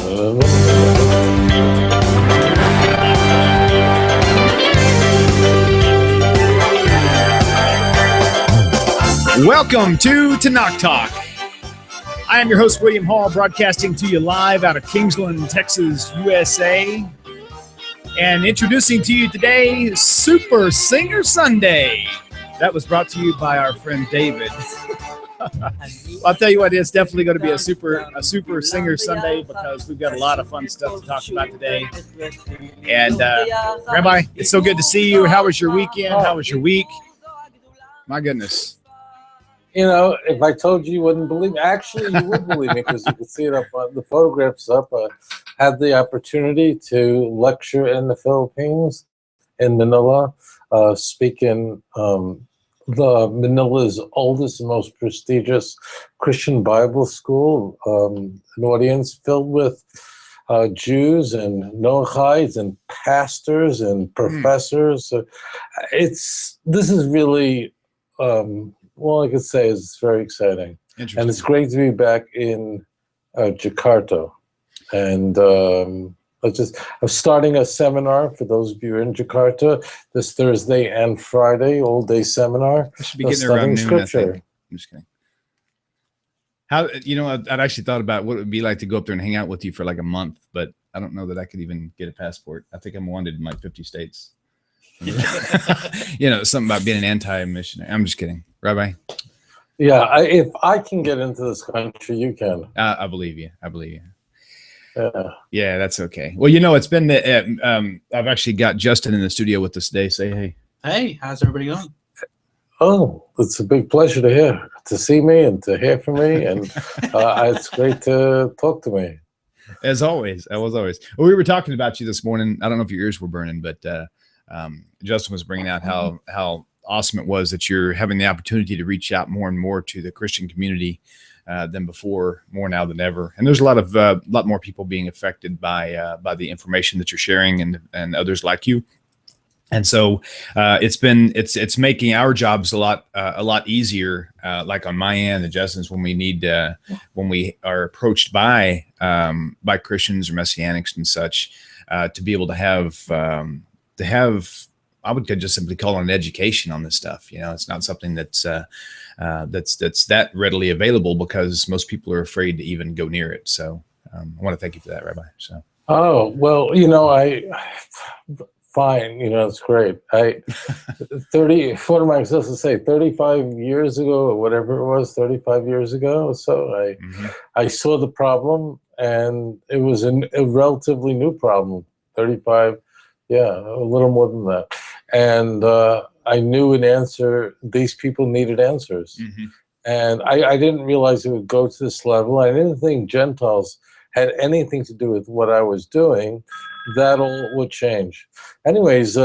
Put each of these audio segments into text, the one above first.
Welcome to Tanakh Talk. I am your host, William Hall, broadcasting to you live out of Kingsland, Texas, USA. And introducing to you today, Super Singer Sunday. That was brought to you by our friend David. Well, I'll tell you what, it's definitely going to be a super Singer Sunday because we've got a lot of fun stuff to talk about today. And Rabbi, it's so good to see you. How was your weekend? How was your week? My goodness. You know, if I told you, you wouldn't believe me. Actually, you would believe me because you could see it up on the photographs up. Had the opportunity to lecture in the Philippines, in Manila, speaking Manila's oldest and most prestigious Christian Bible school, an audience filled with Jews and Noachites and pastors and professors. This is really, all I could say is it's very exciting. And it's great to be back in Jakarta. And I'm starting a seminar for those of you in Jakarta this Thursday and Friday, all-day seminar. I should be getting there around noon, scripture. I think. I'm just kidding. How, I'd actually thought about what it would be like to go up there and hang out with you for like a month, but I don't know that I could even get a passport. I think I'm wanted in like 50 states. Something about being an anti-missionary. I'm just kidding. Rabbi? Yeah, if I can get into this country, you can. I believe you. Yeah, that's okay. Well, it's been I've actually got Justin in the studio with us today. Say hey. Hey, how's everybody going? Oh, it's a big pleasure to see me and to hear from me, and it's great to talk to me. As always. Well, we were talking about you this morning. I don't know if your ears were burning, but Justin was bringing out how awesome it was that you're having the opportunity to reach out more and more to the Christian community than before, more now than ever. And there's a lot more people being affected by the information that you're sharing and others like you. And so it's making our jobs a lot easier, like on my end and Justin's, when we are approached by Christians or Messianics and such, to be able to have I would just simply call it an education on this stuff. It's not something that's that readily available because most people are afraid to even go near it. So I want to thank you for that, Rabbi. So. Oh, well, fine. It's great. What am I supposed to say? 35 years ago or whatever it was, 35 years ago or so, I saw the problem, and it was a relatively new problem. 35, yeah, a little more than that. And I knew an answer. These people needed answers. Mm-hmm. And I didn't realize it would go to this level. I didn't think Gentiles had anything to do with what I was doing. That all would change. Anyways,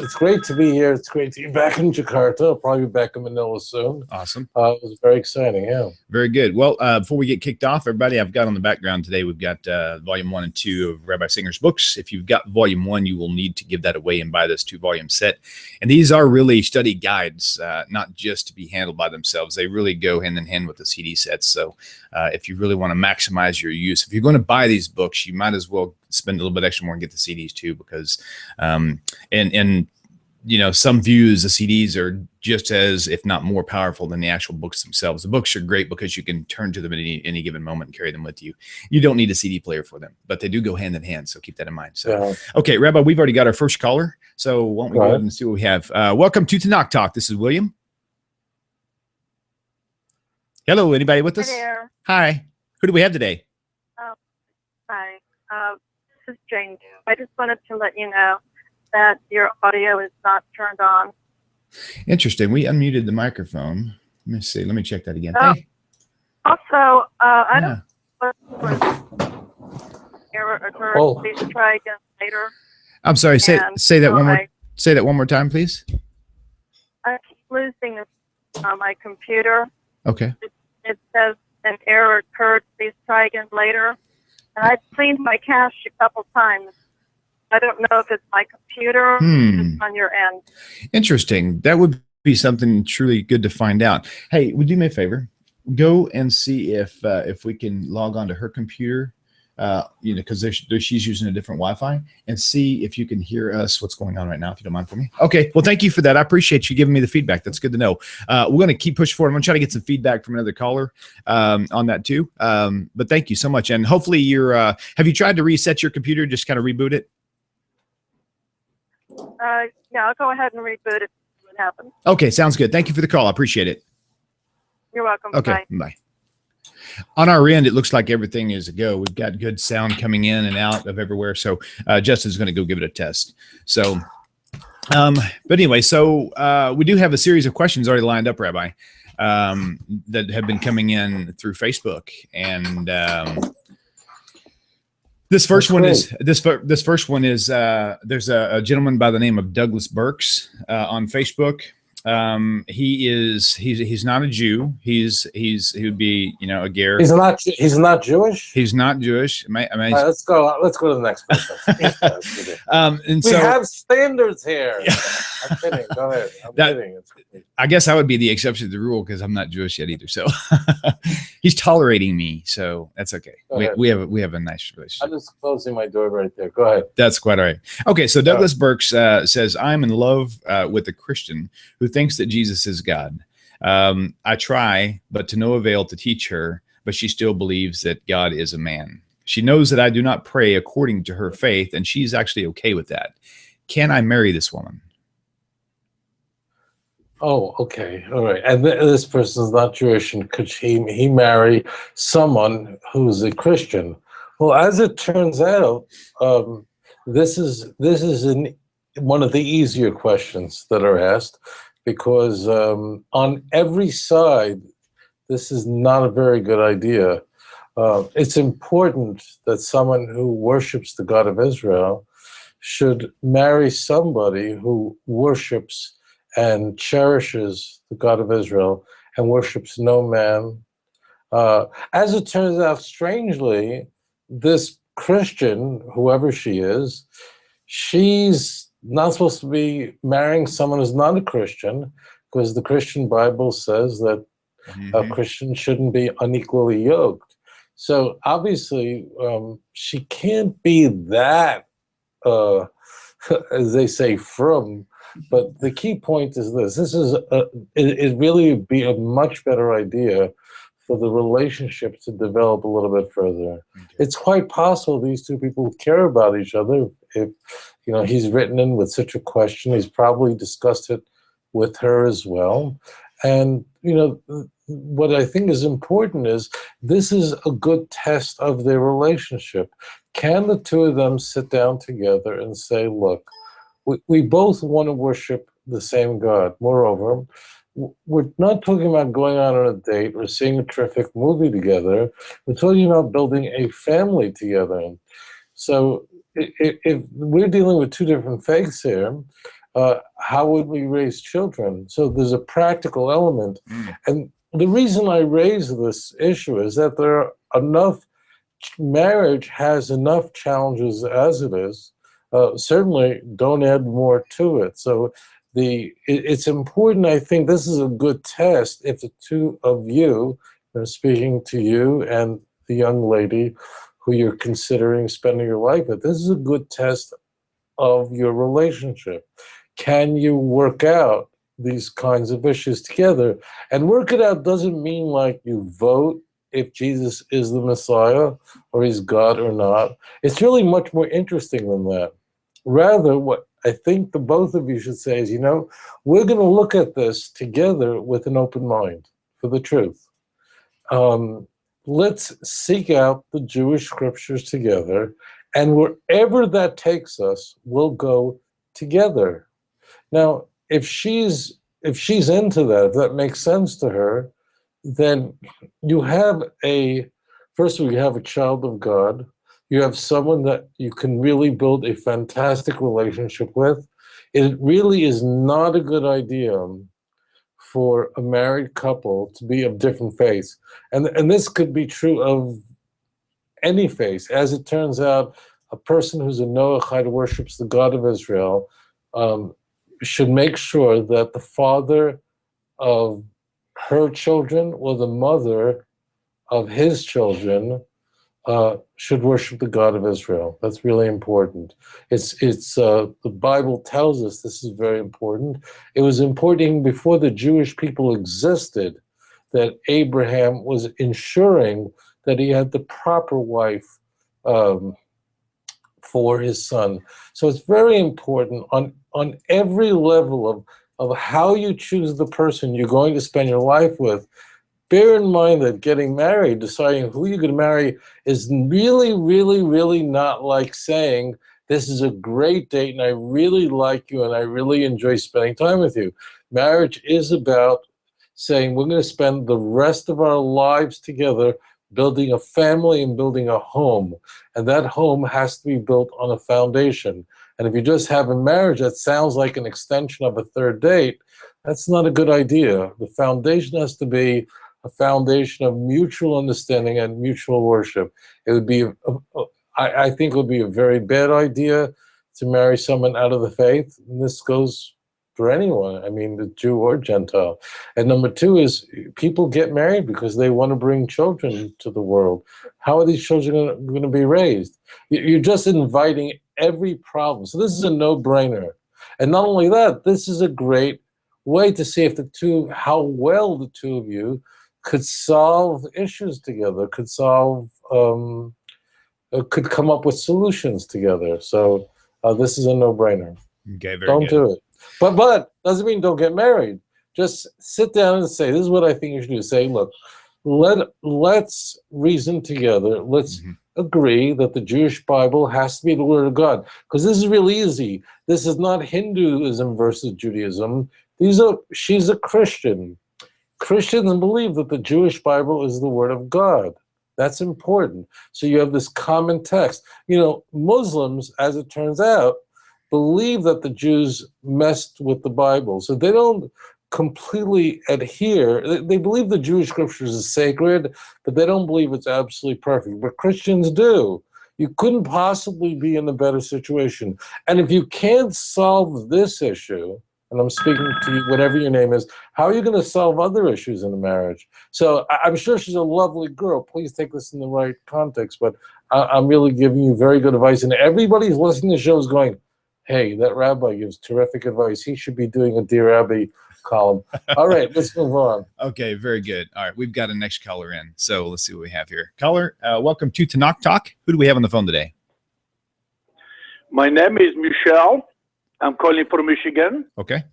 it's great to be here. It's great to be back in Jakarta. I'll probably be back in Manila soon. Awesome. It was very exciting, yeah. Very good. Well, before we get kicked off, everybody, I've got on the background today, we've got Volume 1 and 2 of Rabbi Singer's books. If you've got Volume 1, you will need to give that away and buy this 2-volume set. And these are really study guides, not just to be handled by themselves. They really go hand in hand with the CD sets. So if you really want to maximize your use, if you're going to buy these books, you might as well spend a little bit extra more and get the CDs too, because some views the CDs are just as, if not more powerful than the actual books themselves. The books are great because you can turn to them at any given moment and carry them with you. You don't need a CD player for them, but they do go hand in hand. So keep that in mind. So, Okay, Rabbi, we've already got our first caller. So why don't we go ahead and see what we have? Welcome to Tanakh Talk. This is William. Hello, anybody with us? Hi there. Hi. Who do we have today? Hi. This is Jane. I just wanted to let you know that your audio is not turned on. Interesting. We unmuted the microphone. Let me see. Let me check that again. Hey. Also, I don't know what error occurred. Please try again later. I'm sorry. Say that one more. Say that one more time, please. I keep losing this on my computer. Okay. It says an error occurred. Please try again later. And I've cleaned my cache a couple times. I don't know if it's my computer or just on your end. Interesting. That would be something truly good to find out. Hey, would you do me a favor? Go and see if we can log on to her computer because she's using a different Wi-Fi, and see if you can hear us. What's going on right now, if you don't mind for me. Okay. Well, thank you for that. I appreciate you giving me the feedback. That's good to know. We're going to keep pushing forward. I'm going to try to get some feedback from another caller on that too. But thank you so much. And hopefully have you tried to reset your computer? Just kind of reboot it? Yeah, I'll go ahead and reboot it. What happens? Okay. Sounds good. Thank you for the call. I appreciate it. You're welcome. Okay. Bye. Bye. On our end, it looks like everything is a go. We've got good sound coming in and out of everywhere. So Justin's going to go give it a test. So, but anyway, so we do have a series of questions already lined up, Rabbi, that have been coming in through Facebook. And this first one is there's a gentleman by the name of Douglas Burks on Facebook. He's not a Jew. He would be, a Ger. He's not Jewish. He's not Jewish. Let's go to the next person. And we so have standards here. I'm kidding. Go ahead. I'm kidding. I guess I would be the exception to the rule because I'm not Jewish yet either. So he's tolerating me, so that's okay. We have a nice relationship. I'm just closing my door right there. Go ahead. That's quite all right. Okay, so Douglas Burks says, I'm in love with a Christian who thinks that Jesus is God. I try, but to no avail to teach her, but she still believes that God is a man. She knows that I do not pray according to her faith, and she's actually okay with that. Can I marry this woman? Oh, okay. All right. And this person's not Jewish, and could he marry someone who's a Christian? Well, as it turns out, this is one of the easier questions that are asked, because on every side, this is not a very good idea. It's important that someone who worships the God of Israel should marry somebody who worships and cherishes the God of Israel and worships no man. As it turns out, strangely, this Christian, whoever she is, she's not supposed to be marrying someone who's not a Christian, because the Christian Bible says that a Christian shouldn't be unequally yoked. So obviously, she can't be that, as they say, from. But the key point is this: it really would be a much better idea for the relationship to develop a little bit further. Okay. It's quite possible these two people care about each other. If he's written in with such a question, he's probably discussed it with her as well. And what I think is important is this is a good test of their relationship. Can the two of them sit down together and say, look, we both want to worship the same God. Moreover, we're not talking about going out on a date or seeing a terrific movie together. We're talking about building a family together. So if we're dealing with two different faiths here, how would we raise children? So there's a practical element. And the reason I raise this issue is that marriage has enough challenges as it is. Certainly don't add more to it. So it's important. I think this is a good test if the two of you, speaking to you and the young lady who you're considering spending your life with, this is a good test of your relationship. Can you work out these kinds of issues together? And work it out doesn't mean like you vote if Jesus is the Messiah or he's God or not. It's really much more interesting than that. Rather, what I think the both of you should say is, we're going to look at this together with an open mind for the truth. Let's seek out the Jewish scriptures together, and wherever that takes us, we'll go together. Now, if she's into that, if that makes sense to her, then you have first of all, you have a child of God. You have someone that you can really build a fantastic relationship with. It really is not a good idea for a married couple to be of different faiths. And this could be true of any faith. As it turns out, a person who's a Noachide who worships the God of Israel should make sure that the father of her children or the mother of his children should worship the God of Israel. That's really important. The Bible tells us this is very important. It was important even before the Jewish people existed that Abraham was ensuring that he had the proper wife for his son. So it's very important on every level of how you choose the person you're going to spend your life with. Bear in mind that getting married, deciding who you're going to marry, is really, really, really not like saying, this is a great date and I really like you and I really enjoy spending time with you. Marriage is about saying we're going to spend the rest of our lives together building a family and building a home. And that home has to be built on a foundation. And if you just have a marriage that sounds like an extension of a third date, that's not a good idea. The foundation has to be a foundation of mutual understanding and mutual worship. It would be, I think it would be a very bad idea to marry someone out of the faith. And this goes for anyone, I mean, the Jew or Gentile. And number two is people get married because they want to bring children to the world. How are these children going to be raised? You're just inviting every problem. So this is a no-brainer. And not only that, this is a great way to see if how well the two of you could solve issues together, could come up with solutions together. So this is a no-brainer. Okay, don't do it. But doesn't mean don't get married. Just sit down and say, this is what I think you should do. Say, look, let's reason together. Let's agree that the Jewish Bible has to be the Word of God. Because this is really easy. This is not Hinduism versus Judaism. She's a Christian. Christians believe that the Jewish Bible is the Word of God. That's important. So you have this common text. Muslims, as it turns out, believe that the Jews messed with the Bible. So they don't completely adhere. They believe the Jewish scriptures is sacred, but they don't believe it's absolutely perfect. But Christians do. You couldn't possibly be in a better situation. And if you can't solve this issue, and I'm speaking to you, whatever your name is, how are you going to solve other issues in a marriage? So I'm sure she's a lovely girl. Please take this in the right context. But I'm really giving you very good advice. And everybody who's listening to the show is going, hey, that rabbi gives terrific advice. He should be doing a Dear Rabbi column. All right, let's move on. Okay, very good. All right, we've got a next caller in. So let's see what we have here. Caller, welcome to Tanakh Talk. Who do we have on the phone today? My name is Michelle. I'm calling from Michigan. Okay.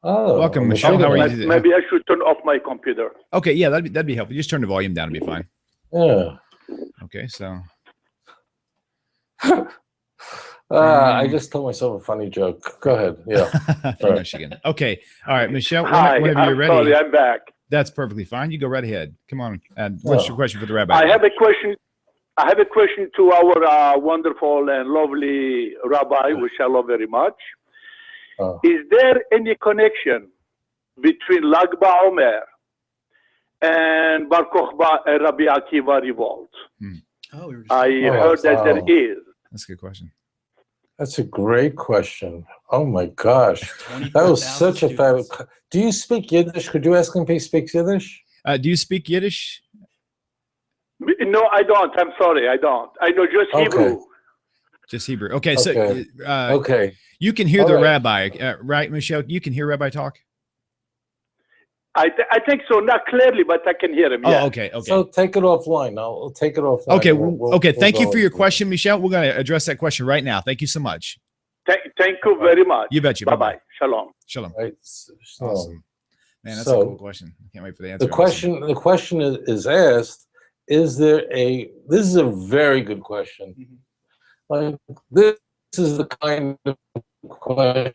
Oh, welcome, Michelle. How are you? Maybe I should turn off my computer. Okay, yeah, that'd be helpful. Just turn the volume down and be fine. Yeah. Okay, so. I just told myself a funny joke. Go ahead. Yeah. From Michigan. Okay. All right, Michelle. Hi, whenever you're ready. Sorry, I'm back. That's perfectly fine. You go right ahead. Come on. What's your question for the rabbi? I have a question to our wonderful and lovely rabbi, which I love very much. Is there any connection between Lag BaOmer and Bar Kokhba and Rabbi Akiva revolt? I heard that there is. That's a good question. That's a great question. Oh my gosh. That was such a fabulous. Do you speak Yiddish? Could you ask him if he speaks Yiddish? Do you speak Yiddish? No, I don't. I'm sorry. I don't. I know just Hebrew. Just Hebrew. Okay. So, okay. You can hear the rabbi, right, Michelle? You can hear Rabbi talk? I think so. Not clearly, but I can hear him. Oh, yeah. okay. So take it offline. I'll take it offline. Okay. Okay. Thank you for your question, Michelle. We're going to address that question right now. Thank you so much. Thank you very much. You betcha. Bye-bye. Shalom. Shalom. Right. Awesome. Man, that's a cool question. I can't wait for the answer. The question is asked, is there this is a very good question. Like, this is the kind of question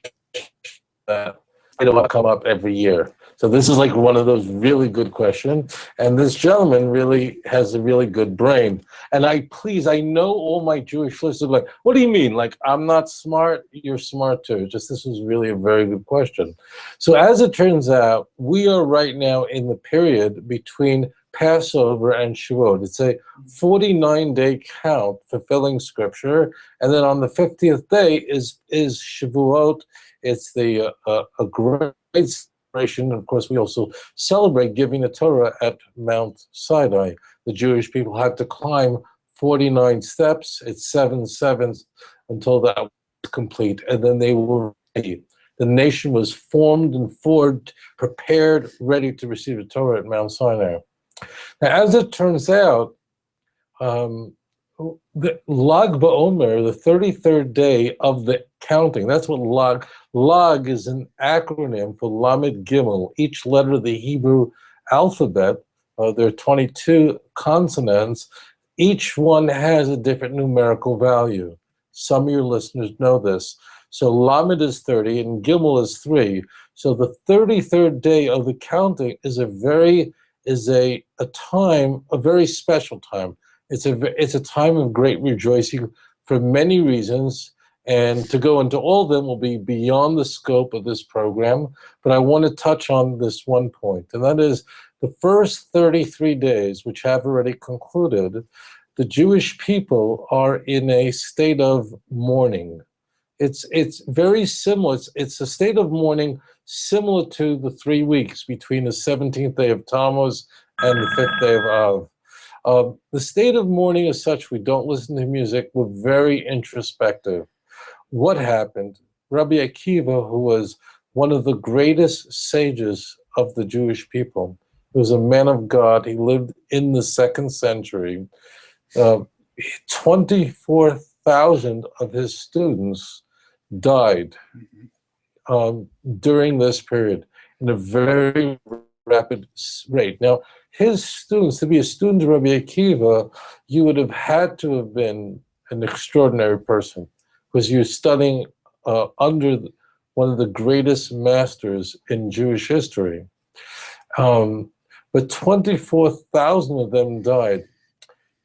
that don't come up every year. So this is like one of those really good questions. And this gentleman really has a really good brain. And I know all my Jewish listeners are like, what do you mean? Like, I'm not smart, you're smart too. Just this was really a very good question. So as it turns out, we are right now in the period between Passover and Shavuot. It's a 49-day count fulfilling scripture. And then on the 50th day is Shavuot. It's a great celebration. Of course, we also celebrate giving the Torah at Mount Sinai. The Jewish people had to climb 49 steps. It's 7 sevens until that was complete, and then they were ready. The nation was formed and forged, prepared, ready to receive the Torah at Mount Sinai. Now, as it turns out, the Lag BaOmer, the 33rd day of the counting, that's what Lag is an acronym for Lamed Gimel. Each letter of the Hebrew alphabet, there are 22 consonants. Each one has a different numerical value. Some of your listeners know this. So Lamed is 30 and Gimel is 3. So the 33rd day of the counting is a very special time. It's a time of great rejoicing for many reasons, and to go into all of them will be beyond the scope of this program, but I want to touch on this one point, and that is the first 33 days, which have already concluded, the Jewish people are in a state of mourning. It's very similar. It's a state of mourning similar to the 3 weeks between the 17th day of Tammuz and the 5th day of Av. The state of mourning is such we don't listen to music. We're very introspective. What happened? Rabbi Akiva, who was one of the greatest sages of the Jewish people, he was a man of God. He lived in the 2nd century. 24,000 of his students died during this period in a very rapid rate. Now, his students, to be a student of Rabbi Akiva, you would have had to have been an extraordinary person, because you're studying under one of the greatest masters in Jewish history. But 24,000 of them died.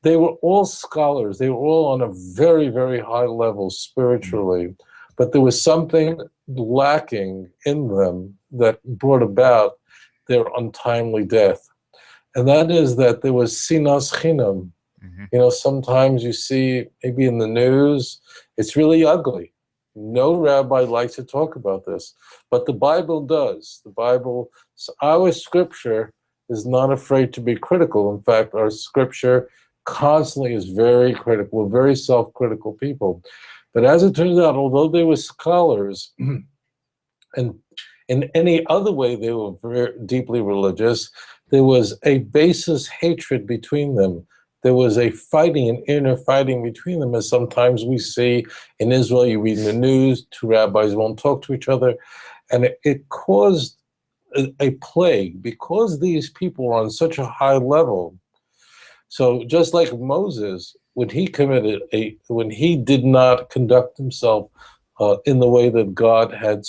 They were all scholars. They were all on a very, very high level spiritually, but there was something lacking in them that brought about their untimely death. And that is that there was sinas chinam. You know, sometimes you see, maybe in the news, it's really ugly. No rabbi likes to talk about this, but the Bible does. The Bible, our scripture is not afraid to be critical. In fact, our scripture constantly is very critical. We're very self-critical people. But as it turns out, although they were scholars, and in any other way they were very deeply religious, there was a baseless hatred between them. There was a fighting, an inner fighting between them, as sometimes we see in Israel. You read in the news, two rabbis won't talk to each other, and it caused a plague because these people were on such a high level. So just like Moses, when he did not conduct himself in the way that God had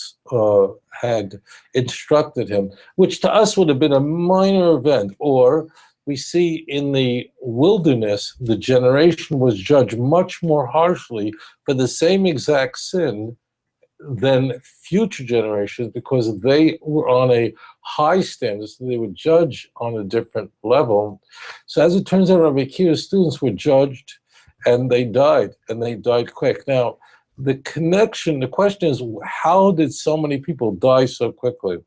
instructed him, which to us would have been a minor event, or we see in the wilderness, the generation was judged much more harshly for the same exact sin than future generations, because they were on a high standard, so they were judged on a different level. So as it turns out, Rabbi Akiva's students were judged, and they died quick. Now, the question is, how did so many people die so quickly?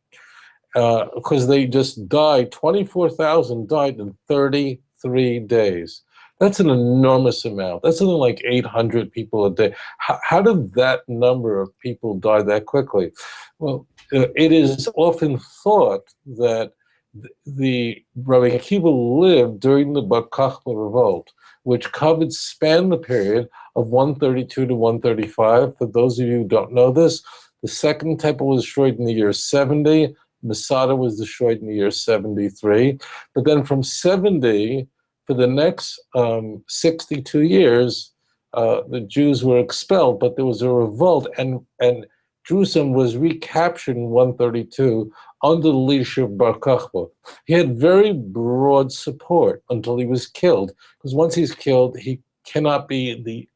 Because they just died. 24,000 died in 33 days. That's an enormous amount. That's something like 800 people a day. How did that number of people die that quickly? Well, it is often thought that the Rabbi Akiva lived during the Bar Kokhba revolt, which spanned the period of 132 to 135. For those of you who don't know this, the second temple was destroyed in the year 70. Masada was destroyed in the year 73. But then from 70, for the next 62 years, the Jews were expelled, but there was a revolt, and Jerusalem was recaptured in 132 under the leadership of Bar Kokhba. He had very broad support until he was killed, because once he's killed, he cannot be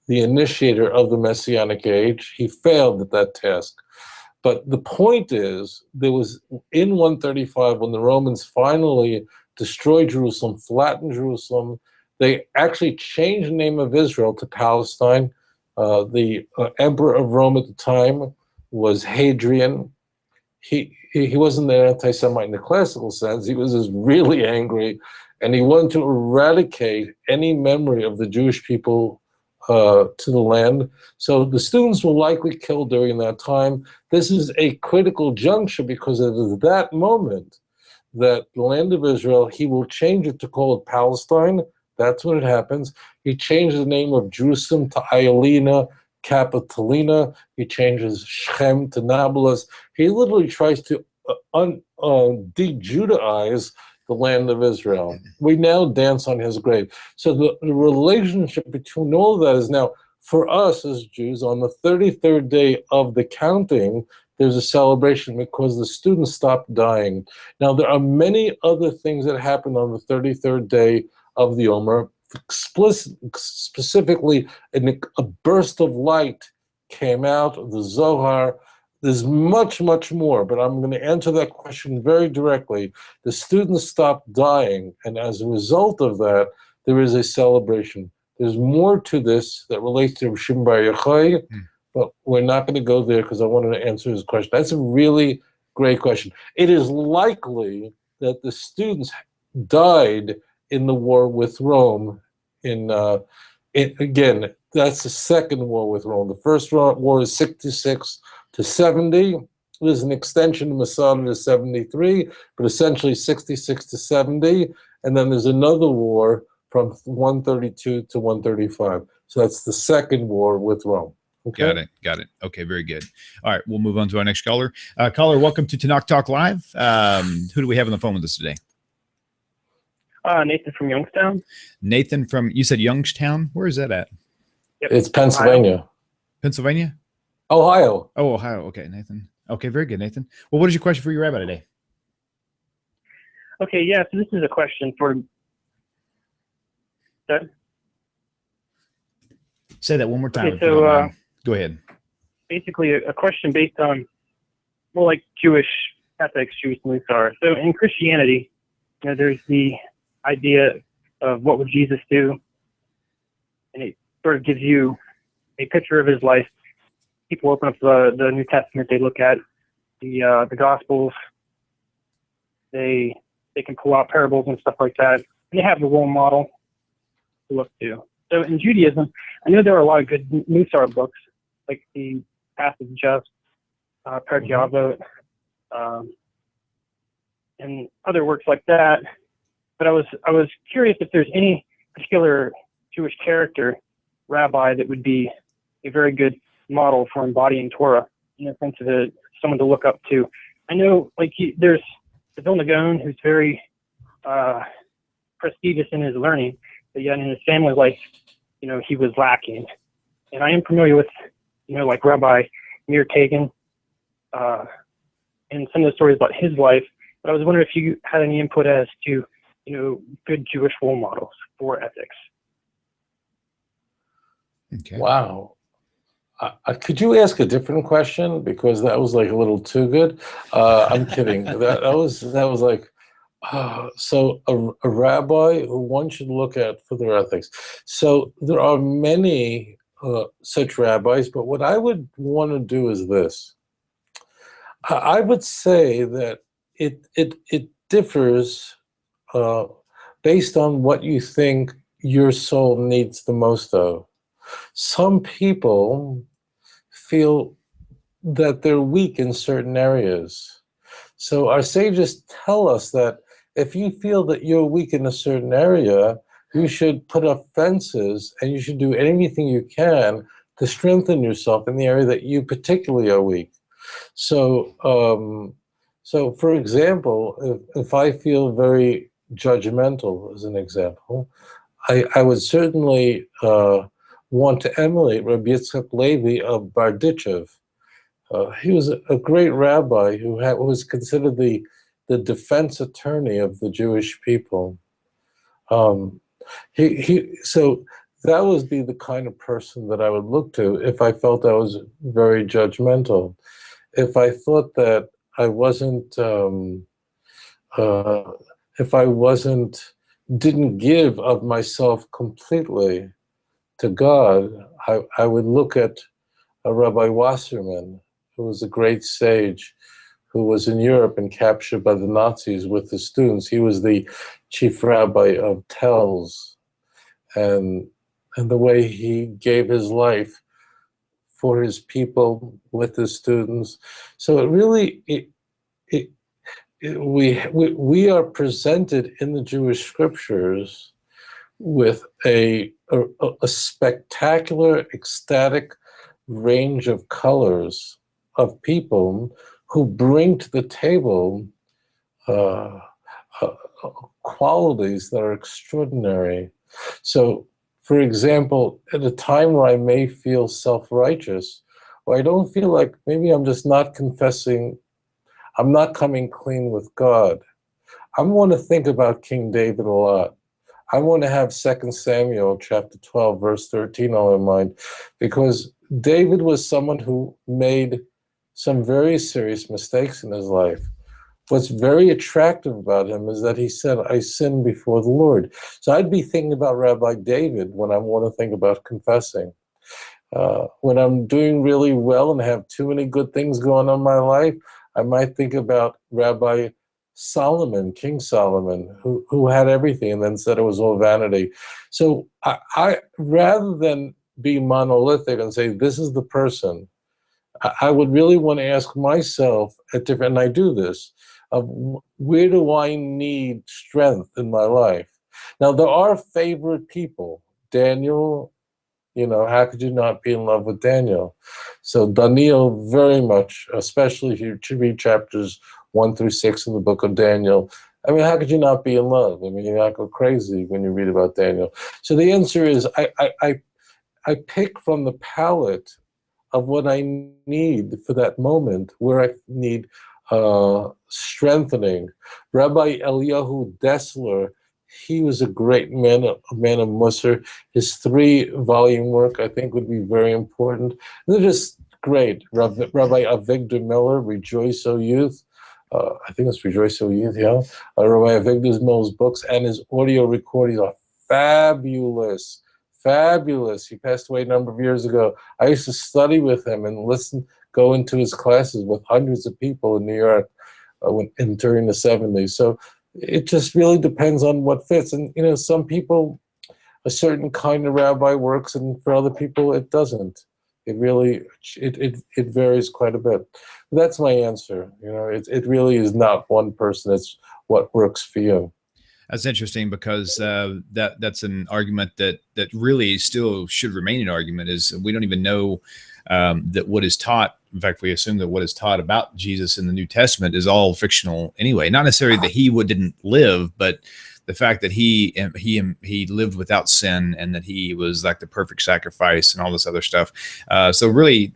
the initiator of the Messianic age. He failed at that task. But the point is, there was, in 135, when the Romans finally destroyed Jerusalem, flattened Jerusalem, they actually changed the name of Israel to Palestine. The emperor of Rome at the time was Hadrian. he wasn't an anti-Semite in the classical sense. He was just really angry, and he wanted to eradicate any memory of the Jewish people to the land. So the students were likely killed during that time. This is a critical juncture because it is that moment that the land of Israel, he will change it to call it Palestine. That's when it happens. He changed the name of Jerusalem to Ialina Capitolina. He changes Shechem to Nablus. He literally tries to de-Judaize the land of Israel. We now dance on his grave. So the relationship between all of that is now, for us as Jews, on the 33rd day of the counting, there's a celebration because the students stopped dying. Now, there are many other things that happened on the 33rd day of the Omer. Specifically, a burst of light came out of the Zohar. There's much, much more, but I'm going to answer that question very directly. The students stopped dying, and as a result of that, there is a celebration. There's more to this that relates to Shimon Bar Yochai, but we're not going to go there because I wanted to answer his question. That's a really great question. It is likely that the students died in the war with Rome. Again, that's the second war with Rome. The first war is 66 to 70. There's an extension of Masada to 73, but essentially 66 to 70. And then there's another war from 132 to 135. So that's the second war with Rome. Okay? Got it. Okay, very good. All right, we'll move on to our next caller. Caller, welcome to Tanakh Talk Live. Who do we have on the phone with us today? Nathan from Youngstown. Nathan from, you said Youngstown? Where is that at? Yep. It's Pennsylvania. Ohio. Pennsylvania? Ohio. Oh, Ohio. Okay, Nathan. Okay, very good, Nathan. Well, what is your question for your rabbi today? Okay, yeah, so this is a question for... Say that one more time. Okay, so go ahead. Basically, a question based on more like Jewish ethics, Jewish Musar. So in Christianity, there's the idea of what would Jesus do, and it sort of gives you a picture of his life. People open up the New Testament, they look at the Gospels, they can pull out parables and stuff like that, and they have the role model to look to. So in Judaism, I know there are a lot of good Musar books, like the Path of Just, Perkei Avot, and other works like that. But I was curious if there's any particular Jewish character, rabbi, that would be a very good model for embodying Torah, in the sense of someone to look up to. I know, like, there's the Vilna Gaon, who's very prestigious in his learning, but yet in his family life, he was lacking. And I am familiar with, like Rabbi Meir Kagan, and some of the stories about his life. But I was wondering if you had any input as to, good Jewish role models for ethics. Okay. Wow. Could you ask a different question, because that was like a little too good? I'm kidding. that was like, so a rabbi who one should look at for their ethics. So there are many such rabbis, but what I would want to do is this. I would say that it differs based on what you think your soul needs the most of. Some people feel that they're weak in certain areas. So our sages tell us that if you feel that you're weak in a certain area, you should put up fences and you should do anything you can to strengthen yourself in the area that you particularly are weak. So, so for example, if I feel very judgmental, as an example, I would certainly want to emulate Rabbi Yitzhak Levi of Barditchev. He was a great rabbi who was considered the defense attorney of the Jewish people. So that would be the kind of person that I would look to if I felt I was very judgmental. If I thought that I wasn't, didn't give of myself completely to God, I would look at Rabbi Wasserman, who was a great sage, who was in Europe and captured by the Nazis with his students. He was the chief rabbi of Telz, and the way he gave his life for his people with his students. So it really, we are presented in the Jewish scriptures with a spectacular, ecstatic range of colors of people who bring to the table qualities that are extraordinary. So, for example, at a time where I may feel self-righteous, or I don't feel like maybe I'm just not confessing, I'm not coming clean with God, I want to think about King David a lot. I want to have 2 Samuel chapter 12, verse 13 on my mind, because David was someone who made some very serious mistakes in his life. What's very attractive about him is that he said, I sinned before the Lord. So I'd be thinking about Rabbi David when I want to think about confessing. When I'm doing really well and have too many good things going on in my life, I might think about Rabbi Solomon, King Solomon, who had everything and then said it was all vanity. So I rather than be monolithic and say, this is the person, I would really want to ask myself at different, and I do this, of where do I need strength in my life? Now, there are favorite people. Daniel, how could you not be in love with Daniel? So Daniel, very much, especially if you read chapters 1 through 6 in the book of Daniel, I mean, how could you not be in love? I mean, you not go crazy when you read about Daniel. So the answer is I pick from the palette of what I need for that moment, where I need strengthening. Rabbi Eliyahu Dessler, he was a great man, a man of Musar. His 3-volume work, I think, would be very important. They're just great. Rabbi Avigdor Miller, Rejoice, O Youth. I think it's Rejoice, O Youth, yeah. Rabbi Avigdor Miller's books and his audio recordings are fabulous. Fabulous. He passed away a number of years ago. I used to study with him and go into his classes with hundreds of people in New York during the 70s. So it just really depends on what fits. And, some people, a certain kind of rabbi works, and for other people, it doesn't. It really, it varies quite a bit. That's my answer. It really is not one person. It's what works for you. That's interesting, because that's an argument that really still should remain an argument. Is we don't even know that what is taught. In fact, we assume that what is taught about Jesus in the New Testament is all fictional anyway. Not necessarily that he didn't live, but the fact that he lived without sin, and that he was like the perfect sacrifice and all this other stuff. So really,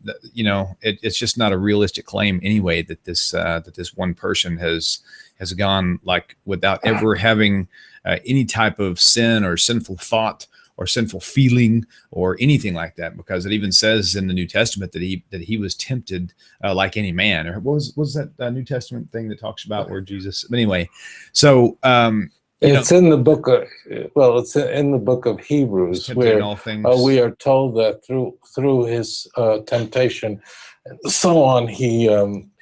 it's just not a realistic claim anyway that this one person has gone like without ever having any type of sin or sinful thought or sinful feeling or anything like that, because it even says in the New Testament that he was tempted like any man. Or what was that New Testament thing that talks about where Jesus? But anyway, so it's in the book of it's in the book of Hebrews, where we are told that through his temptation and so on, he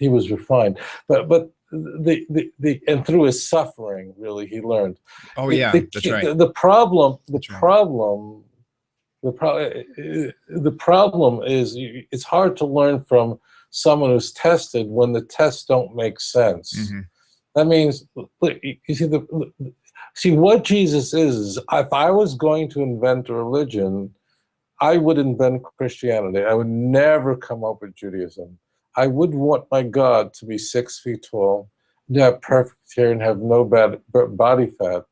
was refined, but and through his suffering, really, he learned. Oh yeah, that's right. The problem is it's hard to learn from someone who's tested when the tests don't make sense. Mm-hmm. That means, you see what Jesus is if I was going to invent a religion, I would invent Christianity. I would never come up with Judaism. I would want my God to be 6 feet tall, to have perfect hair and have no bad body fat.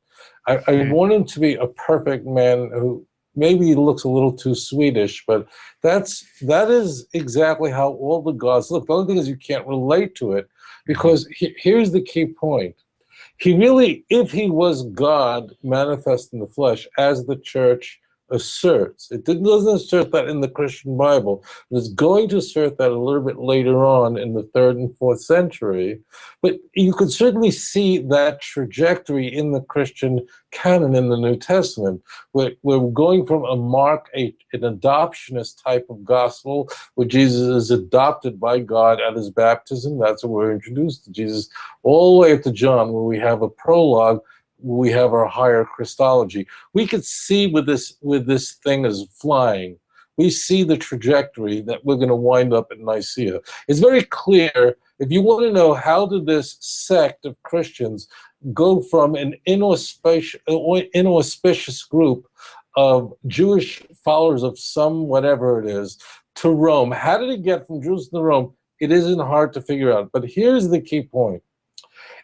I want him to be a perfect man who maybe looks a little too Swedish, but that is exactly how all the gods look. The only thing is you can't relate to it, because here's the key point. He really, if he was God manifest in the flesh, as the church asserts. It doesn't assert that in the Christian Bible. It's going to assert that a little bit later on in the 3rd and 4th century. But you could certainly see that trajectory in the Christian canon in the New Testament. We're going from an adoptionist type of gospel, where Jesus is adopted by God at his baptism. That's where we're introduced to Jesus, all the way up to John, where we have a prologue. We have our higher Christology. We could see with this thing as flying, we see the trajectory that we're going to wind up at Nicaea. It's very clear. If you want to know how did this sect of Christians go from an inauspicious group of Jewish followers of some whatever it is to Rome, how did it get from Jerusalem to Rome? It isn't hard to figure out. But here's the key point.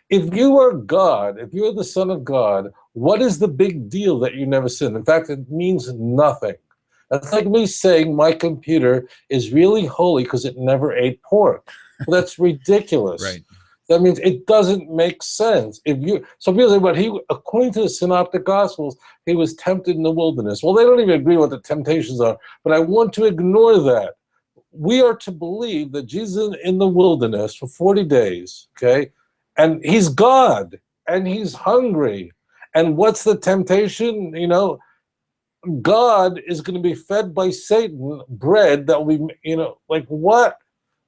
If you are God, if you're the Son of God, what is the big deal that you never sinned? In fact, it means nothing. That's like me saying my computer is really holy because it never ate pork. Well, that's ridiculous. Right. That means it doesn't make sense. So people say, but according to the Synoptic Gospels, he was tempted in the wilderness. Well, they don't even agree what the temptations are, but I want to ignore that. We are to believe that Jesus in the wilderness for 40 days, okay? And he's God, and he's hungry. And what's the temptation? God is going to be fed by Satan bread that will be, like what?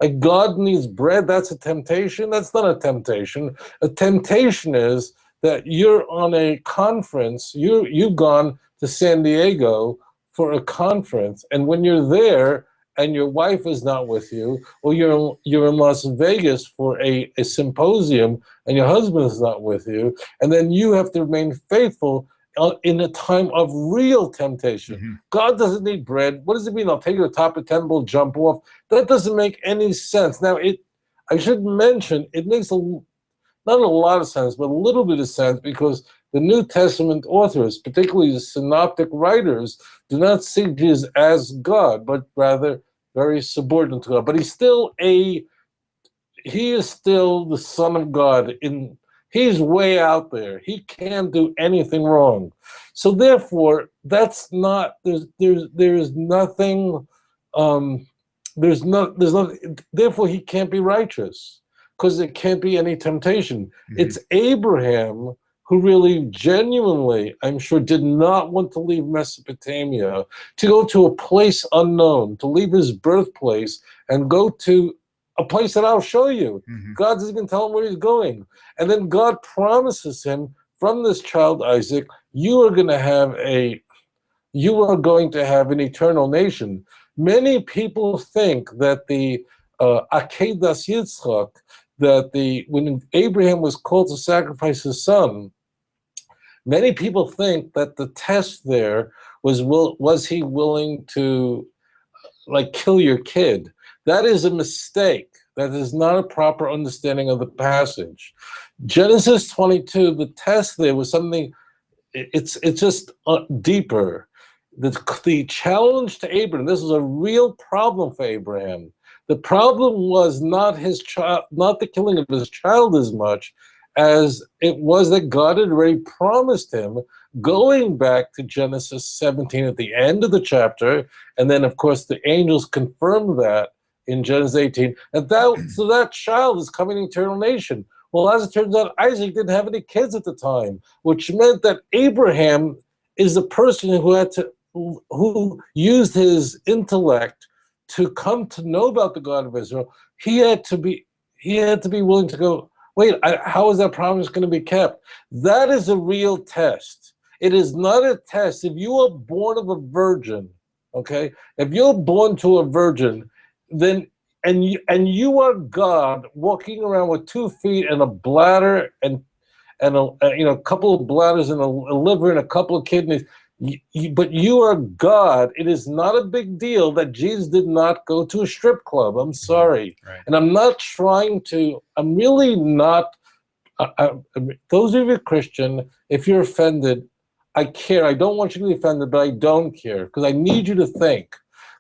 Like God needs bread? That's a temptation? That's not a temptation. A temptation is that you're on a conference, you've gone to San Diego for a conference, and when you're there, and your wife is not with you, or you're in Las Vegas for a symposium, and your husband is not with you, and then you have to remain faithful in a time of real temptation. Mm-hmm. God doesn't need bread. What does it mean? I'll take you to the top of the temple, jump off. That doesn't make any sense. Now, I should mention, it makes not a lot of sense, but a little bit of sense, because the New Testament authors, particularly the synoptic writers, do not see Jesus as God, but rather very subordinate to God. But he is still the Son of God. He's way out there. He can't do anything wrong. So therefore, there's nothing. Therefore, he can't be righteous, because there can't be any temptation. Mm-hmm. It's Abraham who really genuinely, I'm sure, did not want to leave Mesopotamia, to go to a place unknown, to leave his birthplace and go to a place that I'll show you. Mm-hmm. God doesn't even tell him where he's going. And then God promises him, from this child Isaac, you are going to have an eternal nation. Many people think that the Akeida Yitzhak, that when Abraham was called to sacrifice his son, many people think that the test there was he willing to kill your kid. That is a mistake. That is not a proper understanding of the passage. Genesis 22, the test there was something, it's just deeper. The challenge to Abraham, this was a real problem for Abraham. The problem was not his child, not the killing of his child as much as it was that God had already promised him, going back to Genesis 17 at the end of the chapter, and then of course the angels confirmed that in Genesis 18, and so that child is coming eternal nation. Well, as it turns out, Isaac didn't have any kids at the time, which meant that Abraham is the person who used his intellect to come to know about the God of Israel. He had to be willing to go, wait, how is that promise going to be kept? That is a real test. It is not a test. If you are born of a virgin, okay, if you're born to a virgin, then and you are God walking around with 2 feet and a bladder and a couple of bladders and a liver and a couple of kidneys, but you are God. It is not a big deal that Jesus did not go to a strip club. I'm sorry. Right. And I'm really not, those of you Christian, if you're offended, I care. I don't want you to be offended, but I don't care, because I need you to think.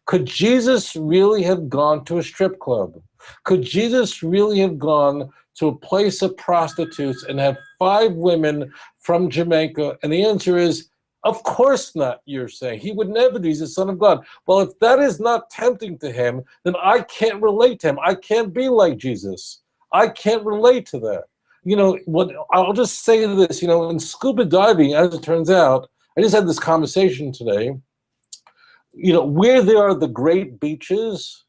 Could Jesus really have gone to a strip club? Could Jesus really have gone to a place of prostitutes and have 5 women from Jamaica? And the answer is, Of course not, you're saying. He would never do. He's the Son of God. Well, if that is not tempting to him, then I can't relate to him. I can't be like Jesus. I can't relate to that. You know, what I'll just say this, you know, in scuba diving, as it turns out, I just had this conversation today, you know, where there are the great beaches,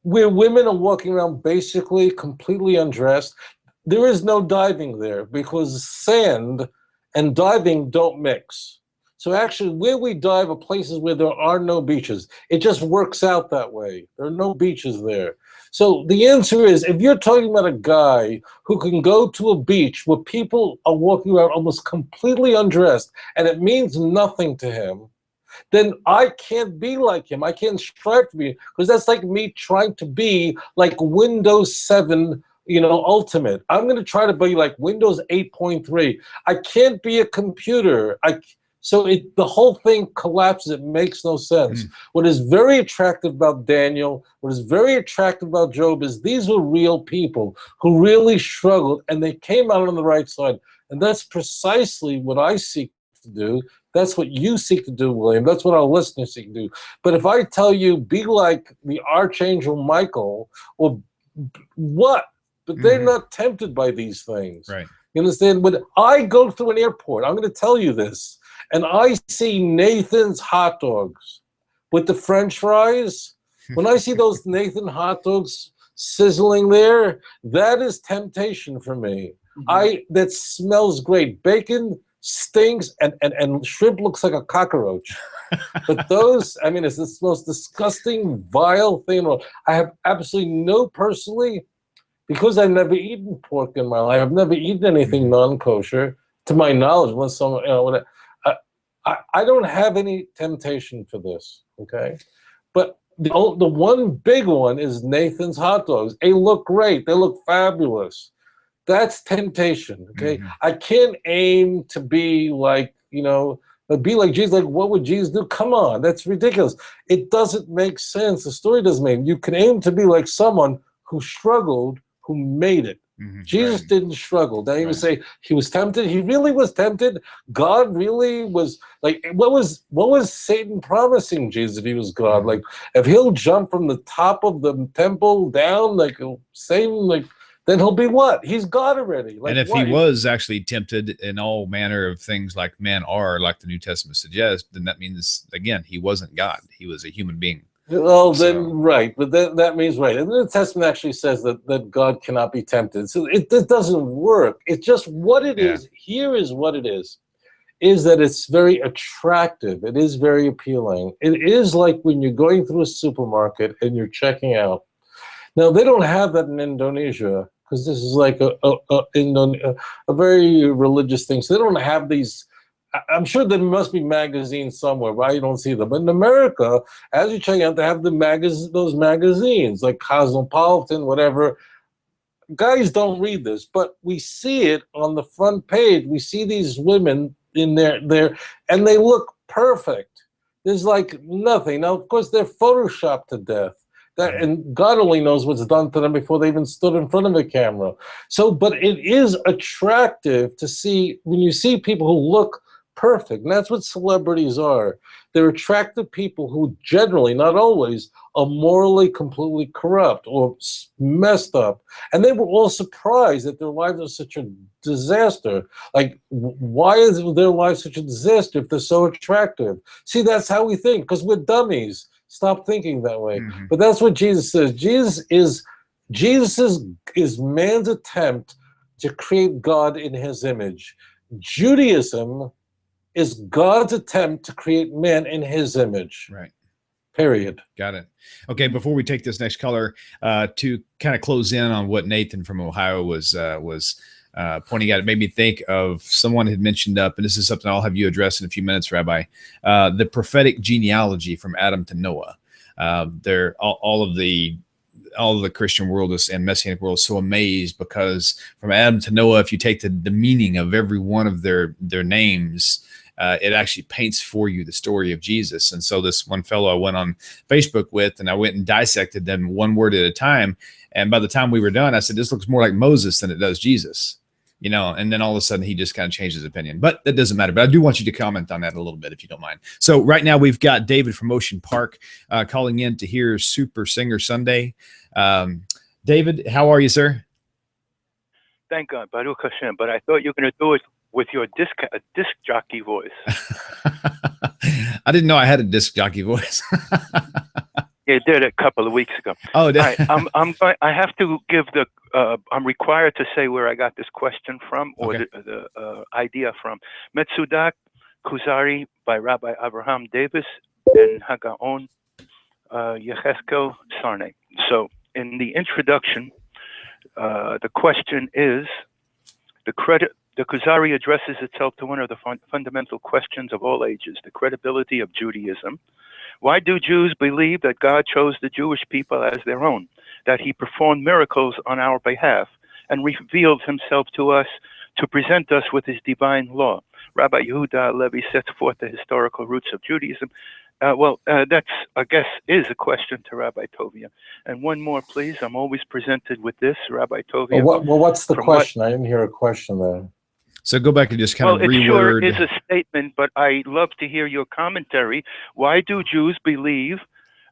where women are walking around basically completely undressed, there is no diving there because sand and diving don't mix. So actually, where we dive are places where there are no beaches. It just works out that way. There are no beaches there. So the answer is, if you're talking about a guy who can go to a beach where people are walking around almost completely undressed and it means nothing to him, then I can't be like him. I can't strive to be, because that's like me trying to be like Windows 7, you know, Ultimate. I'm going to try to be like Windows 8.3. I can't be a computer. So the whole thing collapses. It makes no sense. What is very attractive about Daniel, what is very attractive about Job is these were real people who really struggled and they came out on the right side. And that's precisely what I seek to do. That's what you seek to do, William. That's what our listeners seek to do. But if I tell you, be like the Archangel Michael, or what? But they're not tempted by these things. Right. You understand? When I go through an airport, I'm going to tell you this, and I see Nathan's hot dogs with the French fries. When I see those Nathan hot dogs sizzling there, that is temptation for me. That smells great. Bacon stinks, and shrimp looks like a cockroach. But those, I mean, it's the most disgusting, vile thing in the world. I have absolutely no personally, because I've never eaten pork in my life. I've never eaten anything non-kosher, to my knowledge. Unless someone, you know, I don't have any temptation for this. Okay, but the one big one is Nathan's hot dogs. They look great. They look fabulous. That's temptation. Okay, I can't aim to be like, you know, be like Jesus. Like, what would Jesus do? Come on, that's ridiculous. It doesn't make sense. The story doesn't make. You can aim to be like someone who struggled, who made it. Jesus didn't struggle. Then he would say he was tempted. He really was tempted. God really was like, what was Satan promising Jesus if he was God? Like, if he'll jump from the top of the temple down, like same, like, then he'll be what? He's God already. Like, and if he was actually tempted in all manner of things like men are, like the New Testament suggests, then that means, again, he wasn't God. He was a human being. Well, then, right. But then that means, right. And the New Testament actually says that God cannot be tempted. So it doesn't work. It's just what it is. Here is what it is that it's very attractive. It is very appealing. It is like when you're going through a supermarket and you're checking out. Now, they don't have that in Indonesia, because this is like a very religious thing. So they don't have these. I'm sure there must be magazines somewhere, but I don't see them. But in America, as you check out, they have those magazines like Cosmopolitan, whatever. Guys don't read this, but we see it on the front page. We see these women in there, and they look perfect. There's like nothing. Now, of course, they're photoshopped to death. And God only knows what's done to them before they even stood in front of a camera. So, but it is attractive to see when you see people who look perfect. And that's what celebrities are. They're attractive people who generally, not always, are morally completely corrupt or messed up. And they were all surprised that their lives are such a disaster. Like, why is their life such a disaster if they're so attractive? See, that's how we think, because we're dummies. Stop thinking that way. But that's what Jesus says. Jesus is man's attempt to create God in his image. Judaism is God's attempt to create man in his image. Right. Period. Got it. Okay, before we take this next color, to kind of close in on what Nathan from Ohio was pointing out, it made me think of someone had mentioned up, and this is something I'll have you address in a few minutes, Rabbi, the prophetic genealogy from Adam to Noah. All of the Christian world and Messianic world is so amazed because from Adam to Noah, if you take the meaning of every one of their names, it actually paints for you the story of Jesus. And so this one fellow I went on Facebook with, and I went and dissected them one word at a time. And by the time we were done, I said, this looks more like Moses than it does Jesus. you know, and then all of a sudden he just kind of changed his opinion. But that doesn't matter. But I do want you to comment on that a little bit, if you don't mind. So right now we've got David from Ocean Park calling in to hear Super Singer Sunday. David, how are you, sir? Thank God, Baruch Hashem. But I thought you were going to do it with your disc jockey voice. I didn't know I had a disc jockey voice. You did a couple of weeks ago. Oh, right. I have to give the. I'm required to say where I got this question from, or okay. the idea from. Metzudak Kuzari by Rabbi Avraham Davis and Hagaon Yecheskel Sarne. So in the introduction, the question is the Kuzari addresses itself to one of the fundamental questions of all ages: the credibility of Judaism. Why do Jews believe that God chose the Jewish people as their own, that he performed miracles on our behalf, and revealed himself to us to present us with his divine law? Rabbi Yehuda Levi sets forth the historical roots of Judaism. That's, I guess, is a question to Rabbi Tovia. And one more, please. I'm always presented with this, Rabbi Tovia. What's the question? I didn't hear a question there. So go back and just kind of reword. It sure is a statement, but I love to hear your commentary. Why do Jews believe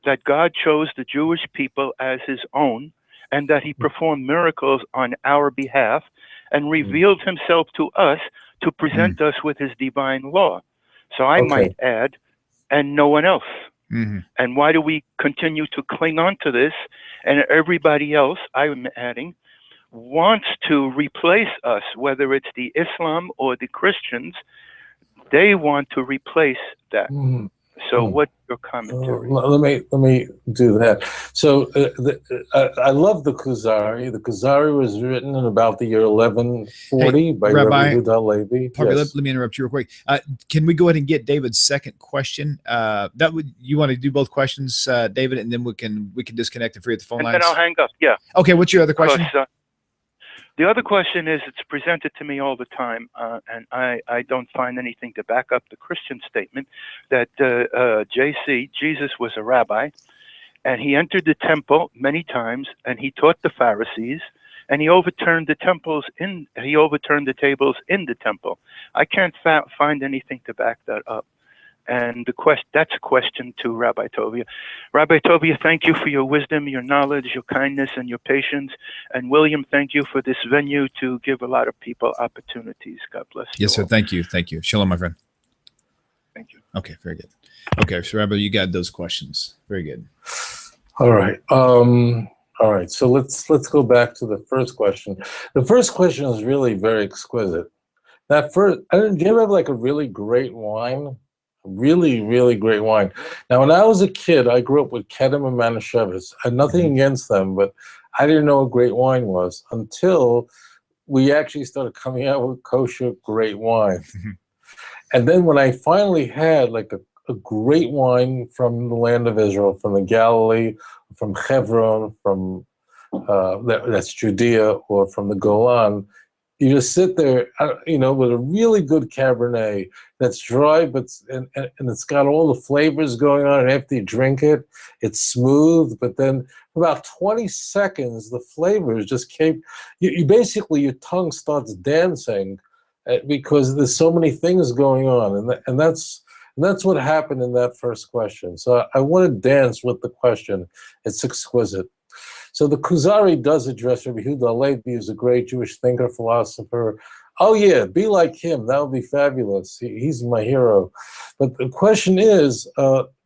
that God chose the Jewish people as his own, and that he performed miracles on our behalf, and revealed himself to us to present us with his divine law? So I might add, and no one else. And why do we continue to cling on to this? And everybody else, I'm adding, wants to replace us, whether it's the Islam or the Christians. They want to replace that. So what's your commentary? Let me do that. So I love the Kuzari. The Kuzari was written in about the year 1140 by Rabbi Yehuda Levi. Yes. Let me interrupt you real quick. Can we go ahead and get David's second question? You want to do both questions, David, and then we can disconnect and free up the phone lines? And then I'll hang up. Yeah. Okay. What's your other question? The other question is, it's presented to me all the time, and I don't find anything to back up the Christian statement that Jesus was a rabbi, and he entered the temple many times, and he taught the Pharisees, and he overturned the tables in the temple. I can't find anything to back that up. And that's a question to Rabbi Tovia. Rabbi Tovia, thank you for your wisdom, your knowledge, your kindness, and your patience. And wil'Liam, thank you for this venue to give a lot of people opportunities. God bless you. Yes, sir. Thank you. Thank you. Shalom, my friend. Thank you. Okay, very good. Okay, so Rabbi, you got those questions. Very good. All right. All right. So let's go back to the first question. The first question is really very exquisite. Do you ever have like a really great wine? Really, really great wine. Now, when I was a kid, I grew up with Kedem and Manischewitz. I had nothing against them, but I didn't know what great wine was until we actually started coming out with kosher great wine. And then when I finally had like a great wine from the land of Israel, from the Galilee, from Hebron, from that's Judea, or from the Golan, you just sit there, with a really good Cabernet that's dry, but and it's got all the flavors going on. And after you drink it, it's smooth. But then for about 20 seconds, the flavors just came. You basically, your tongue starts dancing because there's so many things going on, and that's what happened in that first question. So I want to dance with the question. It's exquisite. So the Kuzari does address Rabbi Yehuda Levi, who's a great Jewish thinker, philosopher. Oh yeah, be like him. That would be fabulous. He's my hero. But the question is,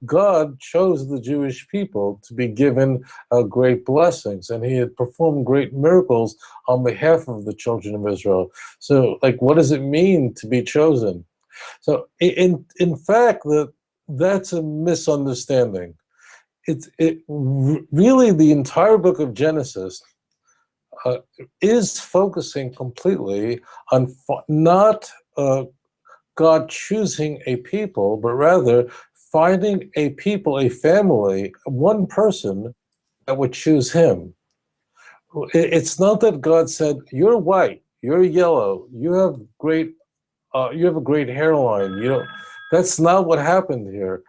God chose the Jewish people to be given great blessings, and he had performed great miracles on behalf of the children of Israel. So, what does it mean to be chosen? So, in fact, that's a misunderstanding. Really, the entire book of Genesis is focusing completely on not God choosing a people, but rather finding a people, a family, one person that would choose him. It's not that God said, "You're white, you're yellow, you have a great hairline." That's not what happened here.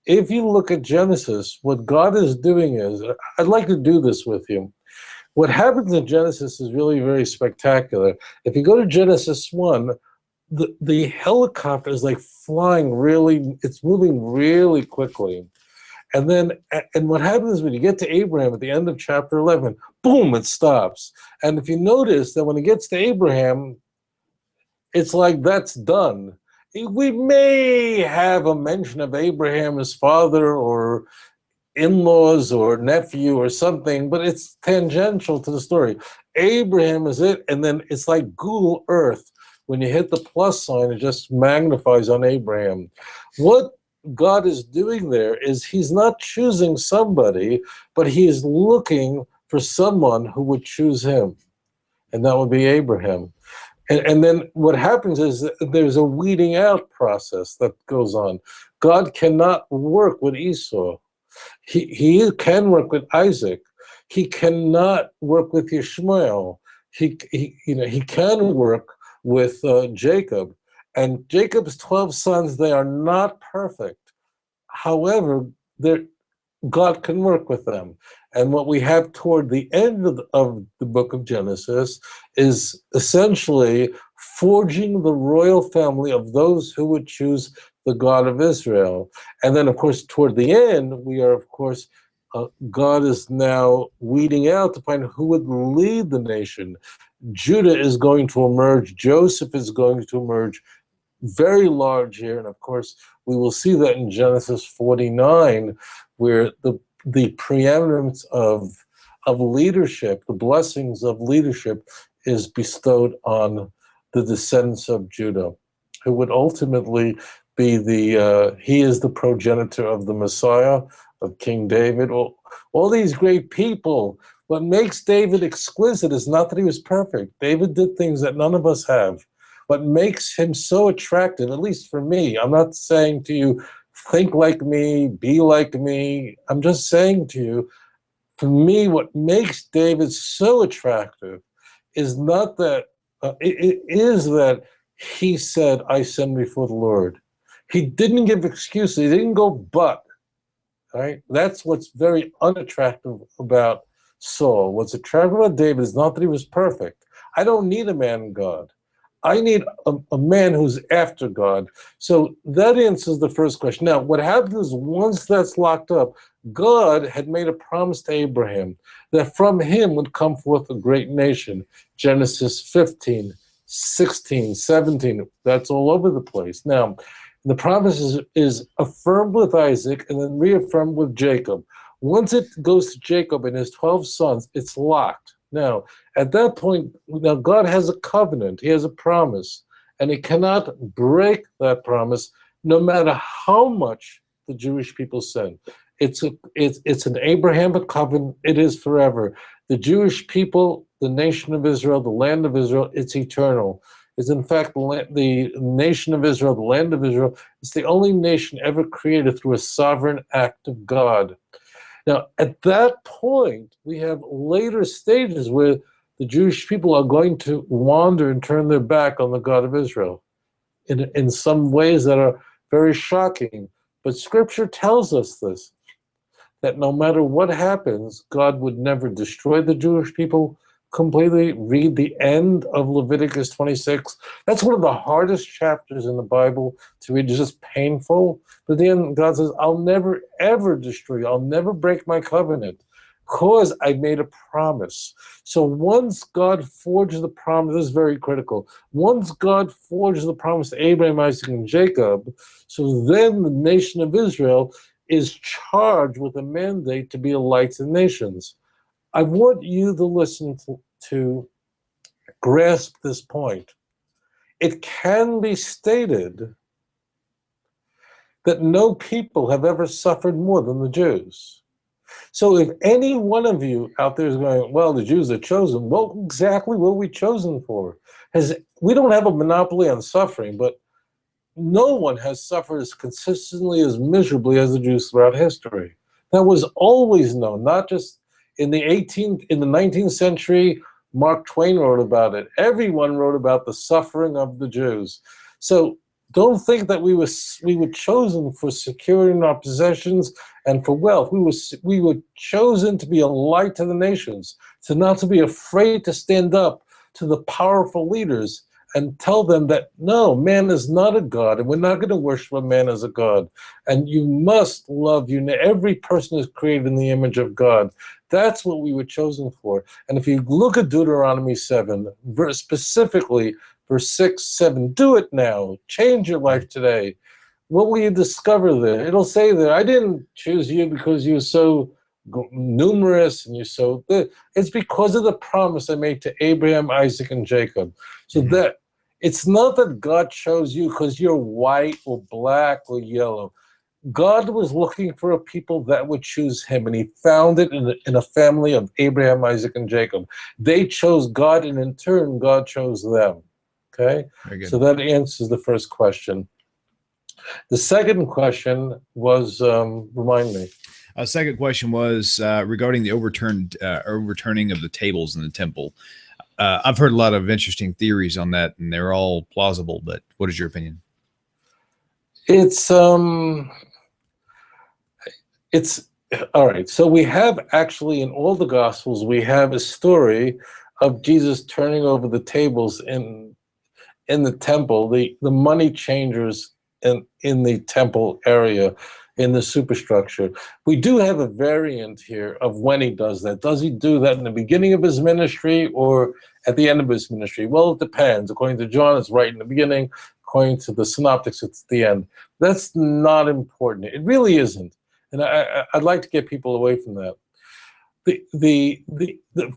If you look at Genesis, what God is doing is, I'd like to do this with you. What happens in Genesis is really very spectacular. If you go to Genesis 1, the helicopter is like flying it's moving really quickly. And then, and what happens when you get to Abraham at the end of chapter 11, boom, it stops. And if you notice that when it gets to Abraham, it's like that's done. We may have a mention of Abraham, his father, or in-laws, or nephew, or something, but it's tangential to the story. Abraham is it, and then it's like Google Earth. When you hit the plus sign, it just magnifies on Abraham. What God is doing there is he's not choosing somebody, but he is looking for someone who would choose him, and that would be Abraham. And then what happens is there's a weeding out process that goes on. God cannot work with Esau. He can work with Isaac. He cannot work with Ishmael. He can work with Jacob. And Jacob's 12 sons, they are not perfect. However, God can work with them. And what we have toward the end of the book of Genesis is essentially forging the royal family of those who would choose the God of Israel. And then, of course, toward the end, we are, of course, God is now weeding out to find who would lead the nation. Judah is going to emerge. Joseph is going to emerge. Very large here. And, of course, we will see that in Genesis 49, where the preeminence of leadership, the blessings of leadership, is bestowed on the descendants of Judah, who would ultimately be he is the progenitor of the Messiah, of King David. All these great people. What makes David exquisite is not that he was perfect. David did things that none of us have. What makes him so attractive, at least for me, I'm not saying to you, think like me, be like me. I'm just saying to you, for me, what makes David so attractive is not that, it is that he said, I stand before the Lord. He didn't give excuses. He didn't go but. Right? That's what's very unattractive about Saul. What's attractive about David is not that he was perfect. I don't need a man God. I need a man who's after God. So that answers the first question. Now, what happens is once that's locked up, God had made a promise to Abraham that from him would come forth a great nation. Genesis 15, 16, 17, that's all over the place. Now, the promise is affirmed with Isaac and then reaffirmed with Jacob. Once it goes to Jacob and his 12 sons, it's locked. Now, at that point, now God has a covenant. He has a promise, and he cannot break that promise no matter how much the Jewish people sin. It's an Abrahamic covenant. It is forever. The Jewish people, the nation of Israel, the land of Israel, it's eternal. It's in fact the nation of Israel, the land of Israel. It's the only nation ever created through a sovereign act of God. Now, at that point, we have later stages where the Jewish people are going to wander and turn their back on the God of Israel in some ways that are very shocking. But Scripture tells us this, that no matter what happens, God would never destroy the Jewish people completely. Read the end of Leviticus 26. That's one of the hardest chapters in the Bible to read. It's just painful. But then God says, I'll never, ever destroy you. I'll never break my covenant because I made a promise. So once God forged the promise, this is very critical. Once God forged the promise to Abraham, Isaac, and Jacob, so then the nation of Israel is charged with a mandate to be a light to the nations. I want you to listen to grasp this point. It can be stated that no people have ever suffered more than the Jews. So if any one of you out there is going, well, the Jews are chosen, what exactly were we chosen for? We don't have a monopoly on suffering, but no one has suffered as consistently, as miserably as the Jews throughout history. That was always known, not just in the 19th century. Mark Twain wrote about it. Everyone wrote about the suffering of the Jews. So Don't think that we were chosen for securing our possessions and for wealth. We were chosen to be a light to the nations, to not to be afraid to stand up to the powerful leaders and tell them that, no, man is not a god, and we're not going to worship a man as a god. And you must love you. Every person is created in the image of God. That's what we were chosen for. And if you look at Deuteronomy 7, specifically verse 6, 7, do it now. Change your life today. What will you discover there? It'll say there, I didn't choose you because you're so numerous and you're so good. It's because of the promise I made to Abraham, Isaac, and Jacob. So that it's not that God chose you because you're white or black or yellow. God was looking for a people that would choose him, and he found it in a family of Abraham, Isaac, and Jacob. They chose God, and in turn, God chose them. Okay? So that answers the first question. The second question was, remind me. Second question was regarding the overturning of the tables in the temple. I've heard a lot of interesting theories on that, and they're all plausible, but what is your opinion? It's all right. So we have actually in all the Gospels, we have a story of Jesus turning over the tables in the temple, the money changers in the temple area, in the superstructure. We do have a variant here of when he does that. Does he do that in the beginning of his ministry or at the end of his ministry? Well, it depends. According to John, it's right in the beginning. According to the synoptics, it's at the end. That's not important. It really isn't. And I'd like to get people away from that.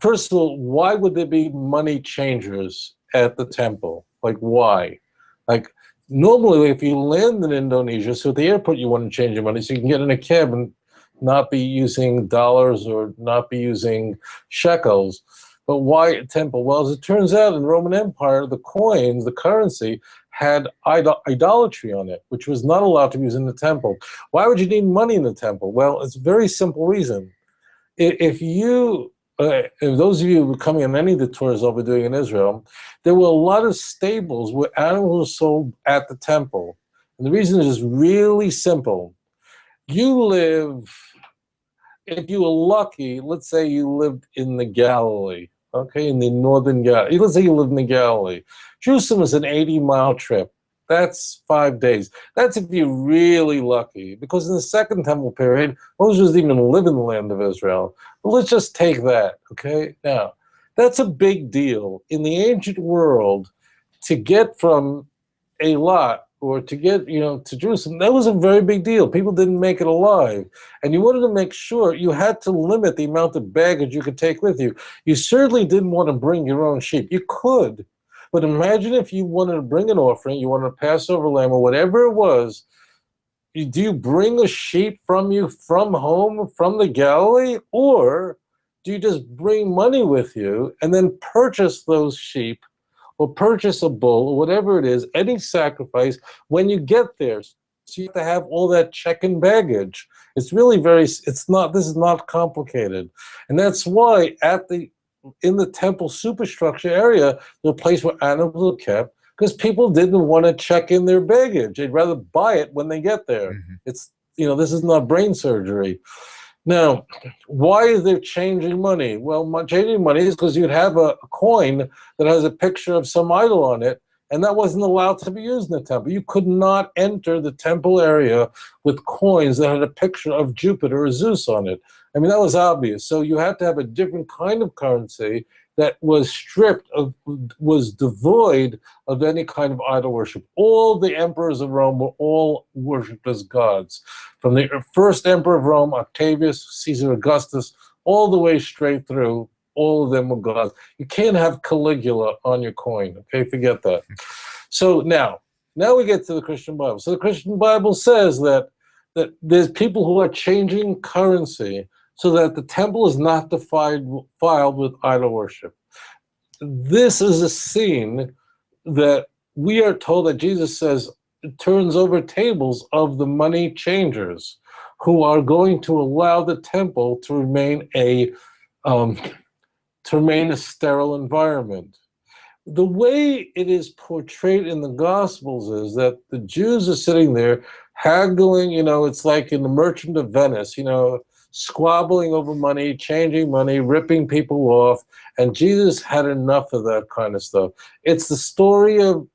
First of all, why would there be money changers at the temple? Like, why? Like, normally, if you land in Indonesia, so at the airport you want to change your money, so you can get in a cab and not be using dollars or not be using shekels. But why a temple? Well, as it turns out, in the Roman Empire, the coins, the currency, had idolatry on it, which was not allowed to be used in the temple. Why would you need money in the temple? Well, it's a very simple reason. If those of you who are coming on any of the tours I'll be doing in Israel, there were a lot of stables where animals were sold at the temple. And the reason is really simple. If you were lucky, let's say you lived in the Galilee, okay, in the northern Galilee. Let's say you lived in the Galilee. Jerusalem is an 80-mile trip. That's 5 days. That's if you're really lucky, because in the Second Temple period, Moses didn't even live in the land of Israel. But let's just take that, okay? Now, that's a big deal. In the ancient world, to get from Eilat or to get, to Jerusalem, that was a very big deal. People didn't make it alive. And you wanted to make sure you had to limit the amount of baggage you could take with you. You certainly didn't want to bring your own sheep. You could. But imagine if you wanted to bring an offering, you wanted a Passover lamb or whatever it was, do you bring a sheep from home, from the Galilee? Or do you just bring money with you and then purchase those sheep or purchase a bull or whatever it is, any sacrifice when you get there? So you have to have all that check and baggage. It's really this is not complicated. And that's why in the temple superstructure area, the place where animals are kept, because people didn't want to check in their baggage. They'd rather buy it when they get there. Mm-hmm. It's, this is not brain surgery. Now, why is there changing money? Well, changing money is because you'd have a coin that has a picture of some idol on it, and that wasn't allowed to be used in the temple. You could not enter the temple area with coins that had a picture of Jupiter or Zeus on it. I mean, that was obvious. So you had to have a different kind of currency that was was devoid of any kind of idol worship. All the emperors of Rome were all worshipped as gods. From the first emperor of Rome, Octavius, Caesar Augustus, all the way straight through, all of them were gods. You can't have Caligula on your coin, okay? Forget that. So now we get to the Christian Bible. So the Christian Bible says that there's people who are changing currency so that the temple is not defiled with idol worship. This is a scene that we are told that Jesus says turns over tables of the money changers who are going to allow the temple to remain a sterile environment. the way it is portrayed in the Gospels is that the Jews are sitting there haggling, it's like in The Merchant of Venice, squabbling over money, changing money, ripping people off. And Jesus had enough of that kind of stuff. It's the story of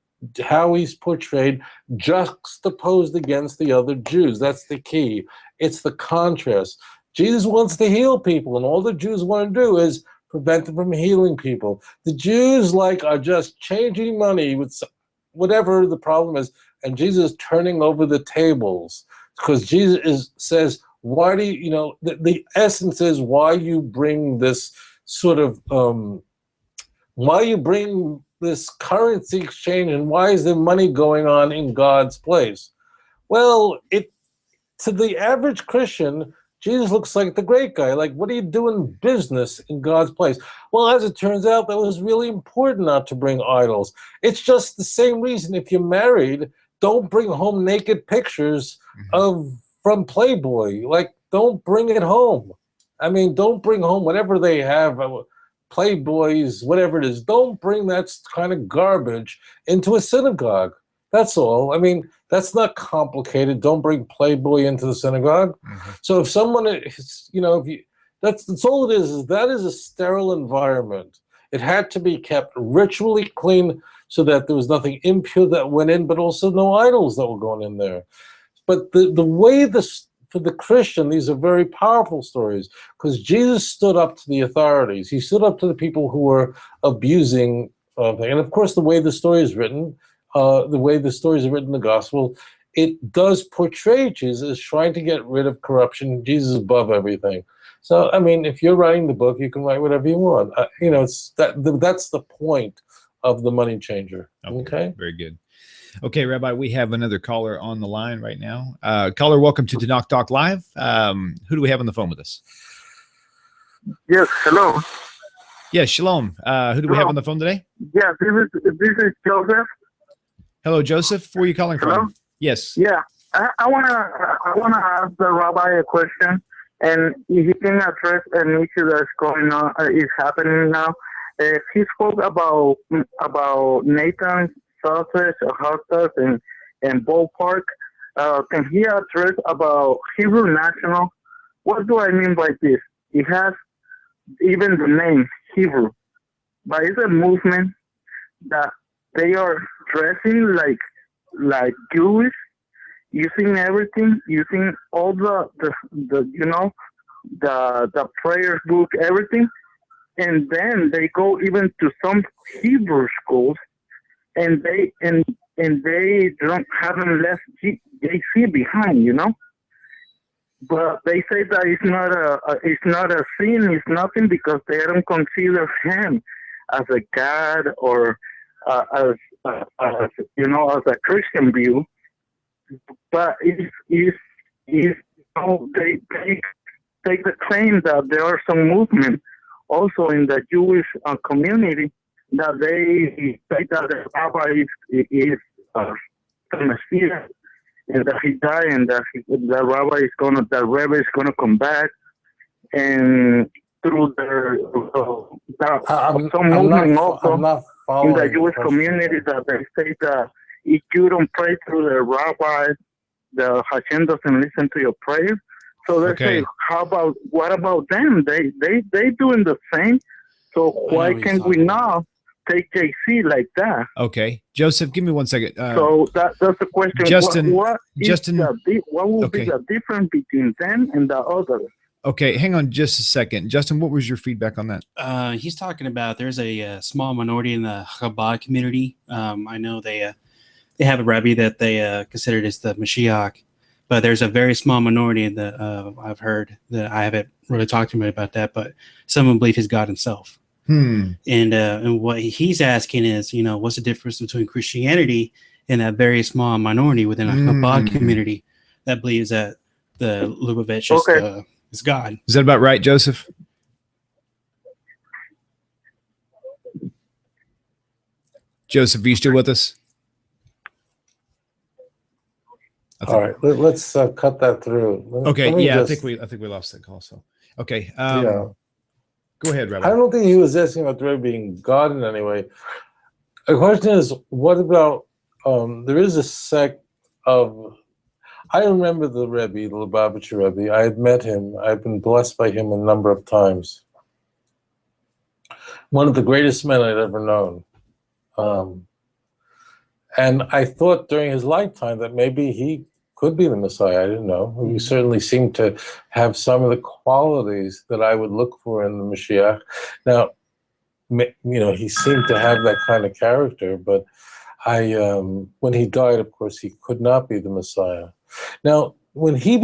how he's portrayed juxtaposed against the other Jews. That's the key. It's the contrast. Jesus wants to heal people, and all the Jews want to do is prevent them from healing people. The Jews are just changing money with whatever the problem is, and Jesus is turning over the tables because Jesus says, why do you, the essence is why you bring this sort of, why you bring this currency exchange, and why is there money going on in God's place? Well, to the average Christian, Jesus looks like the great guy. Like, what are you doing business in God's place? Well, as it turns out, that was really important not to bring idols. It's just the same reason if you're married, don't bring home naked pictures from Playboy. Like, don't bring it home. I mean, don't bring home whatever they have, Playboys, whatever it is. Don't bring that kind of garbage into a synagogue. That's all. I mean, that's not complicated. Don't bring Playboy into the synagogue. So if someone is, that's all it is that is a sterile environment. It had to be kept ritually clean so that there was nothing impure that went in, but also no idols that were going in there. But the way for the Christian, these are very powerful stories because Jesus stood up to the authorities. He stood up to the people who were abusing things. And of course, the way the story is written, in the gospel, it does portray Jesus as trying to get rid of corruption. Jesus is above everything. So, I mean, if you're writing the book, you can write whatever you want. It's that's the point of the money changer. Okay? Very good. Okay, Rabbi, we have another caller on the line right now. Caller, welcome to Tanakh Talk Live. Who do we have on the phone with us? Yes, hello. Yes, shalom. Who do we have on the phone today? Yeah, this is Joseph. Hello, Joseph. Where are you calling Hello? from? Yes. Yeah, I wanna ask the rabbi a question, and if he can address an issue that's going on, is happening now. He spoke about Nathan's sausage or hot dogs and ballpark. Can he address about Hebrew National? What do I mean by this? It has even the name Hebrew, but it's a movement that they are dressing like Jewish, using everything, using all the prayer book, everything, and then they go even to some Hebrew schools, and they haven't left JC behind, But they say that it's not a sin, it's nothing, because they don't consider him as a god or as a Christian view. But they take the claim that there are some movement also in the Jewish community that they say that the rabbi is the Messiah, and that he died, and that the Rebbe is gonna come back, and through some movement also in the Jewish community that they say that if you don't pray through the rabbi, the Hashem doesn't listen to your prayer. So they say, what about them? They doing the same. So why can't we now take JC like that? Okay, Joseph, give me 1 second. So that's the question. Justin, what will be the difference between them and the others? Okay, hang on just a second. Justin, what was your feedback on that? He's talking about there's a small minority in the Chabad community. I know they have a rabbi that they considered as the Mashiach, but there's a very small minority that I've heard that I haven't really talked to him about that, but some of them believe he's God himself. And what he's asking is, what's the difference between Christianity and that very small minority within a Chabad community that believes that the Lubavitcher is God? Is that about right, Joseph? Joseph, are you still with us? All right, let's cut that through. Okay, I think we lost that call. So, okay, go ahead, Rabbi. I don't think he was asking about the Rebbe being God in any way. The question is, what about, there is a sect of, I remember the Rebbe, the Lubavitcher Rebbe. I had met him. I've been blessed by him a number of times. One of the greatest men I'd ever known. And I thought during his lifetime that maybe he could be the Messiah. I didn't know. He certainly seemed to have some of the qualities that I would look for in the Mashiach. Now, he seemed to have that kind of character, but when he died, of course, he could not be the Messiah. Now, when he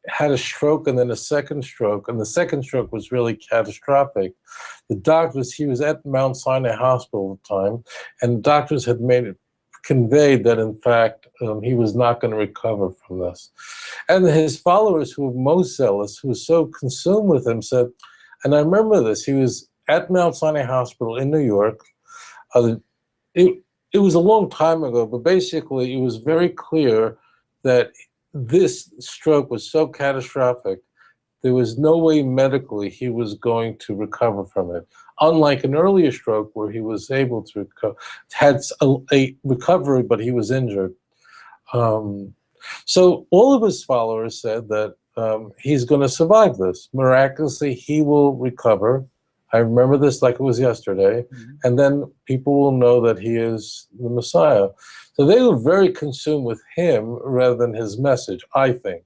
had a stroke and then a second stroke, and the second stroke was really catastrophic. The doctors, he was at Mount Sinai Hospital at the time, and the doctors had conveyed that, in fact, he was not going to recover from this. And his followers, who were most zealous, who were so consumed with him, said, and I remember this, he was at Mount Sinai Hospital in New York. It was a long time ago, but basically it was very clear that this stroke was so catastrophic, there was no way medically he was going to recover from it. Unlike an earlier stroke where he was able to had a recovery, but he was injured. So all of his followers said that he's going to survive this. Miraculously, he will recover. I remember this like it was yesterday. And then people will know that he is the Messiah. So they were very consumed with him rather than his message, I think.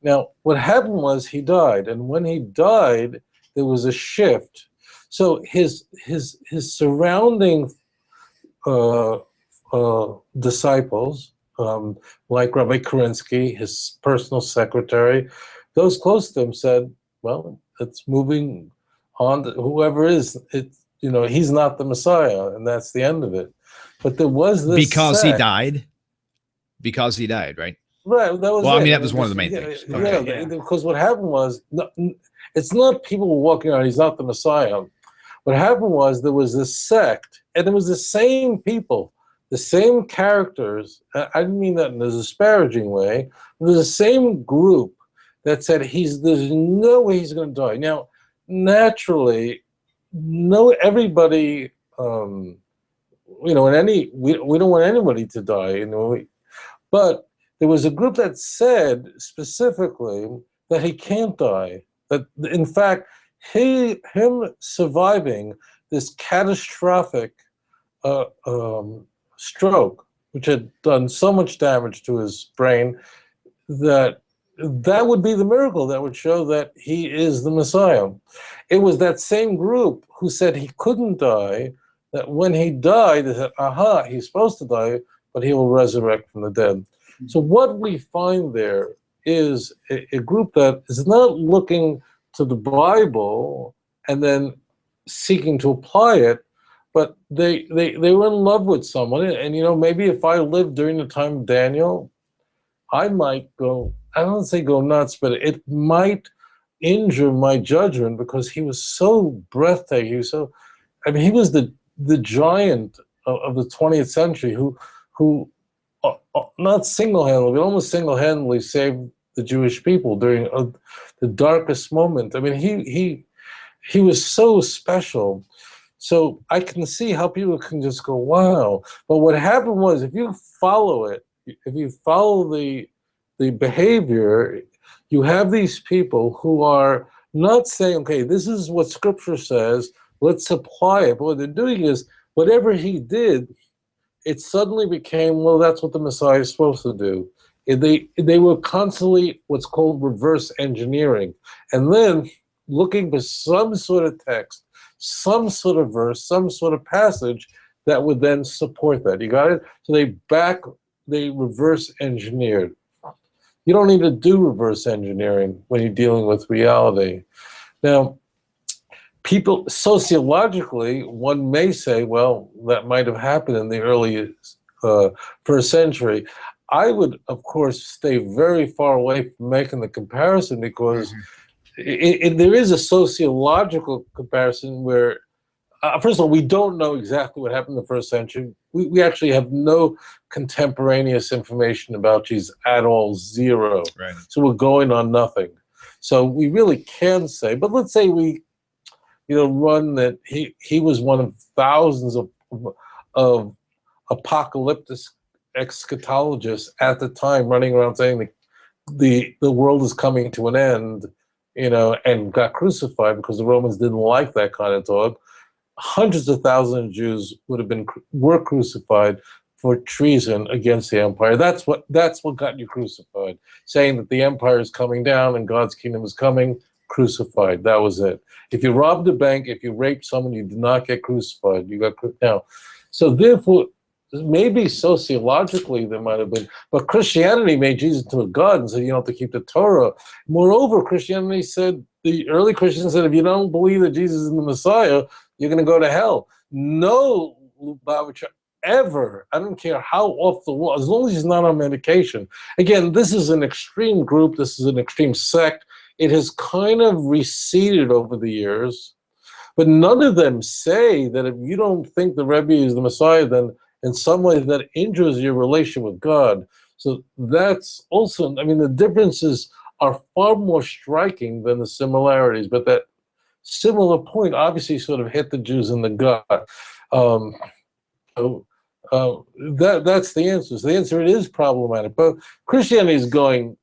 Now, what happened was he died. And when he died, there was a shift. So his surrounding disciples, like Rabbi Kerensky, his personal secretary, those close to him said, well, it's moving on to whoever is, he's not the Messiah, and that's the end of it. But there was this because he died, right? Right. That was that was one of the main things. Okay. Because what happened was, it's not people were walking around, he's not the Messiah. What happened was there was this sect, and it was the same people, the same characters. I didn't mean that in a disparaging way. It was the same group that said there's no way he's going to die. Now, naturally, everybody, we don't want anybody to die, but there was a group that said specifically that he can't die. That in fact, him surviving this catastrophic stroke, which had done so much damage to his brain, that would be the miracle that would show that he is the Messiah. It was that same group who said he couldn't die, that when he died, they said, aha, he's supposed to die, but he will resurrect from the dead. So what we find there is a group that is not looking to the Bible and then seeking to apply it, but they were in love with someone. And, maybe if I lived during the time of Daniel, I might go, I don't say go nuts, but it might injure my judgment because he was so breathtaking. He was he was the giant of the 20th century who not single-handedly, but almost single-handedly saved the Jewish people during the darkest moment. I mean, he was so special. So I can see how people can just go, wow. But what happened was, if you follow it, if you follow the behavior, you have these people who are not saying, okay, this is what Scripture says, let's apply it. But what they're doing is, whatever he did, it suddenly became, well, that's what the Messiah is supposed to do. They were constantly what's called reverse engineering. And then looking for some sort of text, some sort of verse, some sort of passage that would then support that. You got it? So they reverse engineered. You don't need to do reverse engineering when you're dealing with reality. Now, people, sociologically, one may say, well, that might have happened in the early first century. I would, of course, stay very far away from making the comparison because there is a sociological comparison where, first of all, we don't know exactly what happened in the first century. We actually have no contemporaneous information about Jesus at all, zero. Right. So we're going on nothing. So we really can say, but let's say we run that he was one of thousands of apocalyptic eschatologists at the time running around saying the world is coming to an end, and got crucified because the Romans didn't like that kind of talk. Hundreds of thousands of Jews were crucified for treason against the empire. That's what got you crucified. Saying that the empire is coming down and God's kingdom is coming, crucified. That was it. If you robbed a bank, if you raped someone, you did not get crucified. You got now. So therefore, maybe sociologically there might have been, but Christianity made Jesus into a god and said you don't have to keep the Torah. Moreover, Christianity said, the early Christians said, if you don't believe that Jesus is the Messiah, you're going to go to hell. No Lubavitcher ever, I don't care how off the wall, as long as he's not on medication. Again, this is an extreme group. This is an extreme sect. It has kind of receded over the years, but none of them say that if you don't think the Rebbe is the Messiah, then in some way that injures your relation with God. So that's also, the differences are far more striking than the similarities, but that similar point obviously sort of hit the Jews in the gut. That's the answer. So the answer, it is problematic, but Christianity is going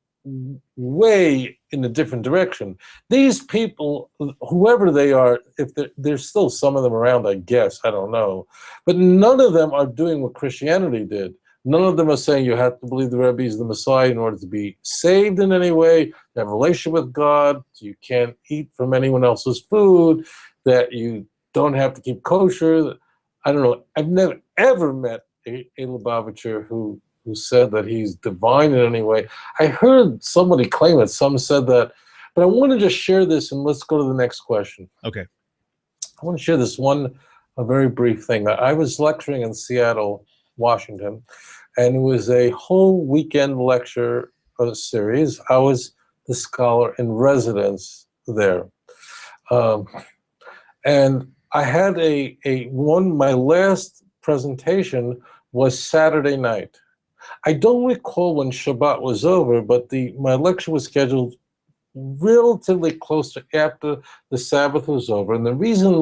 way in a different direction. These people, whoever they are, if there's still some of them around, I guess, I don't know, but none of them are doing what Christianity did. None of them are saying you have to believe the Rebbe is the Messiah in order to be saved in any way, to have a relationship with God, you can't eat from anyone else's food, that you don't have to keep kosher. I don't know. I've never, ever met a Lubavitcher who said that he's divine in any way. I heard somebody claim it. Some said that. But I want to just share this, and let's go to the next question. Okay. I want to share this a very brief thing. I was lecturing in Seattle, Washington, and it was a whole weekend lecture series. I was the scholar in residence there. And I had my last presentation was Saturday night. I don't recall when Shabbat was over, but my lecture was scheduled relatively close to after the Sabbath was over. And the reason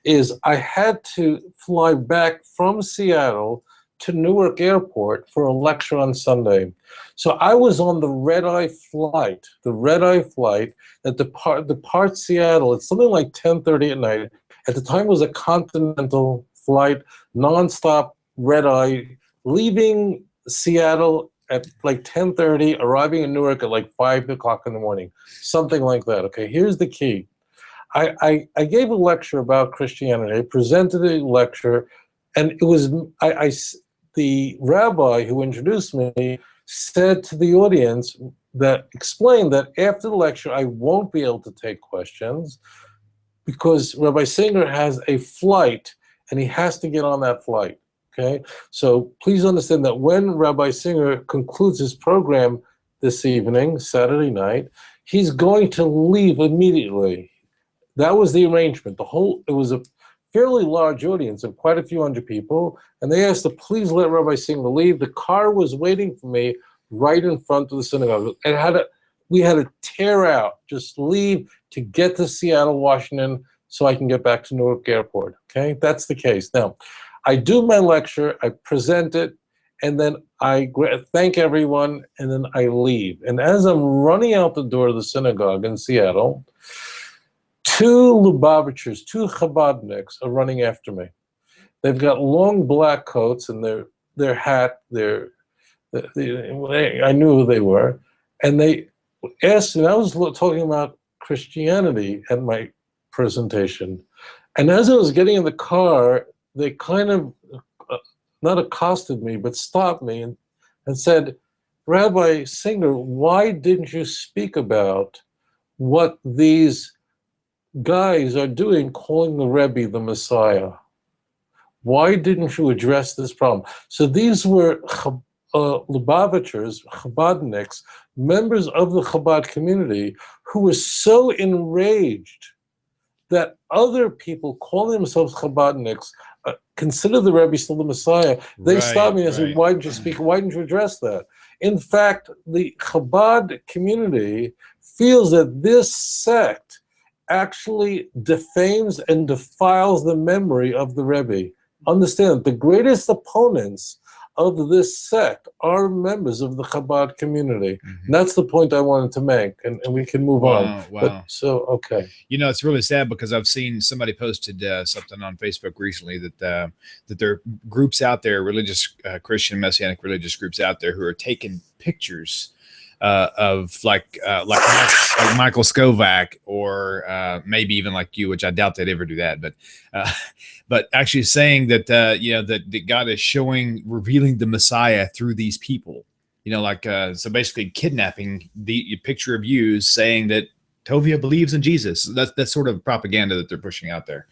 is I had to fly back from Seattle to Newark Airport for a lecture on Sunday. So I was on the red-eye flight that departs Seattle. It's something like 10:30 at night. At the time, it was a continental flight, nonstop red-eye, leaving Seattle at like 10:30, arriving in Newark at like 5 o'clock in the morning, something like that. Okay, here's the key. I gave a lecture about Christianity. I presented a lecture, and it was the rabbi who introduced me said to the audience that explained that after the lecture I won't be able to take questions because Rabbi Singer has a flight and he has to get on that flight. Okay, so please understand that when Rabbi Singer concludes his program this evening, Saturday night, he's going to leave immediately. That was the arrangement. It was a fairly large audience of quite a few hundred people, and they asked to please let Rabbi Singer leave. The car was waiting for me right in front of the synagogue. And we had to tear out, just leave to get to Seattle, Washington, so I can get back to Newark Airport. Okay, that's the case. Now, I do my lecture, I present it, and then I thank everyone, and then I leave. And as I'm running out the door of the synagogue in Seattle, two Lubavitchers, two Chabadniks are running after me. They've got long black coats and their hat, I knew who they were. And they asked, and I was talking about Christianity at my presentation. And as I was getting in the car, they kind of, not accosted me, but stopped me and said, Rabbi Singer, why didn't you speak about what these guys are doing, calling the Rebbe the Messiah? Why didn't you address this problem? So these were Lubavitchers, Chabadniks, members of the Chabad community, who were so enraged that other people calling themselves Chabadniks consider the Rebbe still the Messiah. They stopped me and said, why didn't you speak? Why didn't you address that? In fact, the Chabad community feels that this sect actually defames and defiles the memory of the Rebbe. Understand, the greatest opponents of this sect are members of the Chabad community. And that's the point I wanted to make, and we can move on. Wow. But, okay. You know, it's really sad because I've seen somebody posted something on Facebook recently that there are groups out there, religious Christian Messianic religious groups out there who are taking pictures of like Michael Skovac or maybe even like you, which I doubt they'd ever do that, but actually saying that that God is revealing the Messiah through these people, so basically kidnapping the picture of you, saying that Tovia believes in Jesus. That's sort of propaganda that they're pushing out there.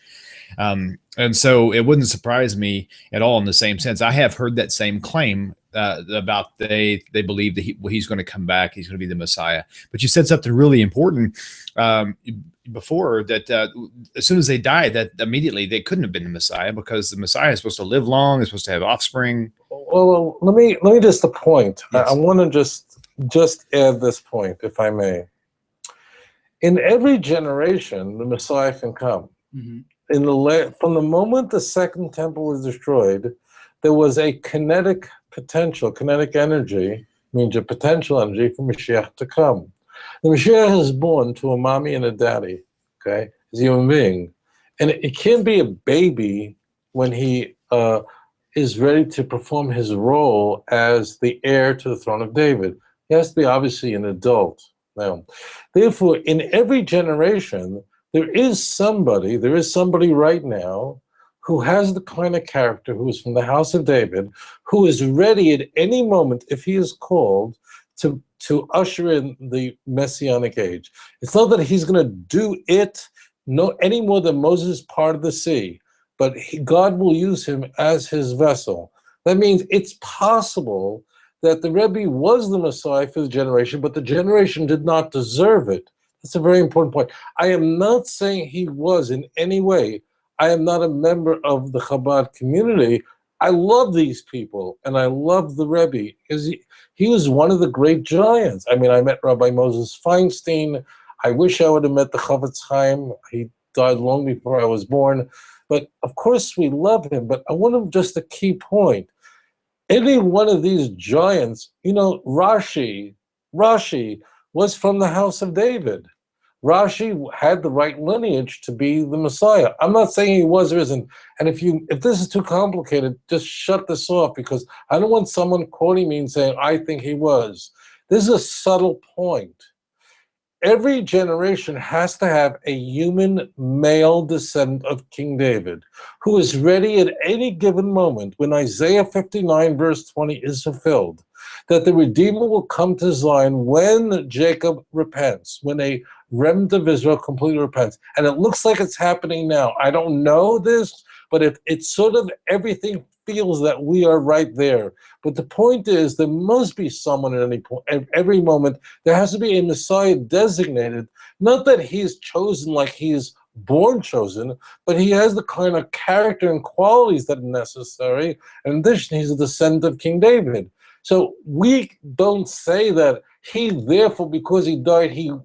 And so it wouldn't surprise me at all in the same sense. I have heard that same claim about they believe that he's going to come back. He's going to be the Messiah. But you said something really important before, that as soon as they die, that immediately they couldn't have been the Messiah, because the Messiah is supposed to live long, is supposed to have offspring. Well, let me just a point. Yes. I want to just add this point, if I may. In every generation, the Messiah can come. Mm-hmm. From the moment the second temple was destroyed, there was a kinetic energy, means a potential energy for Mashiach to come. The Mashiach is born to a mommy and a daddy, okay, as a human being. And it can't be a baby when he is ready to perform his role as the heir to the throne of David. He has to be obviously an adult. Now, therefore, in every generation, there is somebody right now who has the kind of character, who is from the house of David, who is ready at any moment, if he is called, to usher in the Messianic age. It's not that he's going to do it any more than Moses parted the sea, but God will use him as his vessel. That means it's possible that the Rebbe was the Messiah for the generation, but the generation did not deserve it. That's a very important point. I am not saying he was in any way. I am not a member of the Chabad community. I love these people, and I love the Rebbe, because he was one of the great giants. I mean, I met Rabbi Moses Feinstein. I wish I would have met the Chavetz Chaim. He died long before I was born. But of course we love him. But I want to just a key point. Any one of these giants, Rashi was from the house of David. Rashi had the right lineage to be the Messiah. I'm not saying he was or isn't. And if this is too complicated, just shut this off, because I don't want someone quoting me and saying, I think he was. This is a subtle point. Every generation has to have a human male descendant of King David who is ready at any given moment, when Isaiah 59 verse 20 is fulfilled, that the Redeemer will come to Zion when Jacob repents, when a remnant of Israel completely repents. And it looks like it's happening now. I don't know this, but it's sort of everything feels that we are right there. But the point is, there must be someone at any point, at every moment. There has to be a Messiah designated, not that he's chosen like he's born chosen, but he has the kind of character and qualities that are necessary. In addition, he's a descendant of King David. So we don't say that he, therefore, because he died, he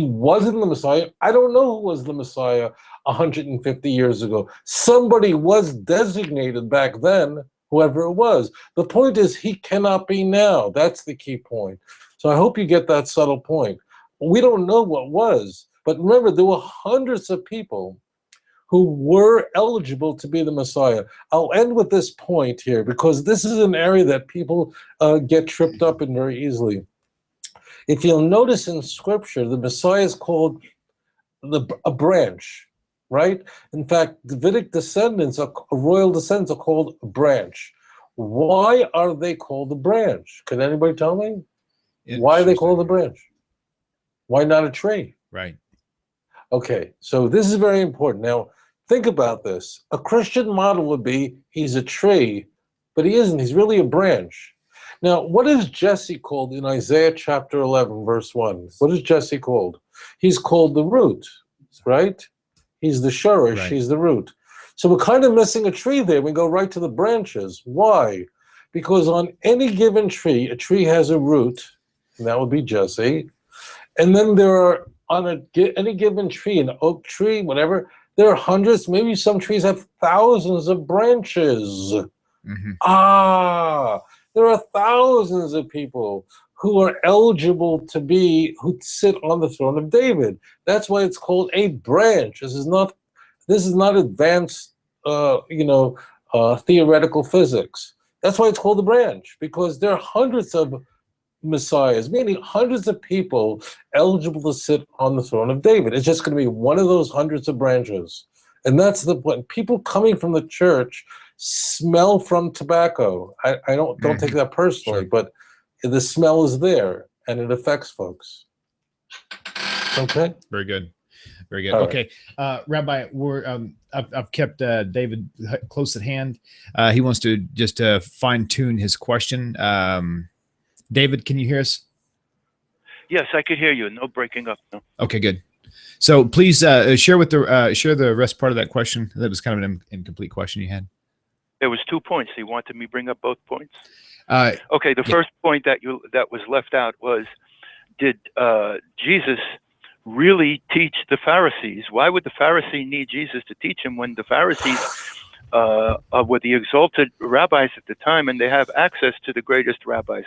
wasn't the Messiah. I don't know who was the Messiah 150 years ago. Somebody was designated back then, whoever it was. The point is, he cannot be now. That's the key point. So I hope you get that subtle point. We don't know what was, but remember, there were hundreds of people who were eligible to be the Messiah. I'll end with this point here, because this is an area that people get tripped up in very easily. If you'll notice in Scripture, the Messiah is called a branch, right? In fact, Davidic descendants, royal descendants, are called a branch. Why are they called a branch? Can anybody tell me? Why are they called a branch? Why not a tree? Right. Okay, so this is very important. Now, think about this. A Christian model would be, he's a tree, but he isn't. He's really a branch. Now, what is Jesse called in Isaiah chapter 11, verse 1? What is Jesse called? He's called the root, right? He's the shurish, right. He's the root. So we're kind of missing a tree there. We go right to the branches. Why? Because on any given tree, a tree has a root, and that would be Jesse. And then there are, any given tree, an oak tree, whatever, there are hundreds, maybe some trees have thousands of branches. There are thousands of people who are eligible who sit on the throne of David. That's why it's called a branch. This is not advanced, theoretical physics. That's why it's called a branch, because there are hundreds of messiahs, meaning hundreds of people eligible to sit on the throne of David. It's just going to be one of those hundreds of branches. And that's the point. People coming from the church smell from tobacco. I don't take that personally, but the smell is there and it affects folks. Okay. Very good. Very good. All okay. Rabbi, I've kept David close at hand. He wants to just fine tune his question. David, can you hear us? Yes, I could hear you. No breaking up. No. Okay, good. So please share the rest part of that question. That was kind of an incomplete question you had. There was 2 points. He wanted me to bring up both points. Okay, the first point that was left out was, did Jesus really teach the Pharisees? Why would the Pharisee need Jesus to teach him when the Pharisees were the exalted rabbis at the time, and they have access to the greatest rabbis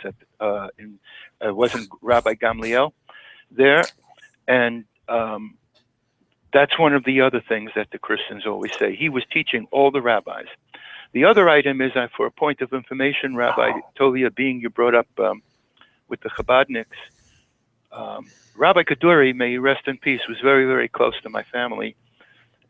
wasn't Rabbi Gamliel there? And that's one of the other things that the Christians always say. He was teaching all the rabbis. The other item is, for a point of information, Rabbi Tovia, being you brought up with the Chabadniks, Rabbi Kaduri, may he rest in peace, was very, very close to my family.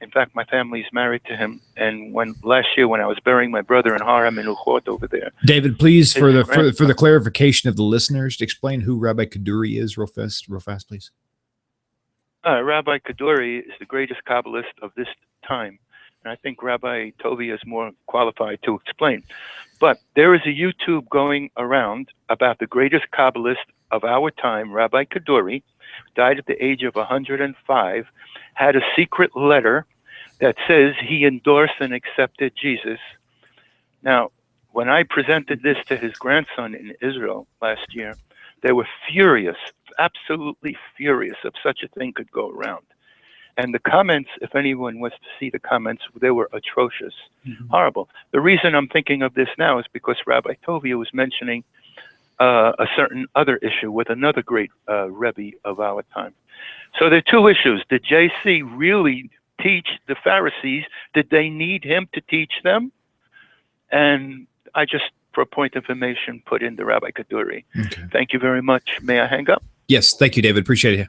In fact, my family is married to him. And last year, when I was burying my brother in Haram and Uchot over there, David, please, for the clarification of the listeners, explain who Rabbi Kaduri is real fast, please. Rabbi Kaduri is the greatest Kabbalist of this time. And I think Rabbi Tovia is more qualified to explain. But there is a YouTube going around about the greatest Kabbalist of our time, Rabbi Kaduri, died at the age of 105, had a secret letter that says he endorsed and accepted Jesus. Now, when I presented this to his grandson in Israel last year, they were furious, absolutely furious if such a thing could go around. And the comments, if anyone was to see the comments, they were atrocious, horrible. The reason I'm thinking of this now is because Rabbi Tovia was mentioning a certain other issue with another great Rebbe of our time. So there are two issues. Did JC really teach the Pharisees? Did they need him to teach them? And I just, for a point of information, put in the Rabbi Kaduri. Okay. Thank you very much. May I hang up? Yes, thank you, David. Appreciate it.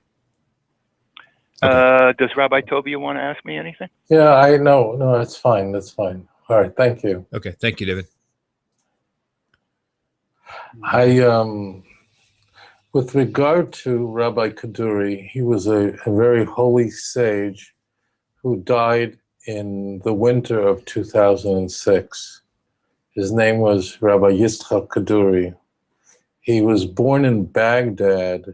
Okay. Does Rabbi Tovia want to ask me anything? Yeah, I know. No, that's fine. That's fine. All right. Thank you. Okay. Thank you, David. With regard to Rabbi Kaduri, he was a very holy sage who died in the winter of 2006. His name was Rabbi Yitzhak Kaduri. He was born in Baghdad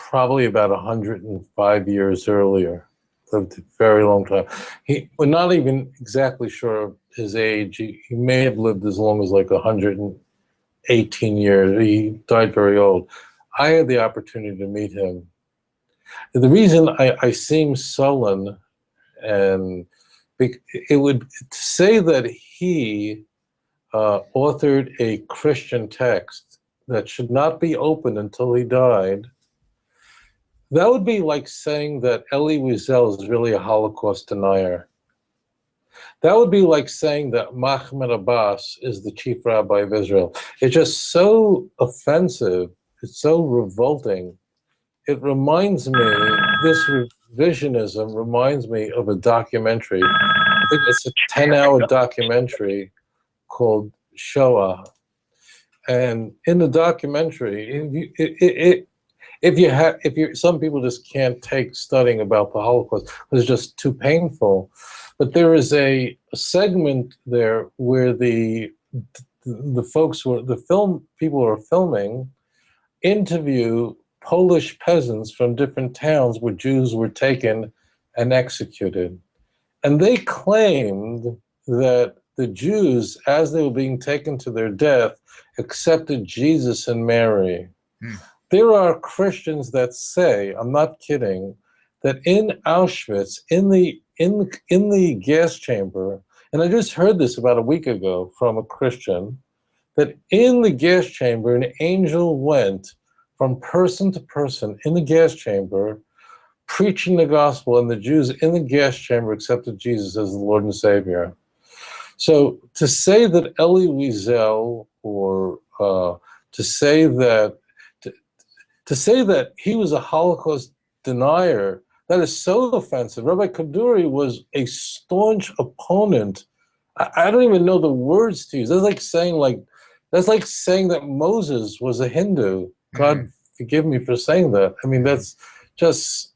probably about 105 years earlier. Lived a very long time. We're not even exactly sure of his age. He may have lived as long as like 118 years. He died very old. I had the opportunity to meet him. The reason I seem sullen, and it would to say that he authored a Christian text that should not be opened until he died. That would be like saying that Elie Wiesel is really a Holocaust denier. That would be like saying that Mahmoud Abbas is the chief rabbi of Israel. It's just so offensive. It's so revolting. It reminds me, this revisionism reminds me of a documentary. I think it's a 10-hour documentary called Shoah. And in the documentary, some people just can't take studying about the Holocaust. It's just too painful. But there is a segment there where the folks who are, people who are filming interview Polish peasants from different towns where Jews were taken and executed. And they claimed that the Jews, as they were being taken to their death, accepted Jesus and Mary. there are Christians that say, I'm not kidding, that in Auschwitz, in the gas chamber, and I just heard this about a week ago from a Christian, that in the gas chamber, an angel went from person to person in the gas chamber, preaching the gospel, and the Jews in the gas chamber accepted Jesus as the Lord and Savior. So to say that Elie Wiesel, or to say that he was a Holocaust denier, that is so offensive. Rabbi Kaduri was a staunch opponent. I don't even know the words to use. That's like saying that Moses was a Hindu. God forgive me for saying that. I mean, that's just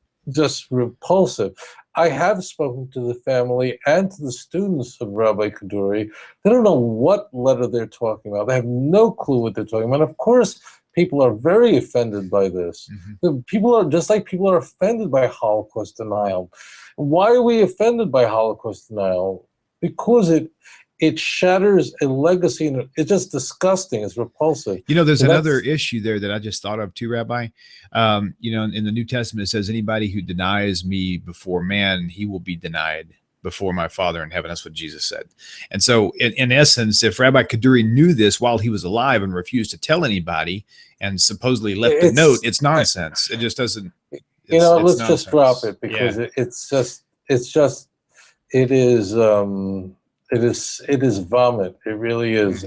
repulsive. I have spoken to the family and to the students of Rabbi Kaduri. They don't know what letter they're talking about. They have no clue what they're talking about. Of course, people are very offended by this. People are just like people are offended by Holocaust denial. Why are we offended by Holocaust denial? Because it shatters a legacy, and it's just disgusting. It's repulsive. You know, there's another issue there that I just thought of too, Rabbi. You know, in the New Testament, it says, anybody who denies me before man, he will be denied before my Father in heaven. That's what Jesus said. And so in essence, if Rabbi Kaduri knew this while he was alive and refused to tell anybody and supposedly left a note, it's nonsense. It just doesn't. You know, let's just drop it, because it is vomit. It really is.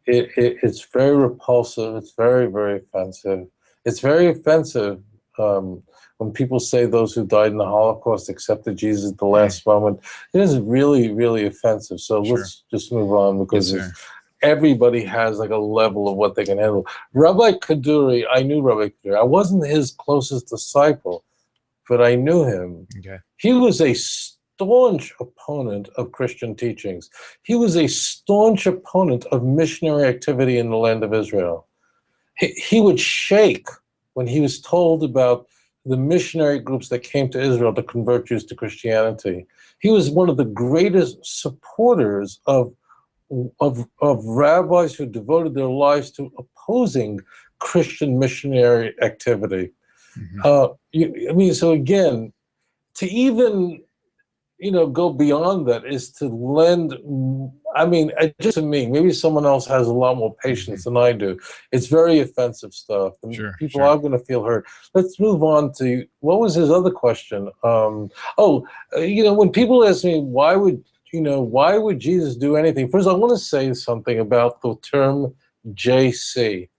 It's very repulsive. It's very, very offensive. It's very offensive when people say those who died in the Holocaust accepted Jesus at the last moment. It is really, really offensive. So let's just move on, because everybody has like a level of what they can handle. Rabbi Kaduri, I knew Rabbi Kaduri. I wasn't his closest disciple, but I knew him. He was a staunch opponent of Christian teachings. He was a staunch opponent of missionary activity in the land of Israel. He would shake when he was told about the missionary groups that came to Israel to convert Jews to Christianity. He was one of the greatest supporters of rabbis who devoted their lives to opposing Christian missionary activity. I mean, so again, to even go beyond that is to lend, I mean, just to me, maybe someone else has a lot more patience than I do. It's very offensive stuff. And people are going to feel hurt. Let's move on to, what was his other question? When people ask me, why would Jesus do anything? First, I want to say something about the term JC.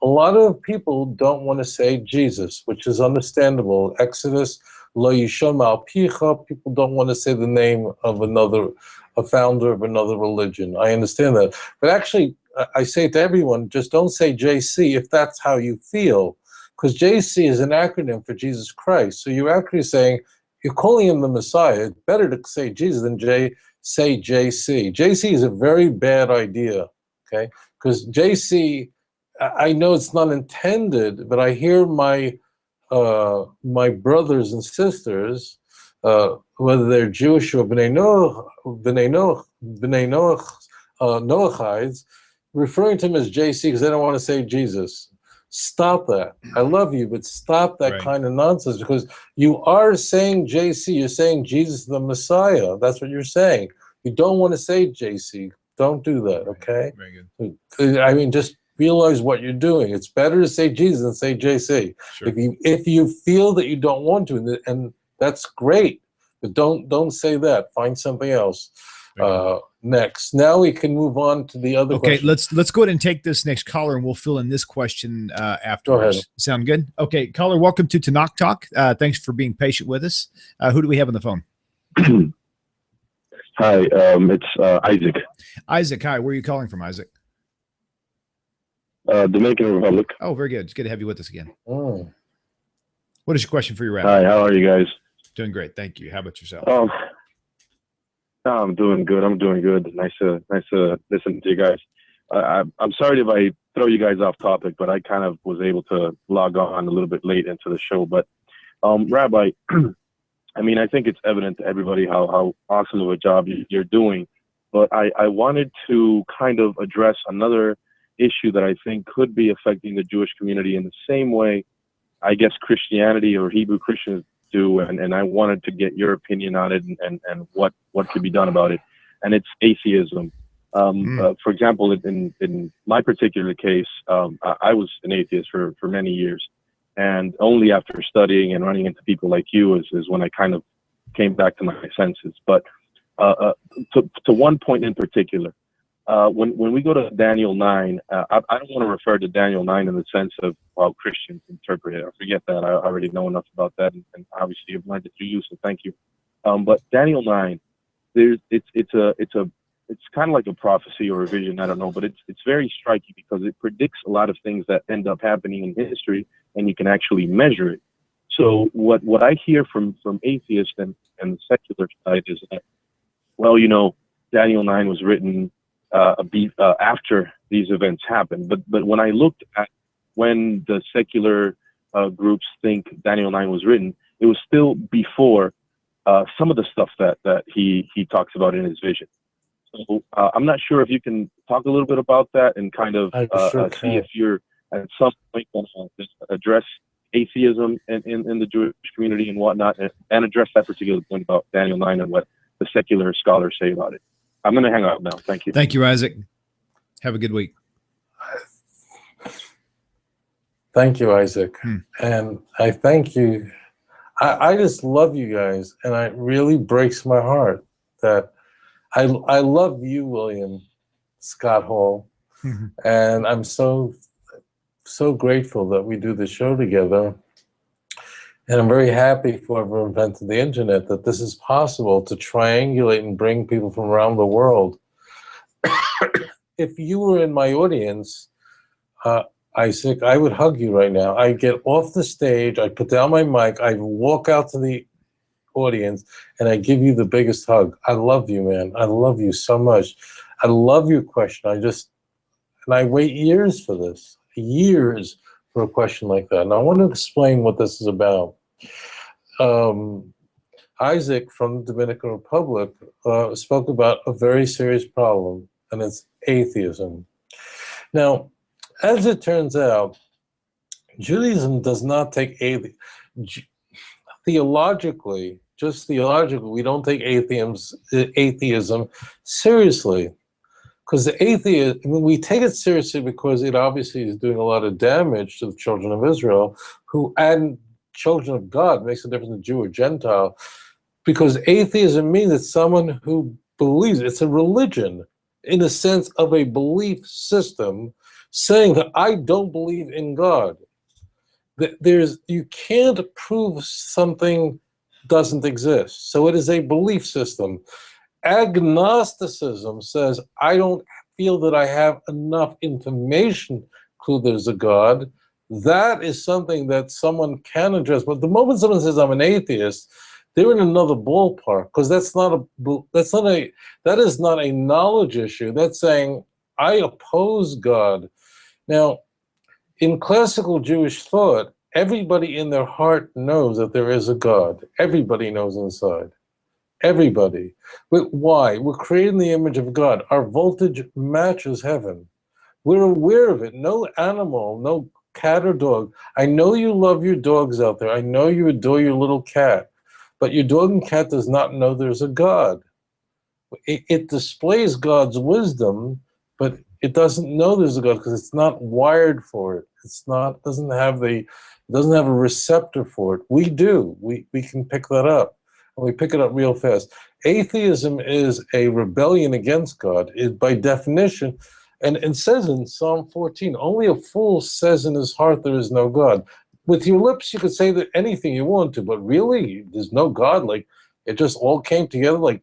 A lot of people don't want to say Jesus, which is understandable. Exodus, Lo Yishom Al Picha, people don't want to say the name of a founder of another religion. I understand that. But actually, I say to everyone, just don't say JC if that's how you feel, because JC is an acronym for Jesus Christ. So you're actually saying, you're calling him the Messiah. It's better to say Jesus than say JC. JC is a very bad idea, okay? Because JC, I know it's not intended, but I hear my brothers and sisters, whether they're Jewish or B'nai Noachides, referring to him as JC because they don't want to say Jesus. Stop that. I love you, but stop that kind of nonsense, because you are saying JC. You're saying Jesus the Messiah. That's what you're saying. You don't want to say JC. Don't do that, okay? Very good. I mean, just realize what you're doing. It's better to say Jesus than say JC. If you feel that you don't want to, and that's great, but don't say that. Find something else. Next. Now we can move on to the other question. Let's go ahead and take this next caller, and we'll fill in this question afterwards. Go ahead. Sound good? Okay, caller, welcome to Tanakh Talk. Thanks for being patient with us. Who do we have on the phone? Hi, it's Isaac. Isaac, hi. Where are you calling from, Isaac? Dominican Republic. Oh, very good. It's good to have you with us again. Oh. What is your question for your rabbi? Hi, how are you guys? Doing great, thank you. How about yourself? I'm doing good. Nice to listen to you guys. I'm sorry if I throw you guys off topic, but I kind of was able to log on a little bit late into the show. But Rabbi, I mean, I think it's evident to everybody how awesome of a job you're doing. But I wanted to kind of address another issue that I think could be affecting the Jewish community in the same way, I guess, Christianity or Hebrew Christians do, and I wanted to get your opinion on it and what could be done about it. And it's atheism. For example, in my particular case, I was an atheist for many years, and only after studying and running into people like you is when I kind of came back to my senses. But to one point in particular, when we go to Daniel 9, I don't want to refer to Daniel 9 in the sense of how Christians interpret it. I forget that. I already know enough about that, and obviously you've learned it through you, so thank you. But Daniel 9, it's kind of like a prophecy or a vision, I don't know, but it's very striking because it predicts a lot of things that end up happening in history, and you can actually measure it. So what I hear from atheists and the secular side is that, well, Daniel 9 was written after these events happened. But when I looked at when the secular groups think Daniel 9 was written, it was still before some of the stuff that he talks about in his vision. So I'm not sure if you can talk a little bit about that and kind of see if you're at some point going to address atheism in the Jewish community and whatnot, and address that particular point about Daniel 9 and what the secular scholars say about it. I'm going to hang up now. Thank you. Thank you, Isaac. Have a good week. Thank you, Isaac. And I thank you. I just love you guys, and it really breaks my heart that I love you, William Scott Hall, and I'm so grateful that we do the show together. And I'm very happy for whoever invented the internet that this is possible to triangulate and bring people from around the world. If you were in my audience, Isaac, I would hug you right now. I'd get off the stage, I'd put down my mic, I'd walk out to the audience, and I'd give you the biggest hug. I love you, man. I love you so much. I love your question. And I wait years for this, years for a question like that. And I want to explain what this is about. Isaac from the Dominican Republic spoke about a very serious problem, and it's atheism. Now, as it turns out, Judaism does not take theologically, we don't take atheism seriously. Because we take it seriously because it obviously is doing a lot of damage to the children of Israel, and children of God. Makes a difference in Jew or Gentile. Because atheism means it's someone who believes, it's a religion in the sense of a belief system saying that I don't believe in God. You can't prove something doesn't exist. So it is a belief system. Agnosticism says, I don't feel that I have enough information to conclude there's a God. That is something that someone can address. But the moment someone says, I'm an atheist, they're in another ballpark, because that is not a knowledge issue. That's saying, I oppose God. Now, in classical Jewish thought, everybody in their heart knows that there is a God. Everybody knows inside. Everybody. But why? We're created in the image of God. Our voltage matches heaven. We're aware of it. No animal, no cat or dog. I know you love your dogs out there. I know you adore your little cat. But your dog and cat does not know there's a God. It displays God's wisdom, but it doesn't know there's a God because it's not wired for it. Doesn't have a receptor for it. We do. We can pick that up. And we pick it up real fast. Atheism is a rebellion against God, by definition. And it says in Psalm 14, only a fool says in his heart there is no God. With your lips, you could say that anything you want to, but really, there's no God. Like, it just all came together. Like,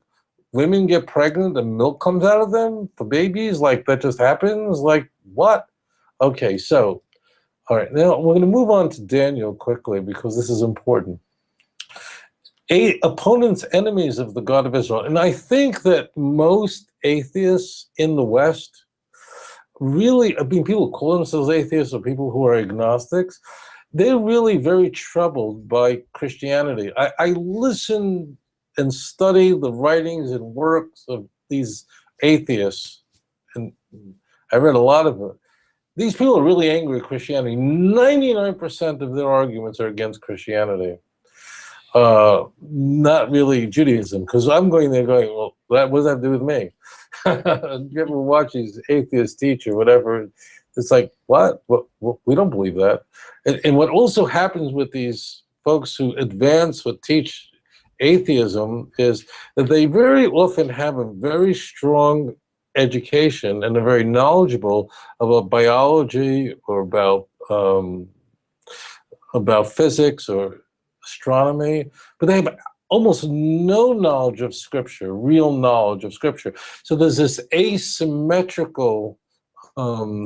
women get pregnant and milk comes out of them for babies. Like, that just happens. Like, what? Okay, so, all right. Now, we're going to move on to Daniel quickly because this is important. Opponents, enemies of the God of Israel. And I think that most atheists in the West really, people who call themselves atheists or people who are agnostics, they're really very troubled by Christianity. I listen and study the writings and works of these atheists, and I read a lot of it. these people are really angry at Christianity. 99% of their arguments are against Christianity. Not really Judaism, because I'm going there going, well, what does that do with me? You ever watch these atheist teach or whatever? It's like, what? We don't believe that. And what also happens with these folks who advance or teach atheism is that they very often have a very strong education and are very knowledgeable about biology or about physics or astronomy, but they have almost no knowledge of Scripture, real knowledge of Scripture. So there's this asymmetrical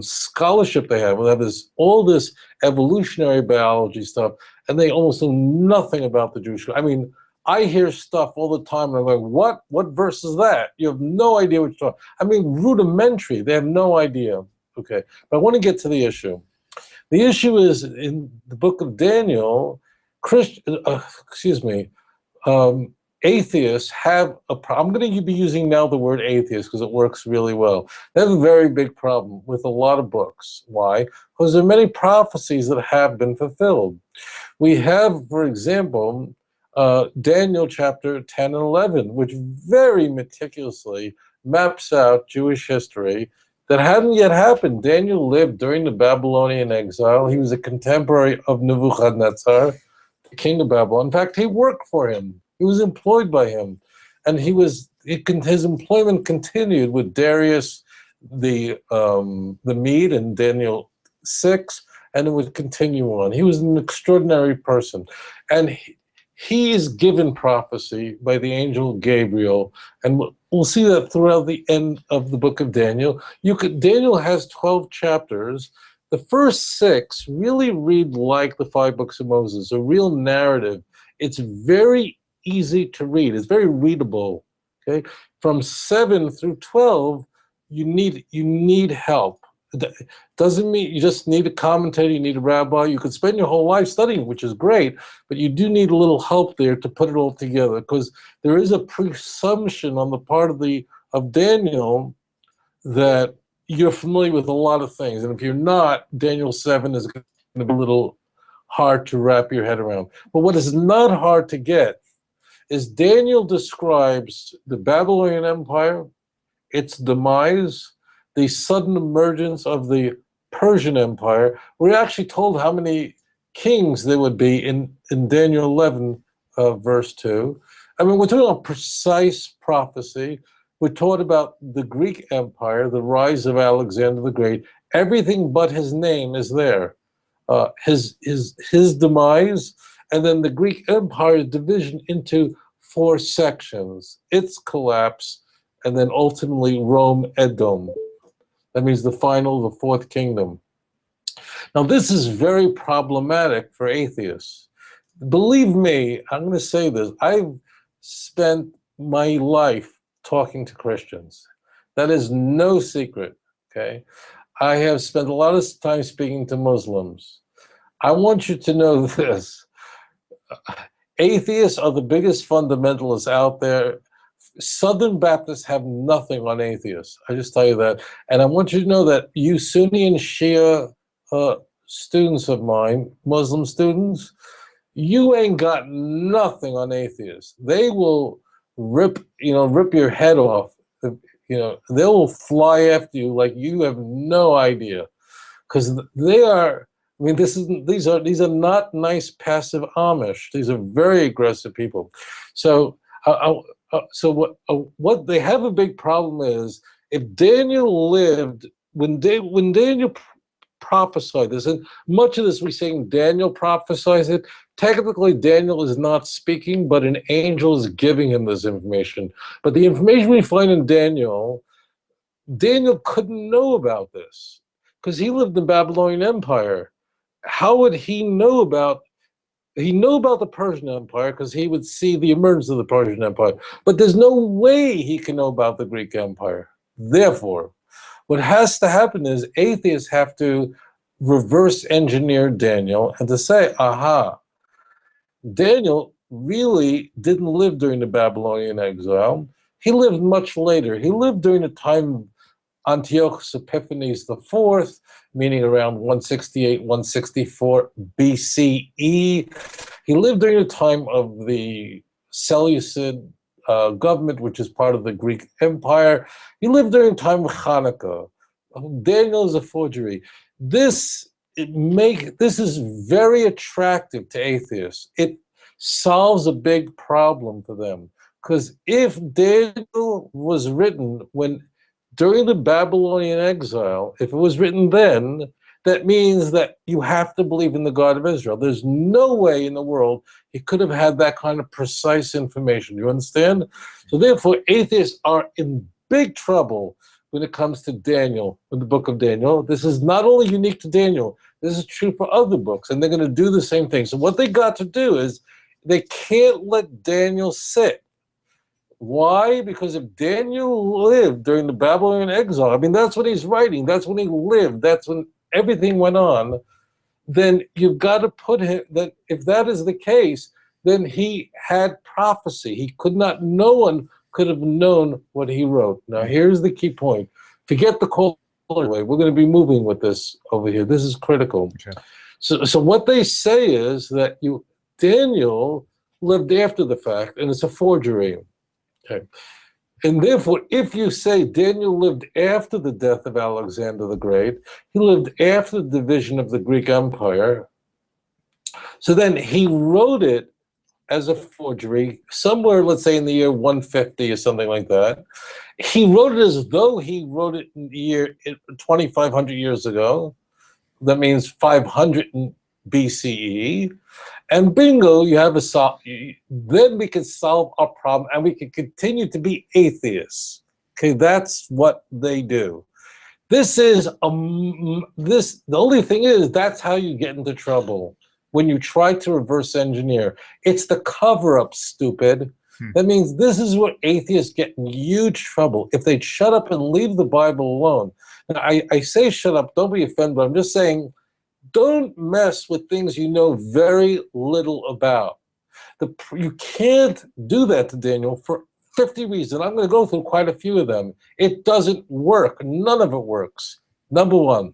scholarship they have. They have all this evolutionary biology stuff, and they almost know nothing about the Jewish. I mean, I hear stuff all the time, and I'm like, what? What verse is that? You have no idea what you're talking. I mean, rudimentary. They have no idea. Okay, but I want to get to the issue. The issue is in the book of Daniel. Atheists have a problem. I'm going to be using now the word atheist because it works really well. They have a very big problem with a lot of books. Why? Because there are many prophecies that have been fulfilled. We have, for example, Daniel chapter 10 and 11, which very meticulously maps out Jewish history that hadn't yet happened. Daniel lived during the Babylonian exile. He was a contemporary of Nebuchadnezzar, the king of Babylon. In fact, he worked for him. He was employed by him. And his employment continued with Darius the Mede in Daniel 6, and it would continue on. He was an extraordinary person. And he is given prophecy by the angel Gabriel, and we'll see that throughout the end of the book of Daniel. Daniel has 12 chapters. The first 6 really read like the 5 books of Moses, a real narrative. It's very easy to read. It's very readable. Okay, from 7 through 12, you need help. It doesn't mean you just need a commentator, you need a rabbi. You could spend your whole life studying, which is great, but you do need a little help there to put it all together, because there is a presumption on the part of Daniel that you're familiar with a lot of things. And if you're not, Daniel 7 is going to be a little hard to wrap your head around. But what is not hard to get is Daniel describes the Babylonian Empire, its demise, the sudden emergence of the Persian Empire. We're actually told how many kings there would be in Daniel 11, verse 2. I mean, we're talking about precise prophecy. We're taught about the Greek Empire, the rise of Alexander the Great. Everything but his name is there. His demise, and then the Greek Empire's division into 4 sections, its collapse, and then ultimately Rome, Edom. That means the final, the 4th kingdom. Now, this is very problematic for atheists. Believe me, I'm going to say this. I've spent my life talking to Christians. That is no secret, okay? I have spent a lot of time speaking to Muslims. I want you to know this. Atheists are the biggest fundamentalists out there. Southern Baptists have nothing on atheists. I just tell you that. And I want you to know that you Sunni and Shia students of mine, Muslim students, you ain't got nothing on atheists. They will rip your head off. They will fly after you like you have no idea, because they are. I mean, these are not nice passive Amish. These are very aggressive people. So what they have a big problem is, if Daniel lived when Daniel prophesied this, and much of this we're saying Daniel prophesied it. Technically, Daniel is not speaking, but an angel is giving him this information. But the information we find in Daniel couldn't know about this because he lived in the Babylonian Empire. How would he know about? He knew about the Persian Empire because he would see the emergence of the Persian Empire. But there's no way he can know about the Greek Empire. Therefore, what has to happen is atheists have to reverse engineer Daniel and to say, aha, Daniel really didn't live during the Babylonian exile. He lived much later. He lived during the time of Antiochus Epiphanes IV meaning around 168, 164 BCE. He lived during the time of the Seleucid government, which is part of the Greek Empire. He lived during the time of Hanukkah. Daniel is a forgery. This is very attractive to atheists. It solves a big problem for them. Because if Daniel was written during the Babylonian exile, if it was written then, that means that you have to believe in the God of Israel. There's no way in the world he could have had that kind of precise information. You understand? So therefore, atheists are in big trouble when it comes to Daniel, in the book of Daniel. This is not only unique to Daniel, this is true for other books, and they're going to do the same thing. So what they got to do is they can't let Daniel sit. Why? Because if Daniel lived during the Babylonian exile, I mean, that's when he's writing, that's when he lived, that's when everything went on, then you've got to put him, that if that is the case, then he had prophecy. No one could have known what he wrote. Now, here's the key point. Forget the color way. We're going to be moving with this over here. This is critical. Okay. So what they say is that Daniel lived after the fact, and it's a forgery. Okay. And therefore, if you say Daniel lived after the death of Alexander the Great, he lived after the division of the Greek Empire, so then he wrote it as a forgery, somewhere, let's say in the year 150 or something like that. He wrote it as though he wrote it in the year 2,500 years ago. That means 500 BCE. And bingo, you have then we can solve our problem and we can continue to be atheists. Okay, that's what they do. The only thing is, that's how you get into trouble. When you try to reverse engineer, it's the cover-up, stupid. That means this is where atheists get in huge trouble. If they'd shut up and leave the Bible alone. Now, I say shut up, don't be offended, but I'm just saying, don't mess with things you know very little about. You can't do that to Daniel for 50 reasons. I'm going to go through quite a few of them. It doesn't work. None of it works. Number one,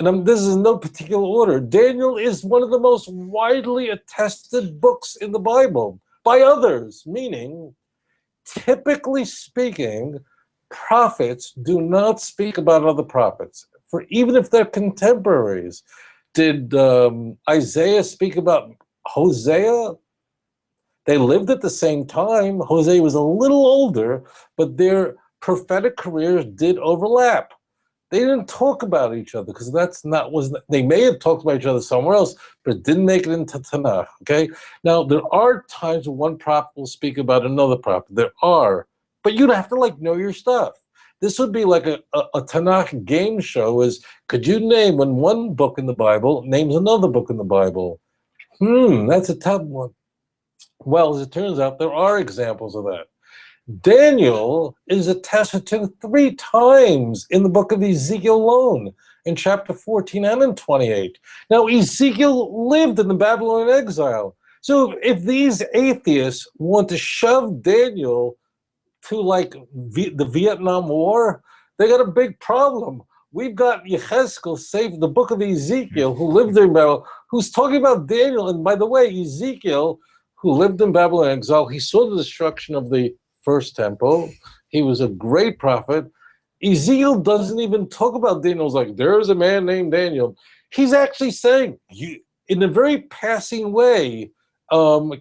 and this is in no particular order, Daniel is one of the most widely attested books in the Bible by others, meaning, typically speaking, prophets do not speak about other prophets, even if they're contemporaries. Did Isaiah speak about Hosea? They lived at the same time. Hosea was a little older, but their prophetic careers did overlap. They didn't talk about each other because they may have talked about each other somewhere else, but it didn't make it into Tanakh, okay? Now, there are times when one prophet will speak about another prophet. There are, but you'd have to know your stuff. This would be like a Tanakh game show could you name when one book in the Bible names another book in the Bible? That's a tough one. Well, as it turns out, there are examples of that. Daniel is attested to 3 times in the book of Ezekiel alone, in chapter 14 and in 28. Now, Ezekiel lived in the Babylonian exile. So if these atheists want to shove Daniel to the Vietnam War, they got a big problem. We've got Yechezkel, the book of Ezekiel, who lived in Babylon, who's talking about Daniel. And by the way, Ezekiel, who lived in Babylon exile, he saw the destruction of the first temple. He was a great prophet. Ezekiel doesn't even talk about Daniel. It's like, there's a man named Daniel. He's actually saying, in a very passing way, sort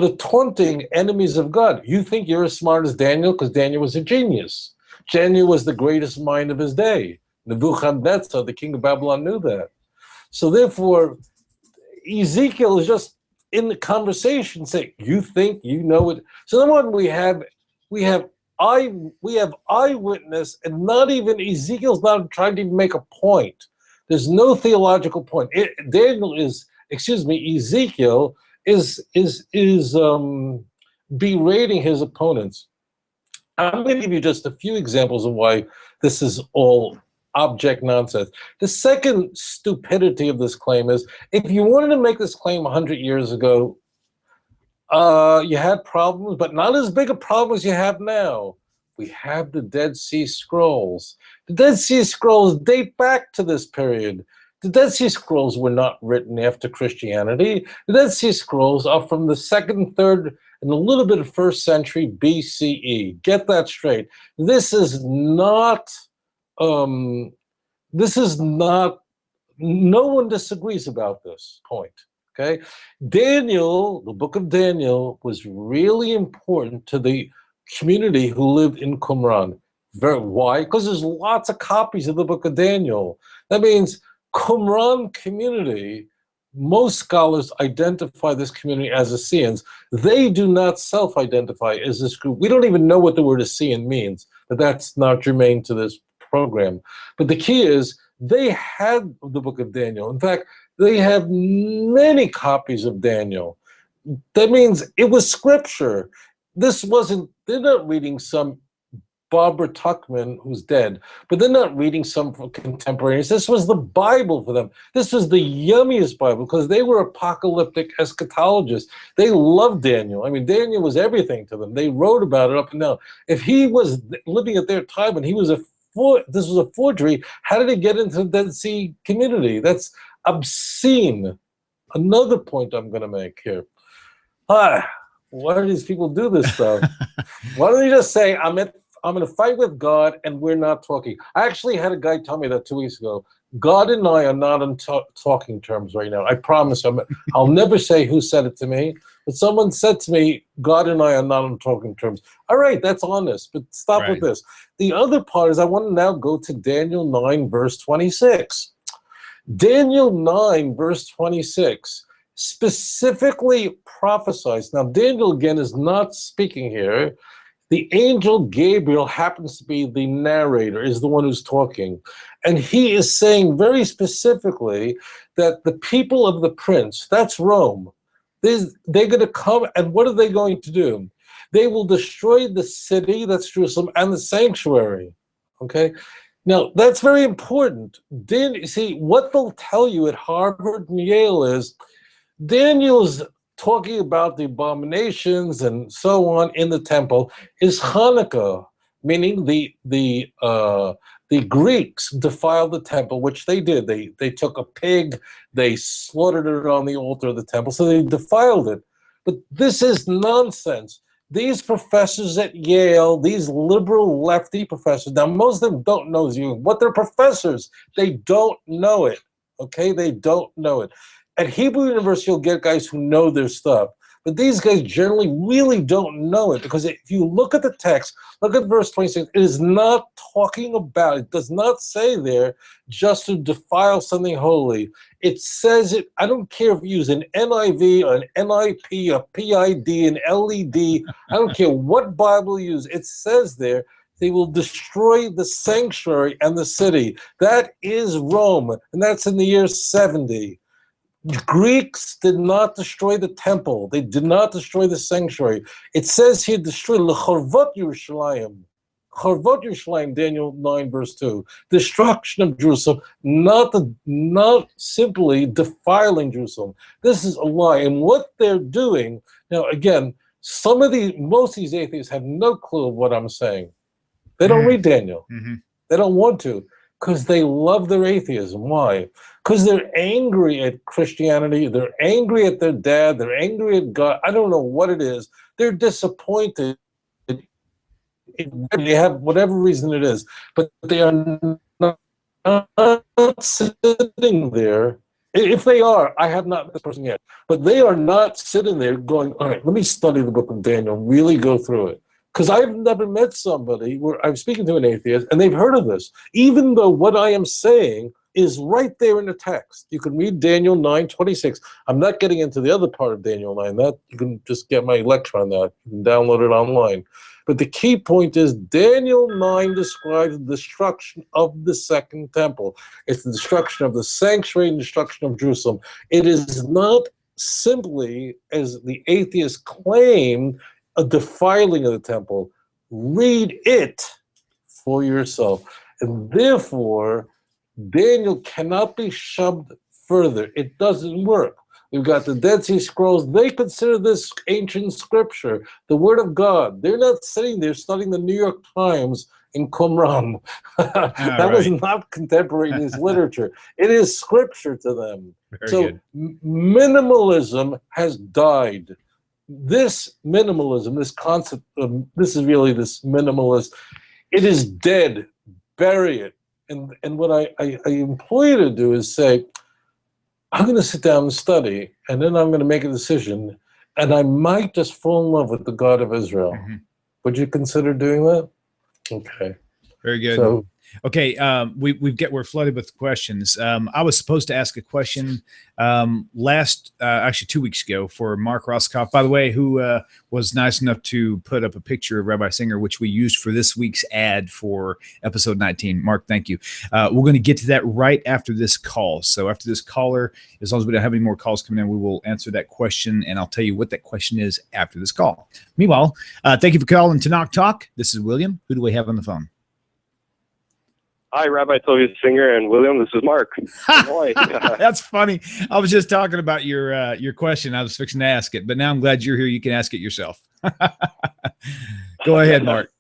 of taunting enemies of God. You think you're as smart as Daniel because Daniel was a genius. Daniel was the greatest mind of his day. Nebuchadnezzar, the king of Babylon, knew that. So therefore, Ezekiel is just in the conversation saying, you think you know it. So then what we have eyewitness, and not even Ezekiel's not trying to even make a point. There's no theological point. Ezekiel is berating his opponents. I'm going to give you just a few examples of why this is all object nonsense. The second stupidity of this claim is, if you wanted to make this claim 100 years ago, you had problems, but not as big a problem as you have now. We have the Dead Sea Scrolls. The Dead Sea Scrolls date back to this period. The Dead Sea Scrolls were not written after Christianity. The Dead Sea Scrolls are from the 2nd, 3rd, and a little bit of 1st century BCE. Get that straight. This is not, no one disagrees about this point, okay? Daniel, the book of Daniel, was really important to the community who lived in Qumran. Why? Because there's lots of copies of the book of Daniel. That means Qumran community, most scholars identify this community as Essenes. They do not self-identify as this group. We don't even know what the word Essene means, but that's not germane to this program. But the key is they had the book of Daniel. In fact, they have many copies of Daniel. That means it was scripture. This wasn't, they're not reading some Barbara Tuchman, who's dead, but they're not reading some contemporaries. This was the Bible for them. This was the yummiest Bible because they were apocalyptic eschatologists. They loved Daniel. I mean, Daniel was everything to them. They wrote about it up and down. If he was living at their time and he was this was a forgery, how did he get into the Dead Sea community? That's obscene. Another point I'm going to make here. Why do these people do this stuff? Why don't you just say, I'm going to fight with God and we're not talking? I actually had a guy tell me that 2 weeks ago. God and I are not on talking terms right now. I promise. I'll never say who said it to me, but someone said to me, God and I are not on talking terms. All right, that's honest, but stop with this. The other part is I want to now go to Daniel 9, verse 26. Daniel 9, verse 26 specifically prophesies. Now, Daniel, again, is not speaking here. The angel Gabriel happens to be the narrator, is the one who's talking. And he is saying very specifically that the people of the prince, that's Rome, they're going to come, and what are they going to do? They will destroy the city, that's Jerusalem, and the sanctuary, okay? Now, that's very important. See, what they'll tell you at Harvard and Yale is Daniel's talking about the abominations and so on in the temple is Hanukkah, meaning the Greeks defiled the temple, which they did. They took a pig, they slaughtered it on the altar of the temple, so they defiled it. But this is nonsense. These professors at Yale, these liberal lefty professors, now most of them don't know you, but they're professors. They don't know it, okay? They don't know it. At Hebrew University, you'll get guys who know their stuff, but these guys generally really don't know it, because if you look at the text, look at verse 26, it is not talking about, it does not say there just to defile something holy. It says it, I don't care if you use an NIV, or an NIP, a PID, an LED, I don't care what Bible you use, it says there, they will destroy the sanctuary and the city. That is Rome, and that's in the year 70. Greeks did not destroy the temple. They did not destroy the sanctuary. It says here, destroy l'chorvot Yerushalayim. Chorvot Yerushalayim, Daniel 9, verse 2. Destruction of Jerusalem, not simply defiling Jerusalem. This is a lie. And what they're doing, now again, most of these atheists have no clue of what I'm saying. They don't read Daniel. Mm-hmm. They don't want to, because they love their atheism. Why? Because they're angry at Christianity, they're angry at their dad, they're angry at God. I don't know what it is. They're disappointed. They have whatever reason it is, but they are not sitting there. If they are, I have not met this person yet, but they are not sitting there going, all right, let me study the book of Daniel, really go through it. Because I've never met somebody where I'm speaking to an atheist and they've heard of this, even though what I am saying is right there in the text. You can read Daniel 9:26. I'm not getting into the other part of Daniel 9. That you can just get my lecture on that. You can download it online. But the key point is Daniel 9 describes the destruction of the second temple. It's the destruction of the sanctuary and destruction of Jerusalem. It is not simply, as the atheists claim, a defiling of the temple. Read it for yourself. And therefore, Daniel cannot be shoved further. It doesn't work. We've got the Dead Sea Scrolls. They consider this ancient scripture, the Word of God. They're not sitting there studying the New York Times in Qumran. That was not contemporaneous literature. It is scripture to them. Very minimalism has died. This minimalism, this concept of, this is really this minimalist, it is dead. Bury it. And what I implore you to do is say, I'm going to sit down and study, and then I'm going to make a decision, and I might just fall in love with the God of Israel. Would you consider doing that? Okay. Very good. So, okay, we're flooded with questions. I was supposed to ask a question actually 2 weeks ago for Mark Roskoff, by the way, who was nice enough to put up a picture of Rabbi Singer, which we used for this week's ad for episode 19. Mark, thank you. We're going to get to that right after this call. So after this caller, as long as we don't have any more calls coming in, we will answer that question, and I'll tell you what that question is after this call. Meanwhile, thank you for calling Tanakh Talk. This is William. Who do we have on the phone? Hi, Rabbi Tovia Singer and William. This is Mark. Boy. That's funny. I was just talking about your question. I was fixing to ask it, but now I'm glad you're here. You can ask it yourself. Go ahead, Mark.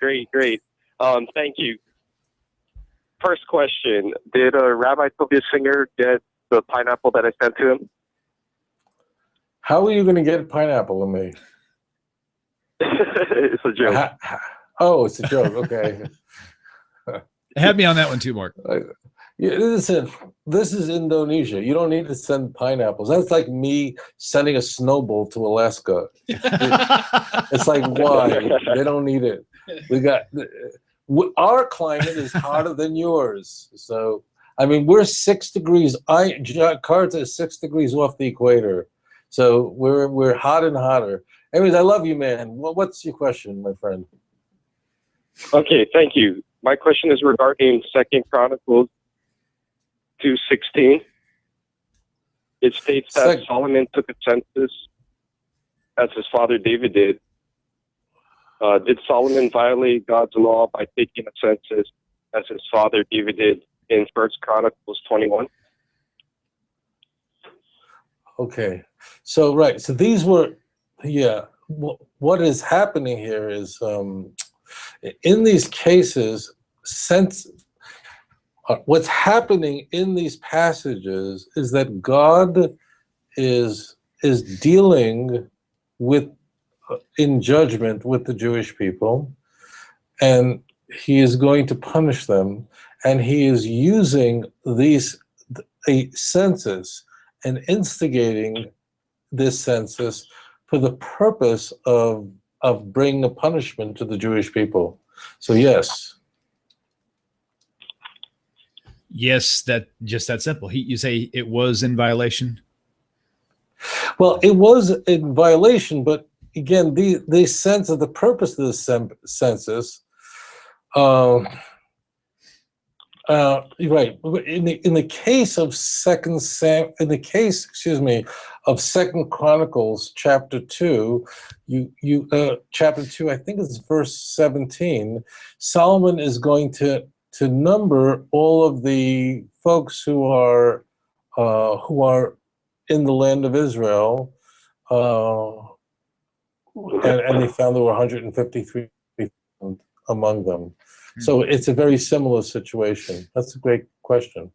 Great. Thank you. First question: did Rabbi Tovia Singer get the pineapple that I sent to him? How are you going to get a pineapple in me? It's a joke. Oh, it's a joke. Okay. Have me on that one too, Mark. Listen, this is Indonesia. You don't need to send pineapples. That's like me sending a snowball to Alaska. It's like, why? They don't need it. Our climate is hotter than yours. So, I mean, we're 6 degrees. Jakarta is 6 degrees off the equator. So we're hot and hotter. Anyways, I love you, man. What's your question, my friend? Okay, thank you. My question is regarding 2 Chronicles 2:16. It states that Solomon took a census as his father David did. Did Solomon violate God's law by taking a census as his father David did in 1 Chronicles 21? Okay. So, right. So these were, what is happening here is, in these cases, what's happening in these passages is that God is dealing with, in judgment with the Jewish people, and he is going to punish them, and he is using a census and instigating this census for the purpose of bringing a punishment to the Jewish people. So yes. Yes, that simple. You say it was in violation? Well, it was in violation, but again, the sense of the purpose of the census, right. In the case of of 2 Chronicles chapter 2, chapter 2, I think it's verse 17. Solomon is going to number all of the folks who are in the land of Israel, and they found there were 153 among them. So it's a very similar situation. That's a great question.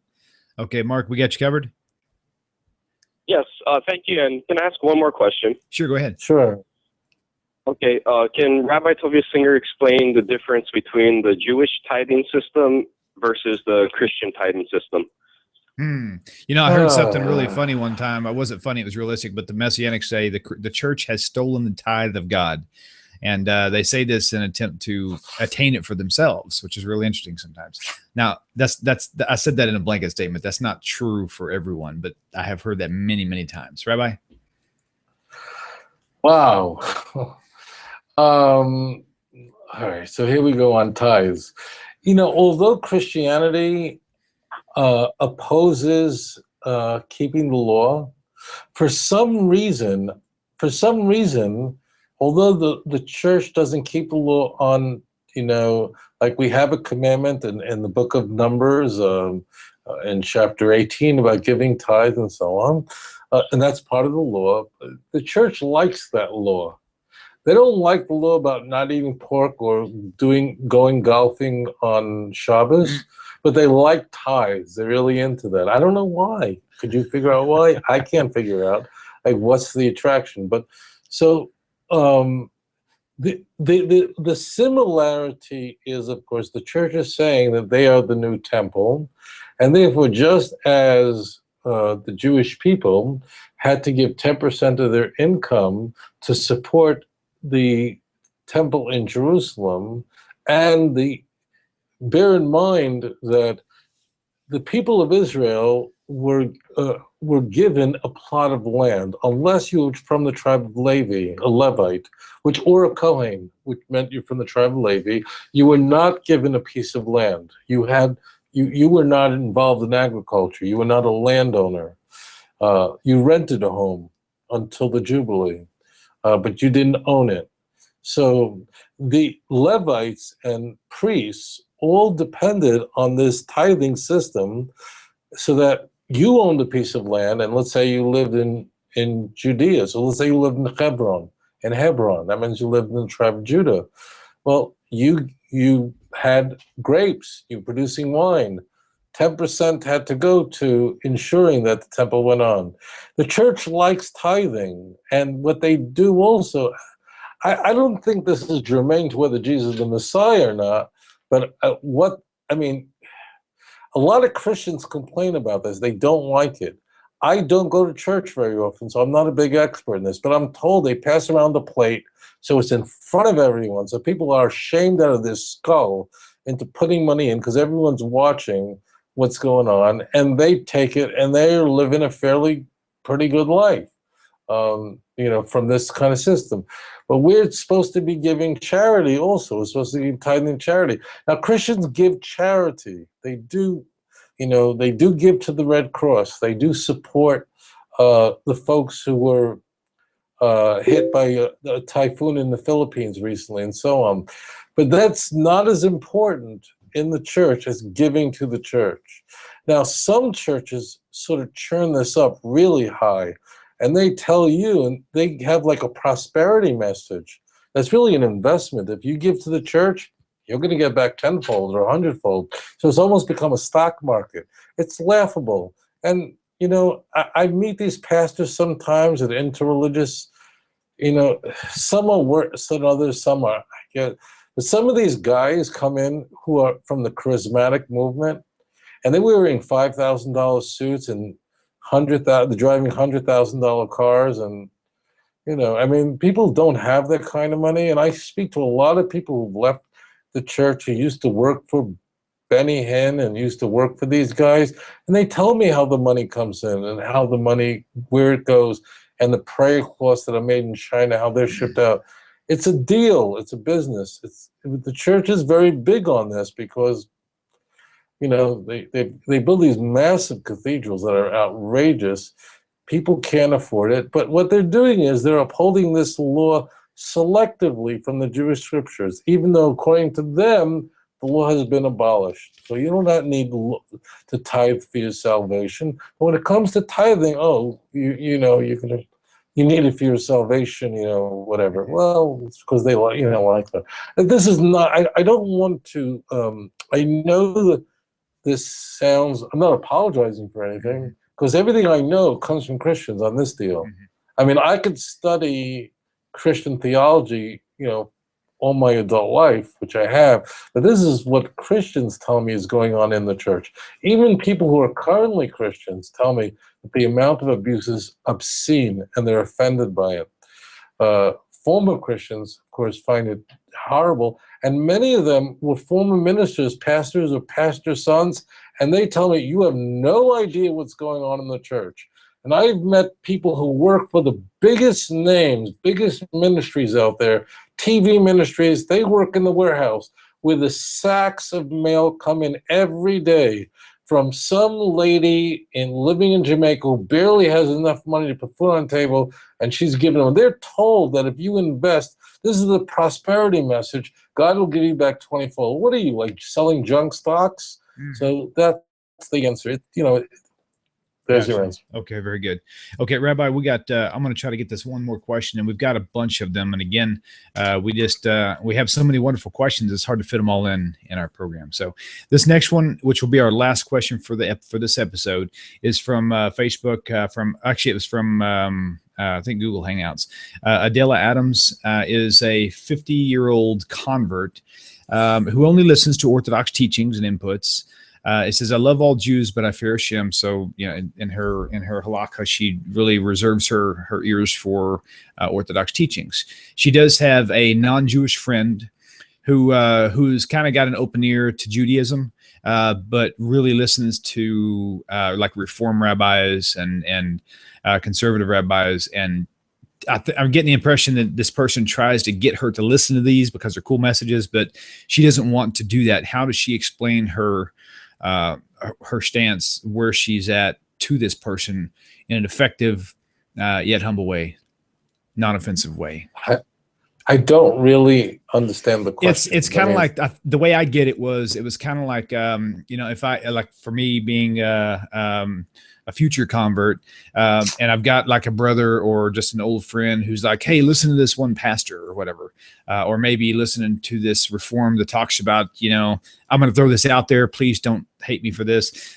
Okay, Mark, we got you covered? Yes, thank you. And can I ask one more question? Sure, go ahead. Sure. Okay, can Rabbi Tovia Singer explain the difference between the Jewish tithing system versus the Christian tithing system? I heard something really funny one time. It wasn't funny, it was realistic, but the Messianics say the church has stolen the tithe of God. And they say this in an attempt to attain it for themselves, which is really interesting sometimes. Now, I said that in a blanket statement. That's not true for everyone, but I have heard that many, many times. Rabbi? Wow. All right, so here we go on tithes. Although Christianity opposes keeping the law, for some reason, although the church doesn't keep the law on, like we have a commandment in the book of Numbers, in chapter 18 about giving tithe and so on, and that's part of the law. The church likes that law. They don't like the law about not eating pork or going golfing on Shabbos, but they like tithes. They're really into that. I don't know why. Could you figure out why? I can't figure out. Like, what's the attraction? But so the similarity is, of course, the church is saying that they are the new temple, and therefore, just as the Jewish people had to give 10% of their income to support the temple in Jerusalem, and bear in mind that the people of Israel were given a plot of land, unless you were from the tribe of Levi, a Levite, or a Kohen, which meant you're from the tribe of Levi. You were not given a piece of land. You were not involved in agriculture. You were not a landowner. You rented a home until the Jubilee, but you didn't own it. So the Levites and priests all depended on this tithing system, so that you owned a piece of land, and let's say you lived in Judea. So let's say you lived in Hebron. That means you lived in the tribe of Judah. Well, you had grapes, you were producing wine. 10% had to go to ensuring that the temple went on. The church likes tithing, and what they do also, I don't think this is germane to whether Jesus is the Messiah or not, but a lot of Christians complain about this. They don't like it. I don't go to church very often, so I'm not a big expert in this, but I'm told they pass around the plate, so it's in front of everyone, so people are shamed out of their skull into putting money in because everyone's watching what's going on, and they take it, and they're living a pretty good life, from this kind of system. But we're supposed to be giving charity also. We're supposed to be tithing charity. Now, Christians give charity. They do, they do give to the Red Cross. They do support the folks who were hit by a typhoon in the Philippines recently and so on. But that's not as important in the church as giving to the church. Now, some churches sort of churn this up really high, and they tell you, and they have like a prosperity message. That's really an investment. If you give to the church, you're going to get back tenfold or 100-fold. So it's almost become a stock market. It's laughable. And, I meet these pastors sometimes at interreligious, some are worse than others, some are, but some of these guys come in who are from the charismatic movement, and they're wearing $5,000 suits and they're driving $100,000 cars, and people don't have that kind of money. And I speak to a lot of people who've left the church who used to work for Benny Hinn and used to work for these guys, and they tell me how the money comes in and how the money, where it goes, and the prayer cloths that are made in China, how they're shipped out. It's a deal. It's a business. The church is very big on this because they build these massive cathedrals that are outrageous. People can't afford it. But what they're doing is they're upholding this law selectively from the Jewish scriptures, even though according to them, the law has been abolished. So you do not need to tithe for your salvation. But when it comes to tithing, you need it for your salvation, whatever. Well, it's because they like that. This is not, I don't want to, I know that this sounds, I'm not apologizing for anything, because everything I know comes from Christians on this deal. I mean, I could study Christian theology, all my adult life, which I have, but this is what Christians tell me is going on in the church. Even people who are currently Christians tell me that the amount of abuse is obscene and they're offended by it. Former Christians, of course, find it horrible, and many of them were former ministers, pastors or pastor sons, and they tell me, you have no idea what's going on in the church. And I've met people who work for the biggest names, biggest ministries out there, TV ministries. They work in the warehouse where the sacks of mail come in every day from some lady living in Jamaica who barely has enough money to put food on the table, and she's giving them. They're told that if you invest, this is the prosperity message, God will give you back 20-fold. What are you, like selling junk stocks? So that's the answer. There's your answer. Okay, very good. Okay, Rabbi, we got. I'm going to try to get this one more question, and we've got a bunch of them. And again, we have so many wonderful questions. It's hard to fit them all in our program. So this next one, which will be our last question for this episode, is from Facebook. It was from I think Google Hangouts. Adela Adams is a 50-year-old convert who only listens to Orthodox teachings and inputs. It says, I love all Jews, but I fear Hashem. So, in her halakha, she really reserves her ears for Orthodox teachings. She does have a non-Jewish friend who's kind of got an open ear to Judaism, but really listens to like Reform rabbis and conservative rabbis. And I'm getting the impression that this person tries to get her to listen to these because they're cool messages, but she doesn't want to do that. How does she explain her stance, where she's at, to this person in an effective yet humble way, non-offensive way? I don't really understand the question. It's kind of like the way I get it was kind of like if I like, for me being a future convert, and I've got like a brother or just an old friend who's like, hey, listen to this one pastor or whatever, or maybe listening to this reform that talks about, I'm going to throw this out there. Please don't hate me for this.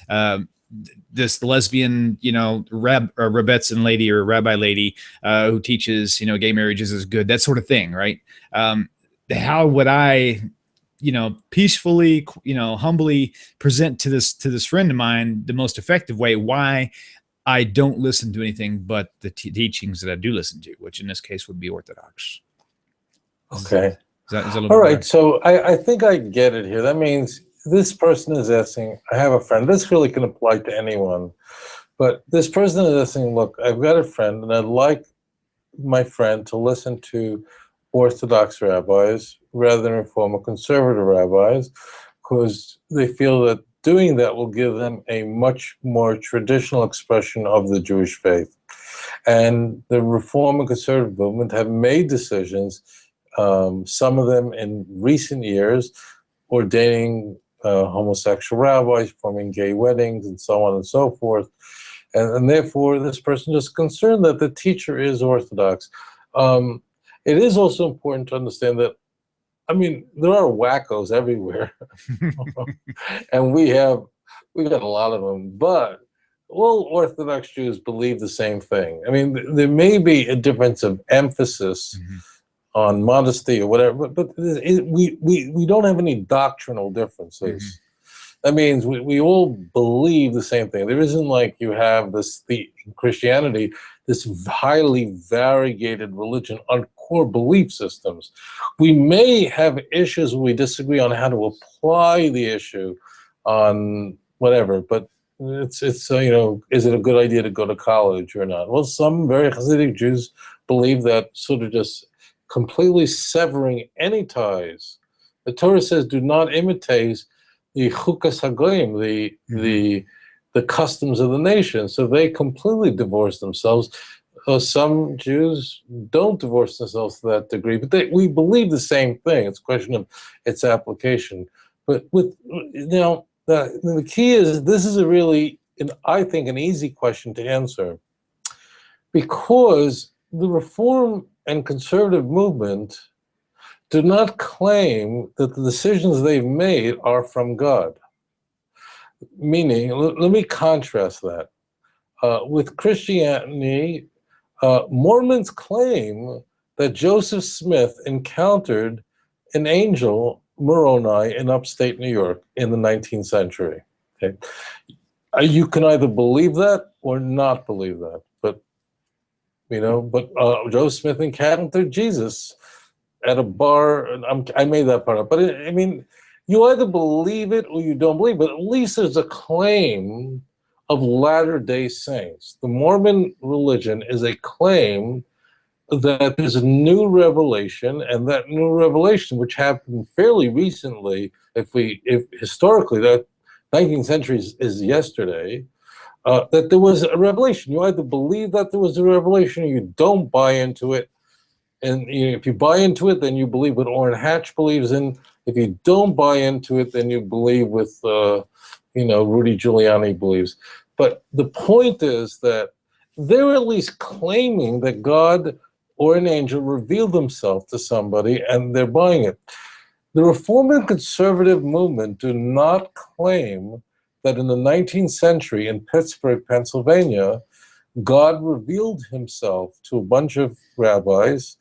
This lesbian, Rebbetzin lady or rabbi lady who teaches, gay marriages is good, that sort of thing, right? How would I, peacefully, humbly present to this friend of mine the most effective way why I don't listen to anything but the teachings that I do listen to, which in this case would be Orthodox. Okay. Is that all right? So I think I get it here. That means this person is asking, I have a friend. This really can apply to anyone. But this person is asking, look, I've got a friend, and I'd like my friend to listen to Orthodox rabbis rather than Reform or conservative rabbis, because they feel that doing that will give them a much more traditional expression of the Jewish faith. And the Reform and conservative movement have made decisions, some of them in recent years, ordaining homosexual rabbis, forming gay weddings, and so on and so forth. And therefore, this person is concerned that the teacher is Orthodox. It is also important to understand that, there are wackos everywhere. And we got a lot of them, but all Orthodox Jews believe the same thing. There may be a difference of emphasis on modesty or whatever, but we don't have any doctrinal differences. That means we all believe the same thing. There isn't like you have in Christianity, this highly variegated religion on core belief systems. We may have issues where we disagree on how to apply the issue on whatever, but it's is it a good idea to go to college or not? Well, some very Hasidic Jews believe that sort of just completely severing any ties. The Torah says, do not imitate the chukas hagoyim, the customs of the nation. So they completely divorce themselves. Some Jews don't divorce themselves to that degree, but we believe the same thing. It's a question of its application. But the key is, this is I think, an easy question to answer, because the Reform and conservative movement do not claim that the decisions they've made are from God. Meaning, let me contrast that. With Christianity, Mormons claim that Joseph Smith encountered an angel, Moroni, in upstate New York in the 19th century. Okay? You can either believe that or not believe that. But Joseph Smith encountered Jesus at a bar. I made that part up. But you either believe it or you don't believe it. But at least there's a claim of Latter-day Saints. The Mormon religion is a claim that there's a new revelation, and that new revelation, which happened fairly recently, if historically that 19th century is yesterday, that there was a revelation. You either believe that there was a revelation or you don't buy into it. And if you buy into it, then you believe what Orrin Hatch believes in. If you don't buy into it, then you believe with Rudy Giuliani believes. But the point is that they're at least claiming that God or an angel revealed himself to somebody, and they're buying it. The Reform and Conservative movement do not claim that in the 19th century in Pittsburgh, Pennsylvania, God revealed himself to a bunch of rabbis.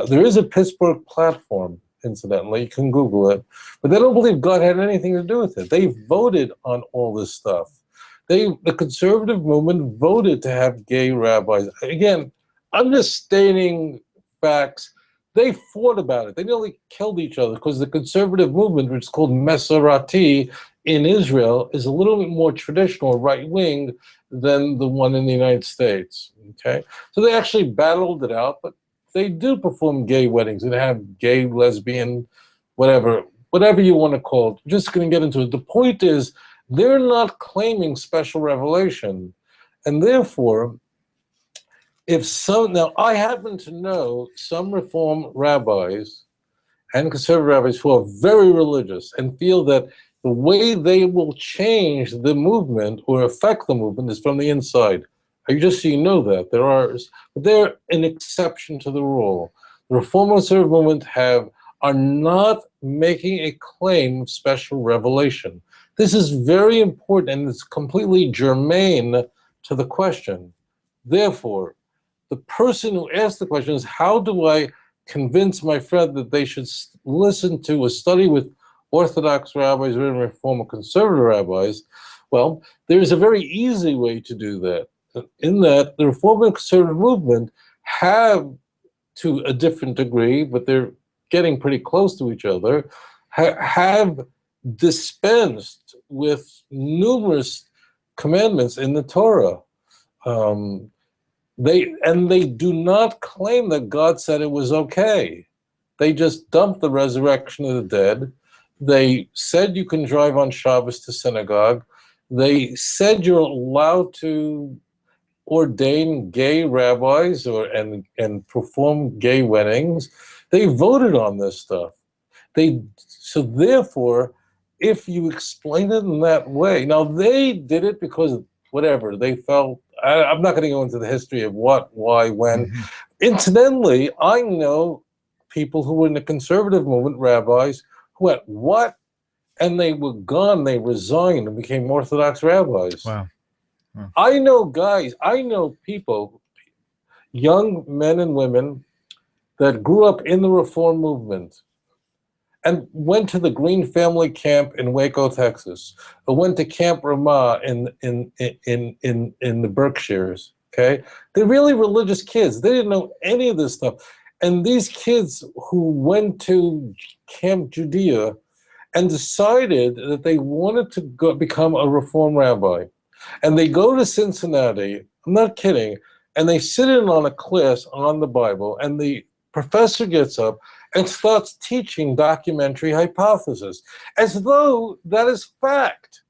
There is a Pittsburgh platform, incidentally. You can Google it. But they don't believe God had anything to do with it. They voted on all this stuff. The conservative movement voted to have gay rabbis. Again, I'm just stating facts. They fought about it. They nearly killed each other because the conservative movement, which is called Masorati in Israel, is a little bit more traditional, right-wing, than the one in the United States. Okay, so they actually battled it out, but they do perform gay weddings and have gay, lesbian, whatever you want to call it. I'm just going to get into it. The point is, they're not claiming special revelation, and therefore, now I happen to know some Reform rabbis and conservative rabbis who are very religious and feel that the way they will change the movement or affect the movement is from the inside. Just so you know that they're an exception to the rule. The Reform and Conservative movement are not making a claim of special revelation. This is very important, and it's completely germane to the question. Therefore, the person who asked the question is, how do I convince my friend that they should listen to a study with Orthodox rabbis or Reform and Conservative rabbis? Well, there's a very easy way to do that. In that, the Reform and Conservative movement have, to a different degree, but they're getting pretty close to each other, have dispensed with numerous commandments in the Torah. They do not claim that God said it was okay. They just dumped the resurrection of the dead. They said you can drive on Shabbos to synagogue. They said you're allowed to ordain gay rabbis and perform gay weddings. They voted on this stuff. So therefore, if you explain it in that way, now they did it because whatever they felt. I'm not going to go into the history of what, why, when. Mm-hmm. Incidentally, I know people who were in the conservative movement, rabbis, who went, what? And they were gone. They resigned and became Orthodox rabbis. Wow. I know people, young men and women that grew up in the Reform movement and went to the Green Family Camp in Waco, Texas, or went to Camp Ramah in the Berkshires. Okay, they're really religious kids. They didn't know any of this stuff, and these kids who went to Camp Judea and decided that they wanted to become a Reform rabbi, and they go to Cincinnati. I'm not kidding, and they sit in on a class on the Bible, and the professor gets up and starts teaching documentary hypothesis, as though that is fact.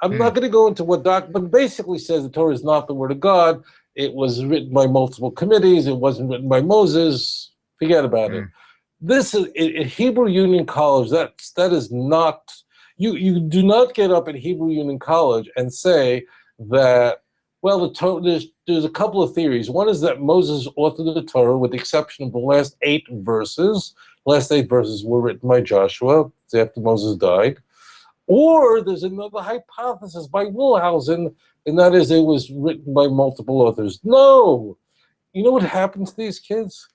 I'm not going to go into but basically says the Torah is not the word of God. It was written by multiple committees. It wasn't written by Moses. Forget about it. This is at Hebrew Union College. That is not. You do not get up at Hebrew Union College and say that. Well, there's a couple of theories. One is that Moses authored the Torah with the exception of the last 8 verses. The last 8 verses were written by Joshua after Moses died. Or there's another hypothesis by Wellhausen, and that is it was written by multiple authors. No! You know what happens to these kids?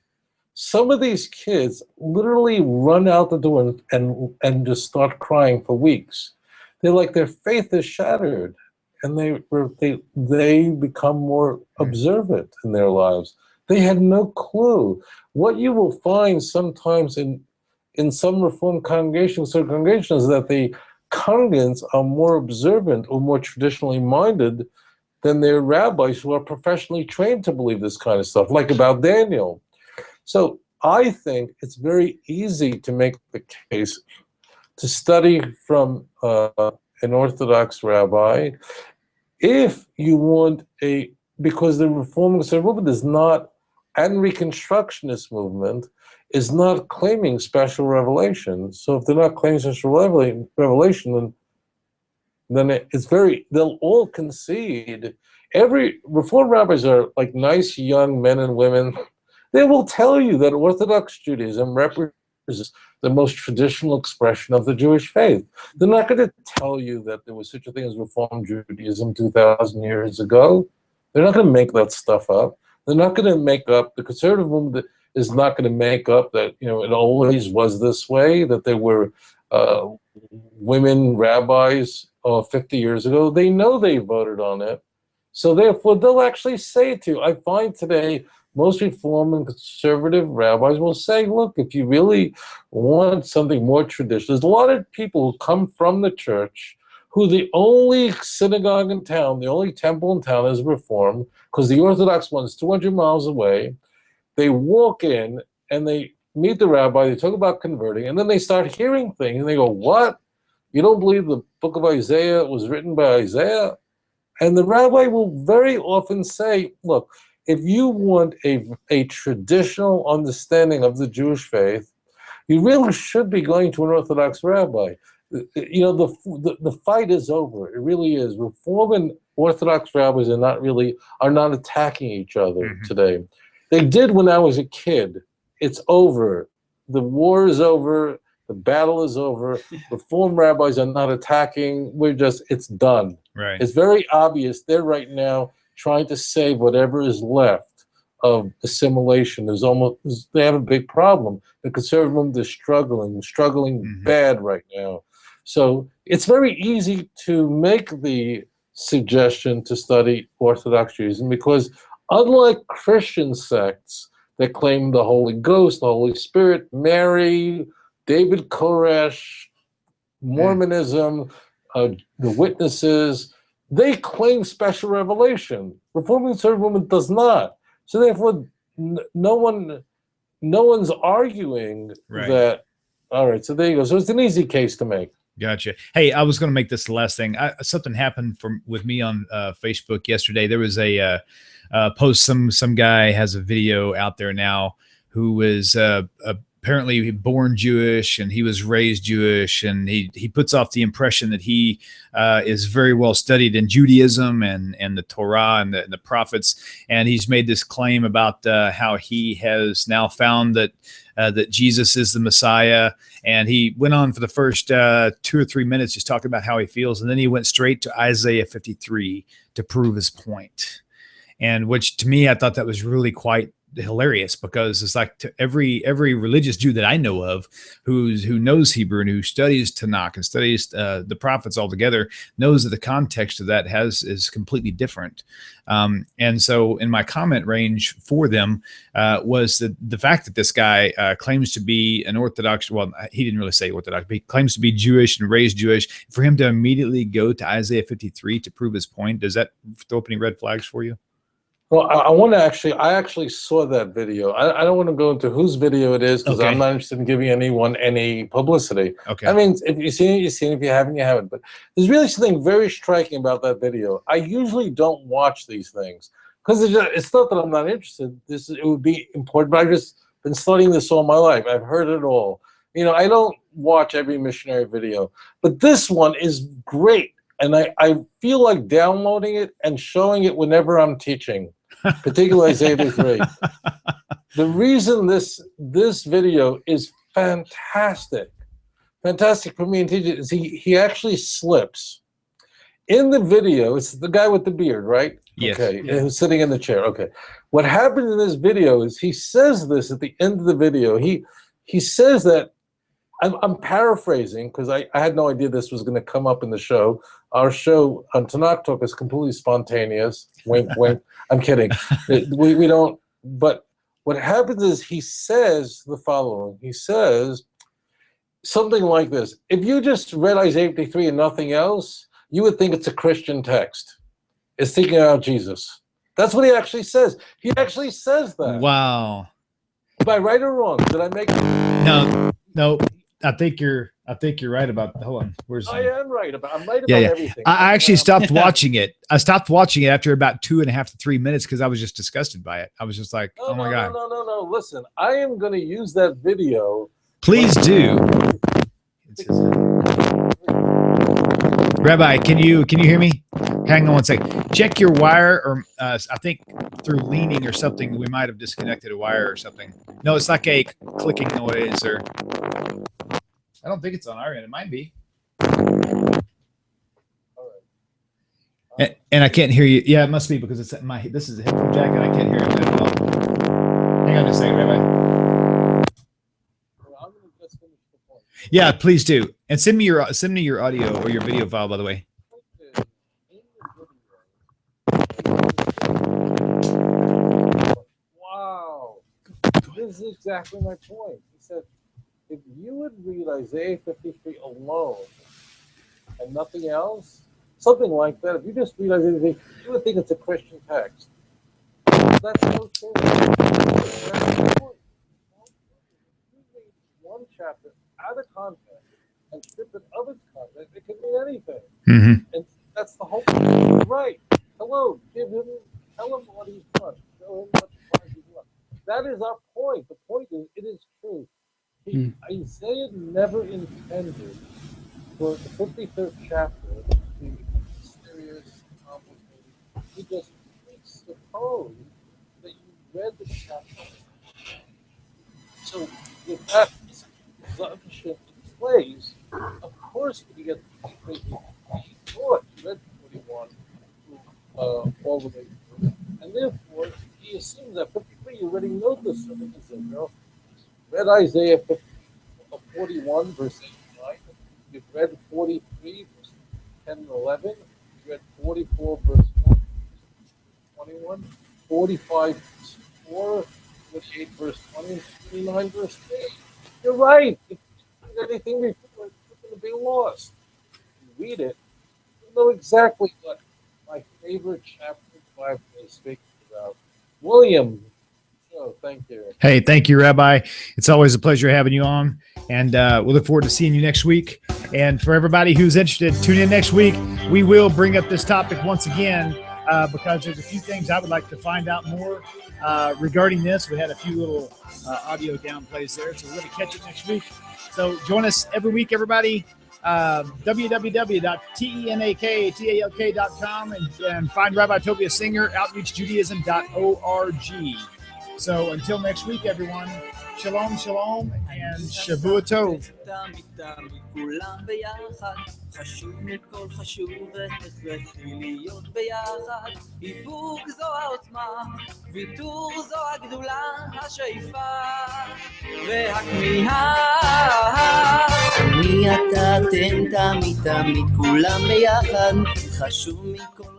Some of these kids literally run out the door and just start crying for weeks. They're like their faith is shattered. And they become more observant in their lives. They had no clue. What you will find sometimes in some Reformed congregations is that the congregants are more observant or more traditionally minded than their rabbis who are professionally trained to believe this kind of stuff, like about Daniel. So I think it's very easy to make the case to study from an Orthodox rabbi, if you want because the Reform and Conservative movement is not, and Reconstructionist movement is not claiming special revelation. So if they're not claiming special revelation, then then they'll all concede. Every Reform rabbis are like nice young men and women. They will tell you that Orthodox Judaism represents the most traditional expression of the Jewish faith. They're not going to tell you that there was such a thing as Reform Judaism 2,000 years ago. They're not going to make that stuff up. They're not going to make up, the conservative movement is not going to make up that, it always was this way, that there were women rabbis 50 years ago. They know they voted on it. So therefore, they'll actually say it to you. I find today most Reform and conservative rabbis will say, look, if you really want something more traditional, there's a lot of people who come from the church who the only synagogue in town, the only temple in town is Reform, because the Orthodox one is 200 miles away. They walk in and they meet the rabbi, they talk about converting, and then they start hearing things, and they go, what? You don't believe the book of Isaiah was written by Isaiah? And the rabbi will very often say, look, if you want a traditional understanding of the Jewish faith, you really should be going to an Orthodox rabbi. The fight is over. It really is. Reform and Orthodox rabbis are not attacking each other today. They did when I was a kid. It's over. The war is over. The battle is over. Reform rabbis are not attacking. It's done. Right. It's very obvious they're right now trying to save whatever is left of assimilation. They have a big problem. The conservative movement is struggling bad right now. So it's very easy to make the suggestion to study Orthodox Judaism because unlike Christian sects that claim the Holy Ghost, the Holy Spirit, Mary, David Koresh, Mormonism, the witnesses, they claim special revelation. Reform and conservative movement does not. So therefore, no one's arguing that. All right, so there you go. So it's an easy case to make. Gotcha. Hey, I was going to make this the last thing. Something happened with me on Facebook yesterday. There was a post. Some guy has a video out there now who was apparently born Jewish and he was raised Jewish, and he puts off the impression that he is very well studied in Judaism and the Torah and the prophets, and he's made this claim about how he has now found that Jesus is the Messiah, and he went on for the first 2 or 3 minutes just talking about how he feels, and then he went straight to Isaiah 53 to prove his point, and which to me I thought that was really quite hilarious, because it's like to every religious Jew that I know of who knows Hebrew and who studies Tanakh and studies the prophets altogether knows that the context of that is completely different. And so in my comment range for them was the fact that this guy claims to be an Orthodox, well, he didn't really say Orthodox, but he claims to be Jewish and raised Jewish. For him to immediately go to Isaiah 53 to prove his point, does that throw up any red flags for you? Well, I actually saw that video. I don't want to go into whose video it is because I'm not interested in giving anyone any publicity. Okay. I mean, if you've seen it, you've seen it. If you haven't, you haven't. But there's really something very striking about that video. I usually don't watch these things because it's not that I'm not interested. It would be important, but I've just been studying this all my life. I've heard it all. I don't watch every missionary video, but this one is great. And I feel like downloading it and showing it whenever I'm teaching. Particularly Isaiah 53. The reason this video is fantastic for me and teaching is he actually slips. In the video, it's the guy with the beard, right? Yes. Okay, who's sitting in the chair. Okay. What happens in this video is he says this at the end of the video. He says that, I'm paraphrasing because I had no idea this was going to come up in the show. Our show on Tanakh Talk is completely spontaneous. Wink, wink. I'm kidding. We don't. But what happens is he says the following. He says something like this. If you just read Isaiah 53 and nothing else, you would think it's a Christian text. It's speaking about Jesus. That's what he actually says. He actually says that. Wow. Am I right or wrong? Did I make it? No. I think you're right about. Hold on. I am right about. I'm right about everything. I actually stopped watching it. I stopped watching it after about 2.5 to 3 minutes because I was just disgusted by it. I was just like, oh my God. No. Listen, I am going to use that video. Please do. Rabbi, can you hear me? Hang on one second. Check your wire, or I think through leaning or something, we might have disconnected a wire or something. No, it's like a clicking noise, or I don't think it's on our end. It might be. And I can't hear you. Yeah, it must be because it's my. This is a headphone jack, and I can't hear him at all. Hang on just a second, Rabbi. Yeah, please do, and send me your audio or your video file, by the way. Wow, this is exactly my point. He said, if you would read Isaiah 53 alone and nothing else, something like that, if you just read Isaiah 53, you would think it's a Christian text. That's so true. That's the point. You read one chapter out of context and strip it of its context, it can mean anything. Mm-hmm. And that's the whole thing. Right. Hello, tell him what he's done. Show him what he's done. That is our point. The point is, it is true. Isaiah never intended for the 53rd chapter to be mysterious, complicated. He just presupposed that you read the chapter. So with that assumption in place, of course we get the crazy thought. You read 41 all the way through. And therefore, he assumes that 53, you already know this in Israel. Read Isaiah 41, verse 8 and 9. You've read 43, verse 10 and 11. You read 44, verse 1, 21. 45, verse 4. 48, verse 20. And 29, verse 3. You're right. If you read anything before, it's going to be lost. You read it, you know exactly what my favorite chapter 5 is speaking about. wil'Liam. Oh, thank you. Hey, thank you, Rabbi. It's always a pleasure having you on, and we'll look forward to seeing you next week. And for everybody who's interested, tune in next week. We will bring up this topic once again because there's a few things I would like to find out more regarding this. We had a few little audio downplays there, so we're going to catch it next week. So join us every week, everybody. www.tenaktalk.com and find Rabbi Tovia Singer, outreachjudaism.org. So until next week, everyone, shalom, shalom, and Shavua Tov. כולם ביחד, חשוב מכל חשוב והכרחי להיות ביחד. איפוק זו העוצמה, ויתור זו הגדולה, השאיפה והכמיהה. אני אתה תן תמיד תמיד כולם ביחד, חשוב מכל